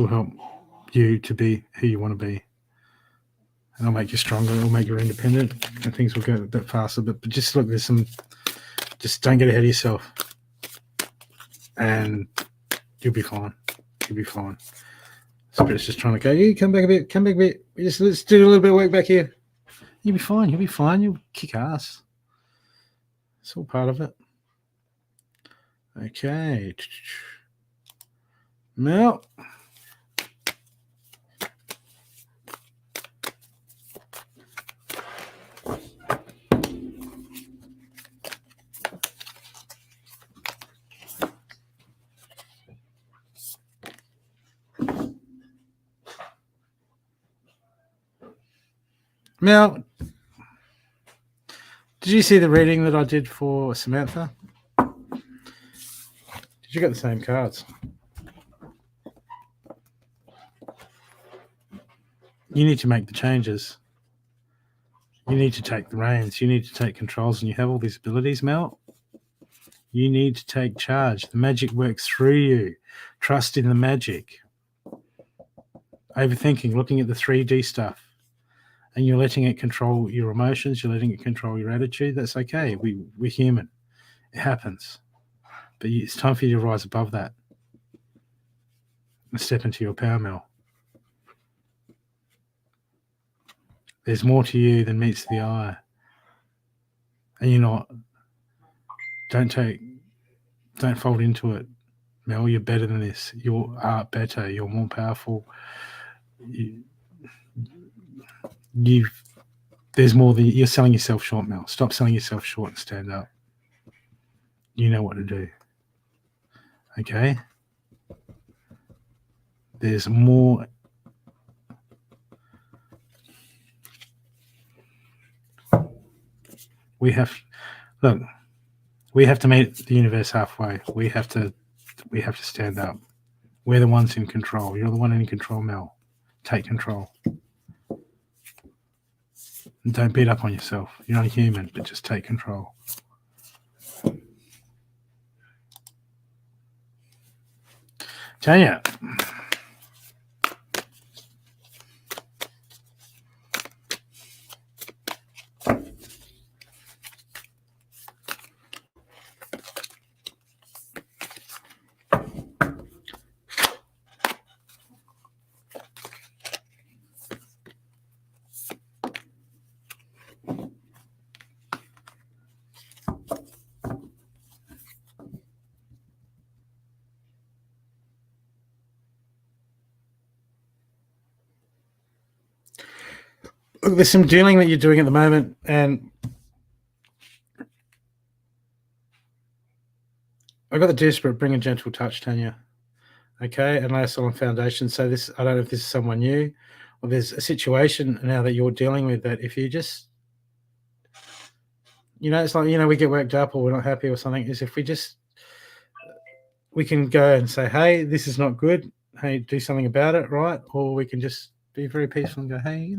help you to be who you want to be. And it'll make you stronger, it'll make you independent, and things will go a bit faster. But just look, just don't get ahead of yourself. And you'll be fine. You'll be fine. Spirit's just trying to go, you come back a bit. Let's do a little bit of work back here. You'll be fine. You'll kick ass. It's all part of it. Okay. Mel. Mel, did you see the reading that I did for Samantha? Did you get the same cards? You need to make the changes. You need to take the reins. You need to take controls, and you have all these abilities, Mel. You need to take charge. The magic works through you. Trust in the magic. Overthinking, looking at the 3D stuff, and you're letting it control your emotions. You're letting it control your attitude. That's okay. We're human. It happens. But it's time for you to rise above that and step into your power, Mel. There's more to you than meets the eye. And you're not. Don't fold into it, Mel. You're better than this. You are better. You're more powerful. There's more than you're selling yourself short, Mel. Stop selling yourself short and stand up. You know what to do. Okay? There's more. We have to meet the universe halfway. We have to stand up. We're the ones in control. You're the one in control, Mel. Take control. And don't beat up on yourself. You're not a human, but just take control. Tanya. There's some dealing that you're doing at the moment, and I got the desperate, bring a gentle touch, Tanya. Okay, and lay us on foundation. So this, I don't know if this is someone new, or there's a situation now that you're dealing with that if you just, it's like, we get worked up or we're not happy or something, is if we can go and say, hey, this is not good. Hey, do something about it, right? Or we can just be very peaceful and go, hey,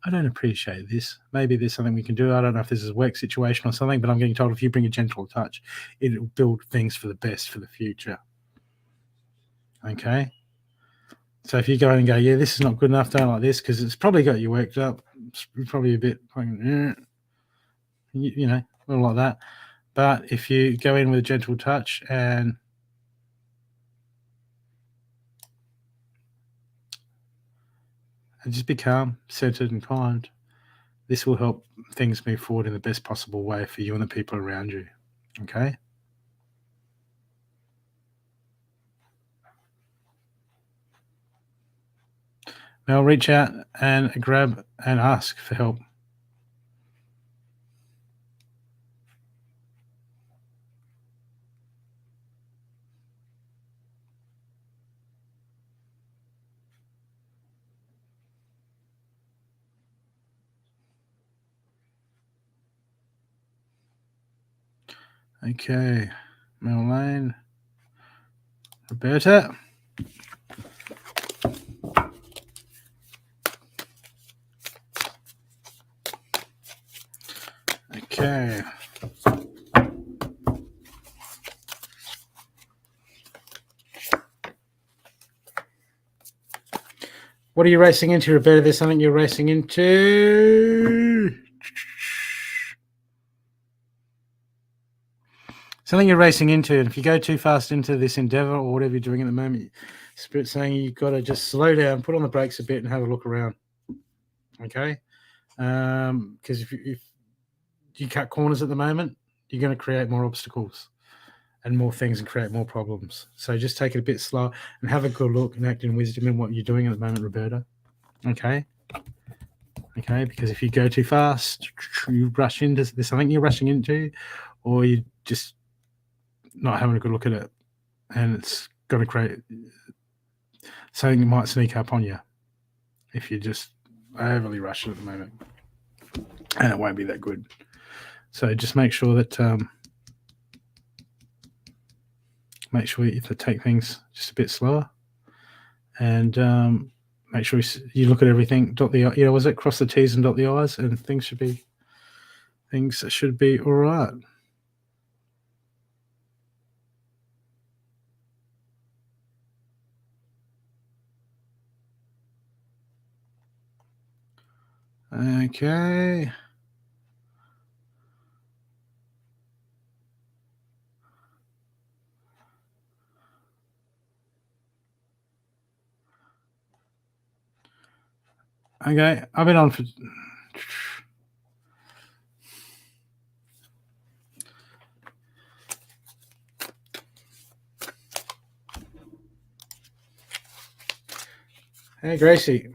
I don't appreciate this. Maybe there's something we can do. I don't know if this is a work situation or something, but I'm getting told if you bring a gentle touch, it'll build things for the best for the future. Okay? So if you go and go, yeah, this is not good enough, don't like this, because it's probably got you worked up. It's probably a bit, all like that. But if you go in with a gentle touch and just be calm, centered, and kind, this will help things move forward in the best possible way for you and the people around you. Okay? Now reach out and grab and ask for help. Okay, Mel Lane, Roberta. Okay. What are you racing into, Roberta? There's something you're racing into. Something you're racing into, and if you go too fast into this endeavor or whatever you're doing at the moment, Spirit's saying you've got to just slow down, put on the brakes a bit, and have a look around. Okay, because if you cut corners at the moment, you're going to create more obstacles and more things and create more problems. So just take it a bit slow and have a good look and act in wisdom in what you're doing at the moment, Roberta. Okay, because if you go too fast, you rush into there's something you're rushing into, or you just not having a good look at it, and it's going to create something that might sneak up on you if you just overly rush it at the moment. and it won't be that good. So just make sure that you take things just a bit slower, and make sure you look at everything. Dot the was it cross the T's and dot the I's, and things should be all right. Okay. Okay, I've been on for. Hey, Gracie.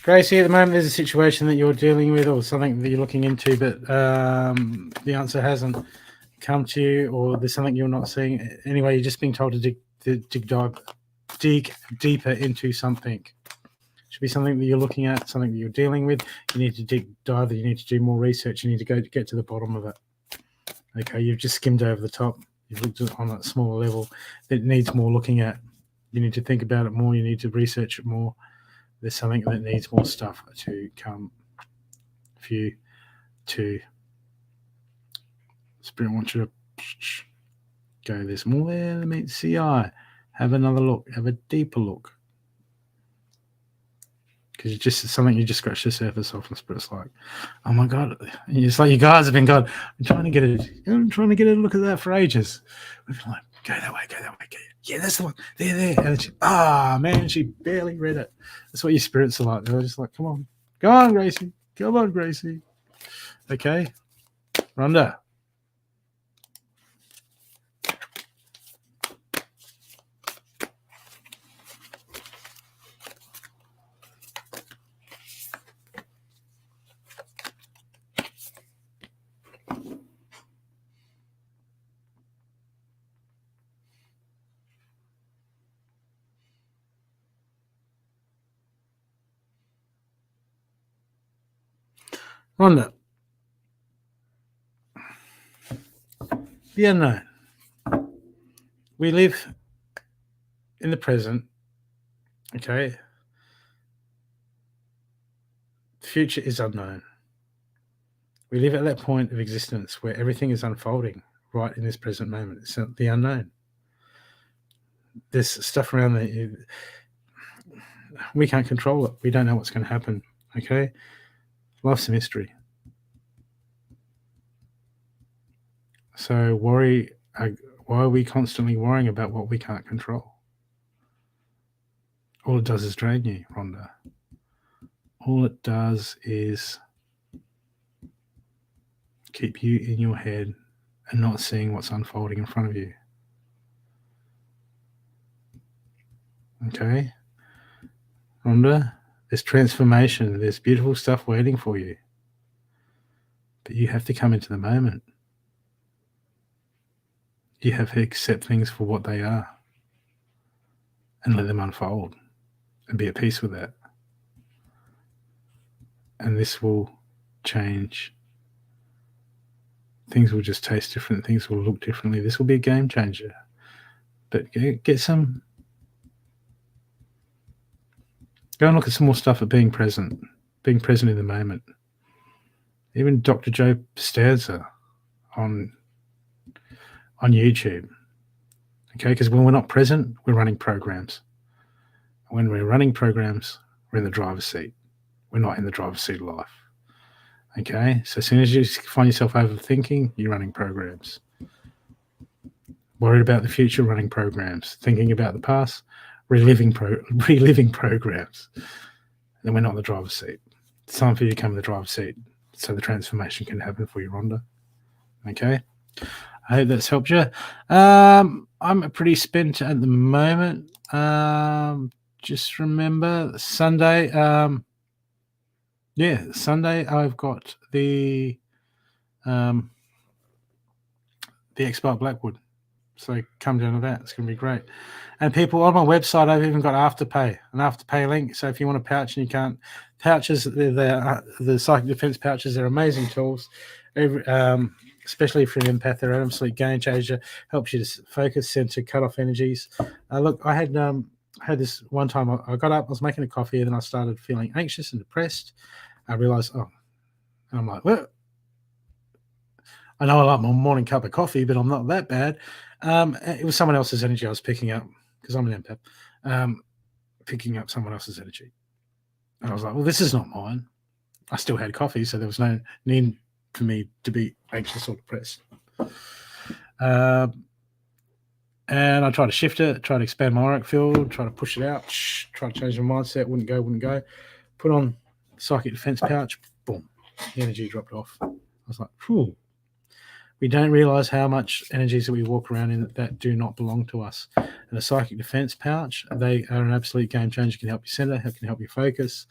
Gracie, at the moment there's a situation that you're dealing with or something that you're looking into, but the answer hasn't come to you, or there's something you're not seeing. Anyway, you're just being told to dig deeper into something. Should be something that you're looking at, something that you're dealing with. You need to dig deeper. You need to do more research. You need to get to the bottom of it. Okay, you've just skimmed over the top. You've looked on that smaller level. It needs more looking at. You need to think about it more. You need to research it more. There's something that needs more stuff to come for you to. Spirit wants you to go. There's more there that meets the eye. Have another look. Have a deeper look. Because it's something you just scratch the surface off, and Spirit's like, oh my God. And it's like you guys have been going, I'm trying to get a look at that for ages. We've been like, go that way. Yeah, that's the one. There. And man, she barely read it. That's what your spirits are like. They're just like, come on, Gracie. Come on, Gracie. Okay, Rhonda. Rhonda. The unknown. We live in the present. Okay. The future is unknown. We live at that point of existence where everything is unfolding right in this present moment. It's the unknown. There's stuff around there. We can't control it. We don't know what's going to happen. Okay. Life's a mystery. So why are we constantly worrying about what we can't control? All it does is drain you, Rhonda. All it does is keep you in your head and not seeing what's unfolding in front of you. Okay? Rhonda, there's transformation. There's beautiful stuff waiting for you. But you have to come into the moment. You have to accept things for what they are and let them unfold and be at peace with that. And this will change. Things will just taste different. Things will look differently. This will be a game changer. But get some. Go and look at some more stuff at being present in the moment. Even Dr. Joe Stanza on YouTube. Okay, because when we're not present, we're running programs. When we're running programs, we're in the driver's seat. We're not in the driver's seat of life. Okay, so as soon as you find yourself overthinking, you're running programs. Worried about the future, running programs. Thinking about the past, reliving programs. Then we're not in the driver's seat. It's time for you to come in the driver's seat so the transformation can happen for you, Rhonda. Okay, I hope that's helped you. I'm pretty spent at the moment. Just remember Sunday. Sunday I've got the Expo at Blackwood. So come down to that. It's going to be great. And people, on my website, I've even got an afterpay link. So if you want a pouch and you can't, pouches, the psychic defense pouches, they're amazing tools. Especially if you're an empath, they're an absolute game changer. Helps you to focus, center, cut off energies. Look, I had this one time. I got up, I was making a coffee, and then I started feeling anxious and depressed. I realized, and I'm like, well, I know I like my morning cup of coffee, but I'm not that bad. It was someone else's energy I was picking up because I'm an empath, picking up someone else's energy. And I was like, well, this is not mine. I still had coffee, so there was no need for me to be anxious or depressed. And I tried to shift it, try to expand my auric field, try to push it out, try to change my mindset, wouldn't go. Put on psychic defense pouch, boom, the energy dropped off. I was like, whew. We don't realize how much energies that we walk around in that do not belong to us. And a psychic defense pouch, they are an absolute game changer. Can help you center, can help you focus.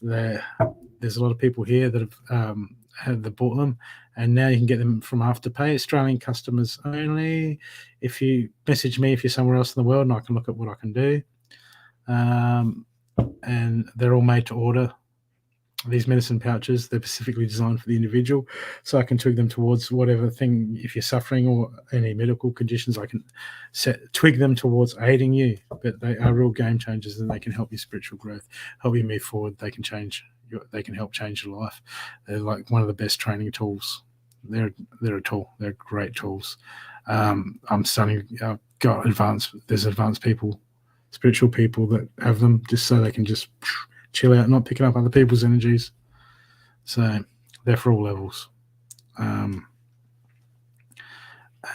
There's a lot of people here that have bought them, and now you can get them from Afterpay. Australian customers only. If you message me, if you're somewhere else in the world, and I can look at what I can do. And they're all made to order. These medicine pouches, they're specifically designed for the individual, so I can twig them towards whatever thing. If you're suffering or any medical conditions, I can twig them towards aiding you. But they are real game changers, and they can help your spiritual growth, help you move forward. They can help change your life. They're like one of the best training tools. They're a tool. They're great tools. I've got there's advanced people, spiritual people that have them just so they can just chill out, not picking up other people's energies. So they're for all levels.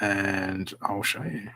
And I'll show you.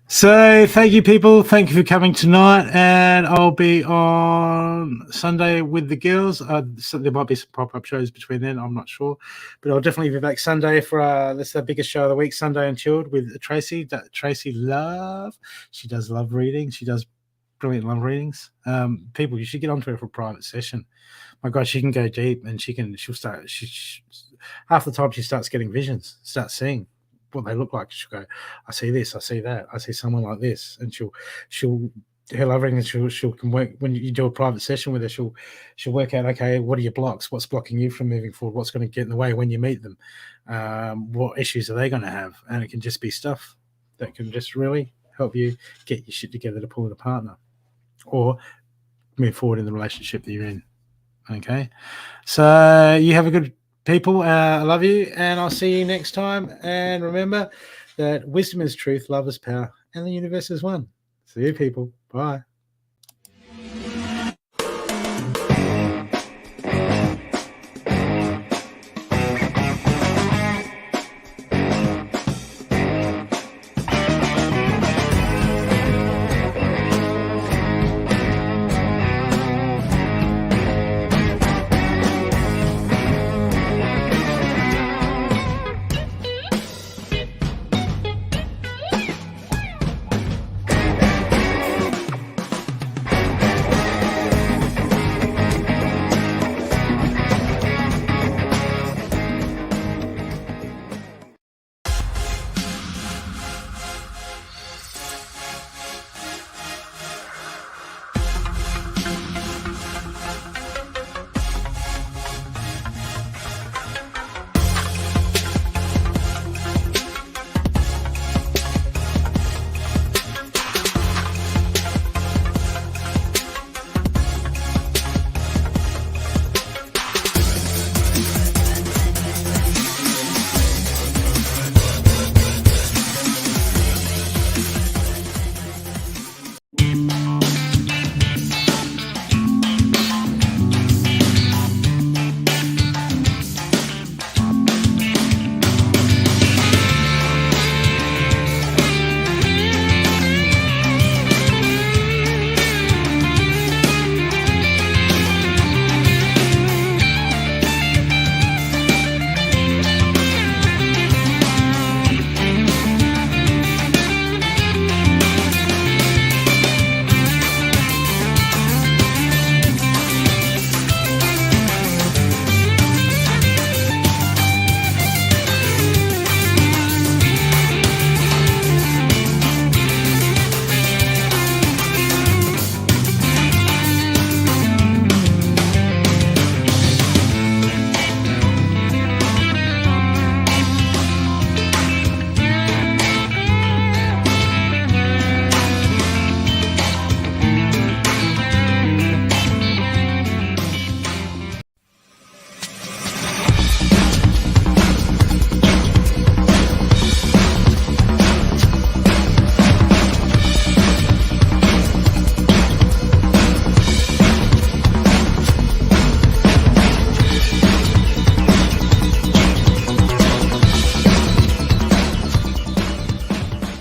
So thank you, people. Thank you for coming tonight, and I'll be on Sunday with the girls. So there might be some pop-up shows between then. I'm not sure, but I'll definitely be back Sunday for this is the biggest show of the week, Sunday and Chilled with Tracy. Tracy Love. She does love readings. She does brilliant love readings. People, you should get onto her for a private session. My God, she can go deep, and she'll start. Half the time she starts getting visions, starts seeing what they look like. She'll go, I see this, I see that, I see someone like this, and she'll her love reading, and she'll can work when you do a private session with her. She'll work out, okay, what are your blocks? What's blocking you from moving forward? What's going to get in the way when you meet them? What issues are they going to have? And it can just be stuff that can just really help you get your shit together to pull in a partner or move forward in the relationship that you're in. Okay, so you have a good people. I love you, and I'll see you next time. And remember that wisdom is truth, love is power, and the universe is one. See you, people. Bye.